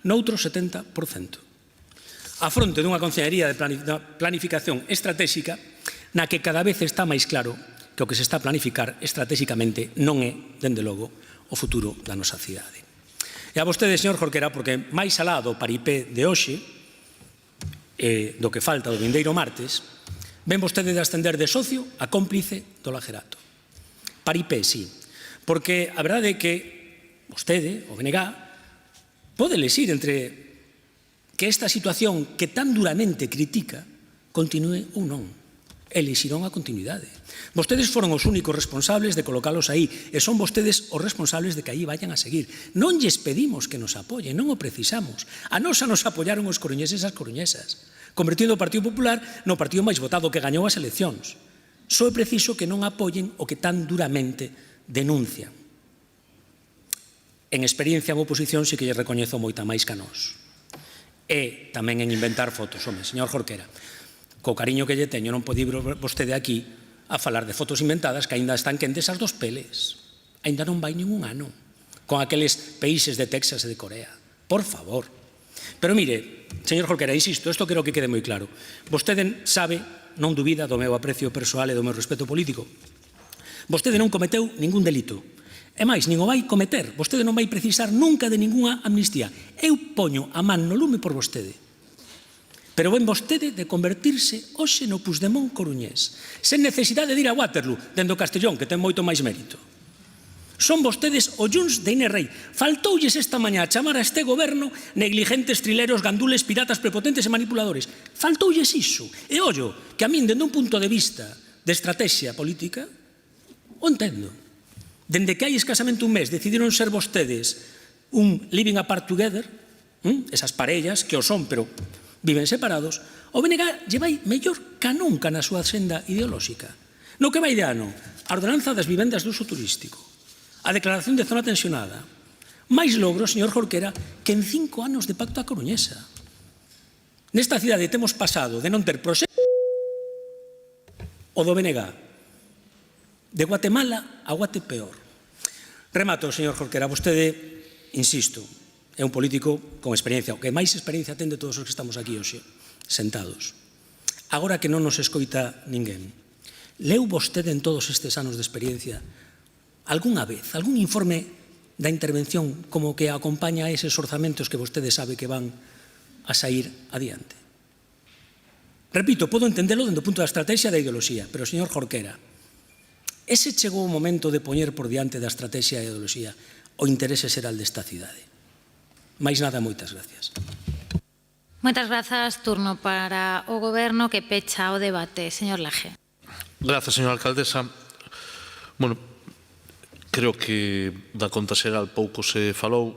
noutro 70%. A fronte dunha consellería de planificación estratégica na que cada vez está máis claro que o que se está a planificar estratégicamente non é, dende logo, o futuro da nosa cidade. E a vostede, señor Jorquera, porque máis alá do paripé de hoxe, do que falta do vindeiro martes, ven vostede de ascender de socio a cómplice do lagerato. Paripé, sí, porque a verdade é que vostede, o BNG, pode elegir entre que esta situación que tan duramente critica continúe ou non. Elixirán a continuidade. Vostedes foron os únicos responsables de colocalos aí e son vostedes os responsables de que aí vayan a seguir. Non lles pedimos que nos apoyen, non o precisamos. A nosa nos apoyaron os coruñeses e as coruñesas, convertindo o Partido Popular no partido máis votado que gañou as eleccións. Só é preciso que non apoyen o que tan duramente denuncian. En experiencia en oposición sí que lle recoñezo moita máis que a nós. E tamén en inventar fotos. Home, señor Jorquera, co cariño que lle teño non pode ir vostede aquí a falar de fotos inventadas que aínda están quentes as dos peles. Aínda non vai ningún ano con aqueles países de Texas e de Corea. Por favor. Pero mire, señor Jorquera, insisto, isto creo que quede moi claro. Vostede sabe, non dubida do meu aprecio persoal e do meu respeto político. Vostede non cometeu ningún delito. E máis, nin o vai cometer. Vostede non vai precisar nunca de ninguna amnistía. Eu poño a man no lume por vostede. Pero ven vostede de convertirse hoxe no Puigdemont coruñés, sen necesidade de ir a Waterloo, dende o Castellón, que ten moito máis mérito. Son vostedes o Junts de Inés Rei. Faltoulles esta mañá a chamar a este goberno negligentes, trileros, gandules, piratas, prepotentes e manipuladores. Faltoulles iso. E ollo, que a min, dende un punto de vista de estrategia política, o entendo. Dende que hai escasamente un mes decidiron ser vostedes un living apart together, esas parellas que o son, pero viven separados, o BNG lle vai mellor ca nunca na súa senda ideolóxica. No que vai de ano, a ordenanza das vivendas de uso turístico, a declaración de zona tensionada, máis logros, señor Jorquera, que en 5 anos de Pacto a Coruñesa. Nesta cidade temos pasado de non ter proxecto o do BNG, de Guatemala a Guatepeor. Remato, señor Jorquera, vostede, insisto, é un político con experiencia, o que máis experiencia ten de todos os que estamos aquí hoxe, sentados. Agora que non nos escoita ninguén, leu vostede en todos estes anos de experiencia algunha vez, algún informe da intervención como que acompaña a eses orzamentos que vostede sabe que van a sair adiante? Repito, podo entendelo dende o punto da estrategia e da ideoloxía, pero, señor Jorquera, ese chegou o momento de poñer por diante da estrategia e da ideoloxía o interese xeral desta cidade. Máis nada, moitas gracias. Moitas grazas. Turno para o Goberno que pecha o debate. Señor Laje. Grazas, señora alcaldesa. Bueno, creo que da conta xeral pouco se falou.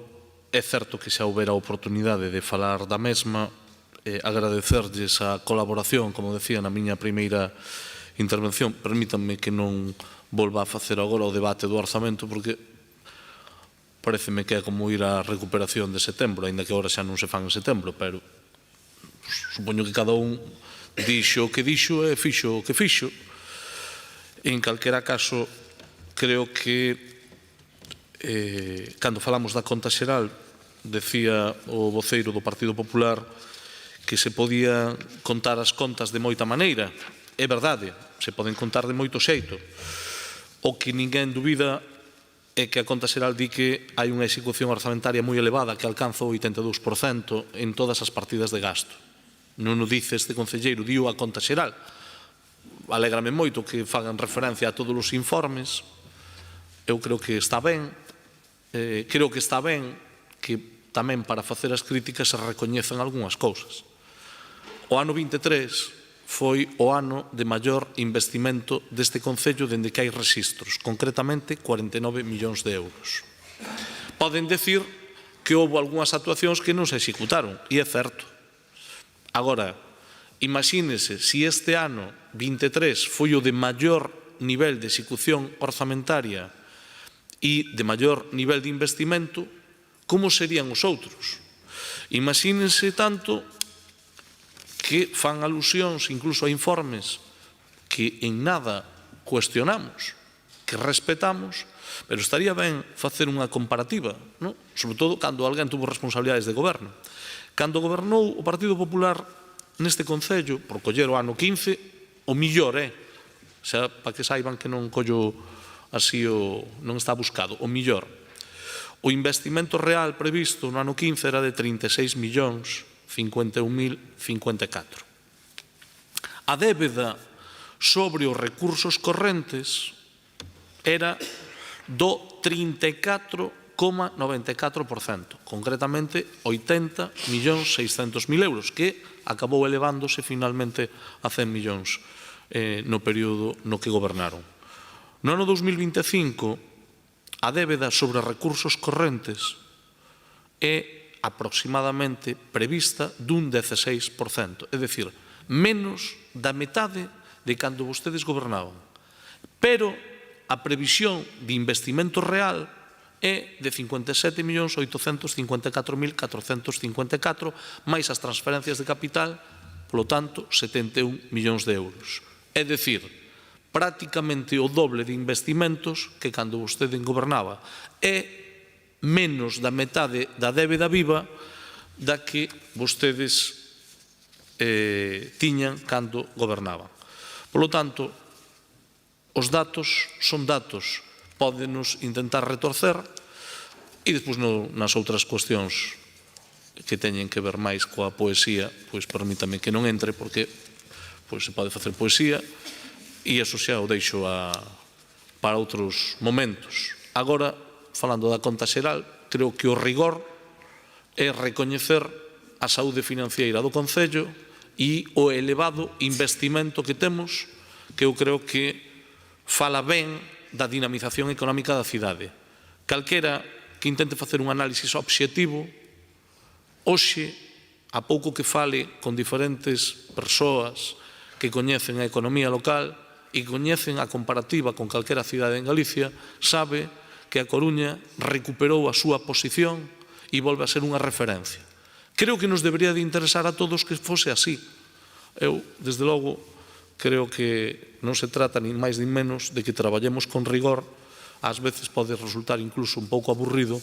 É certo que xa houbera oportunidade de falar da mesma. Agradecerlles a colaboración, como decía na miña primeira intervención. Permítanme que non volva a facer agora o debate do orzamento, porque pareceme que é como ir á recuperación de setembro, aínda que agora xa non se fan en setembro, pero supoño que cada un dixo o que dixo e fixo o que fixo. En calquera caso, creo que cando falamos da conta xeral, decía o voceiro do Partido Popular que se podía contar as contas de moita maneira. É verdade, se poden contar de moito xeito. O que ninguén dubida é que a conta xeral di que hai unha execución orzamentaria moi elevada que alcanza o 82% en todas as partidas de gasto. Non o dice este concelleiro, diu a conta xeral. Alégrame moito que fagan referencia a todos os informes. Eu creo que está ben. Creo que está ben que tamén para facer as críticas se recoñezan algunhas cousas. O ano 23 foi o ano de maior investimento deste concello dende que hai rexistros, concretamente 49 millóns de euros. Poden decir que houve algunhas actuacións que non se executaron, e é certo. Agora, imagínese se este ano 23 foi o de maior nivel de execución orzamentaria e de maior nivel de investimento, como serían os outros? Imagínense tanto que fan alusións incluso a informes que en nada cuestionamos, que respetamos, pero estaría ben facer unha comparativa, non? Sobre todo cando alguén tuvo responsabilidades de goberno. Cando gobernou o Partido Popular neste concello, por coller o ano 15, o millor, xa para que saiban que non collo así non está buscado, o millor. O investimento real previsto no ano 15 era de 36 millóns 51.054. A débeda sobre os recursos correntes era do 34,94%, concretamente 80.600.000 euros, que acabou elevándose finalmente a 100 millóns no período no que gobernaron. No ano 2025, a débeda sobre recursos correntes é aproximadamente prevista dun 16%, é dicir, menos da metade de cando vostedes gobernaban. Pero a previsión de investimento real é de 57.854.454 máis as transferencias de capital, polo tanto, 71 millóns de euros. É dicir, prácticamente o doble de investimentos que cando vostede gobernaba. É menos da metade da débeda viva da que vostedes tiñan cando gobernaban. Polo tanto, os datos son datos, pódenos intentar retorcer, e despois nas outras cuestións que teñen que ver máis coa poesía, pois permítame que non entre, porque se pode facer poesía, e iso xa o deixo para outros momentos. Agora, falando da conta xeral, creo que o rigor é recoñecer a saúde financiera do Concello e o elevado investimento que temos, que eu creo que fala ben da dinamización económica da cidade. Calquera que intente facer un análisis obxectivo, hoxe, a pouco que fale con diferentes persoas que coñecen a economía local e coñecen a comparativa con calquera cidade en Galicia, sabe que a Coruña recuperou a súa posición e volve a ser unha referencia. Creo que nos debería de interesar a todos que fose así. Eu, desde logo, creo que non se trata nin máis nin menos de que traballemos con rigor. Ás veces pode resultar incluso un pouco aburrido,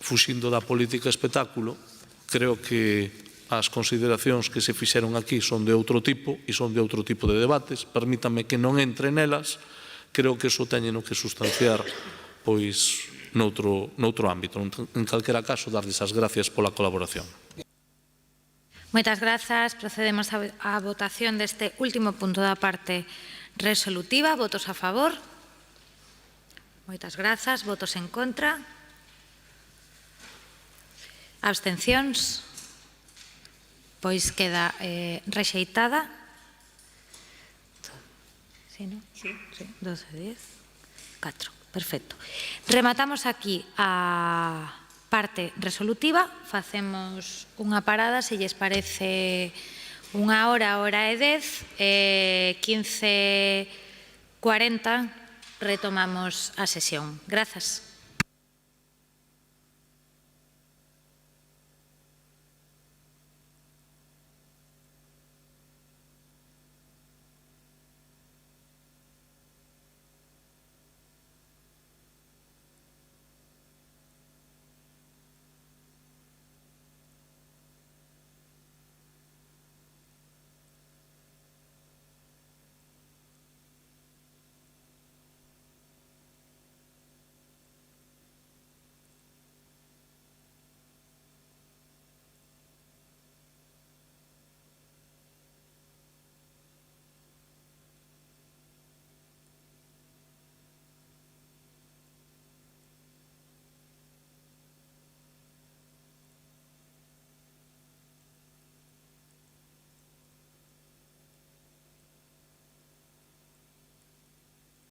fuxindo da política espectáculo. Creo que as consideracións que se fixeron aquí son de outro tipo e son de outro tipo de debates. Permítame que non entre nelas. Creo que iso teñeno que sustanciar pois noutro ámbito. En calquera caso, darles as gracias pola colaboración. Moitas grazas. Procedemos á votación deste último punto da parte resolutiva. Votos a favor? Moitas grazas. Votos en contra? Abstencións? Pois queda rexeitada. Sí, non? Sí. 12, 10, 4. Perfecto. Rematamos aquí a parte resolutiva. Facemos unha parada, se lles parece, unha hora, hora e 10, 15:40, retomamos a sesión. Grazas.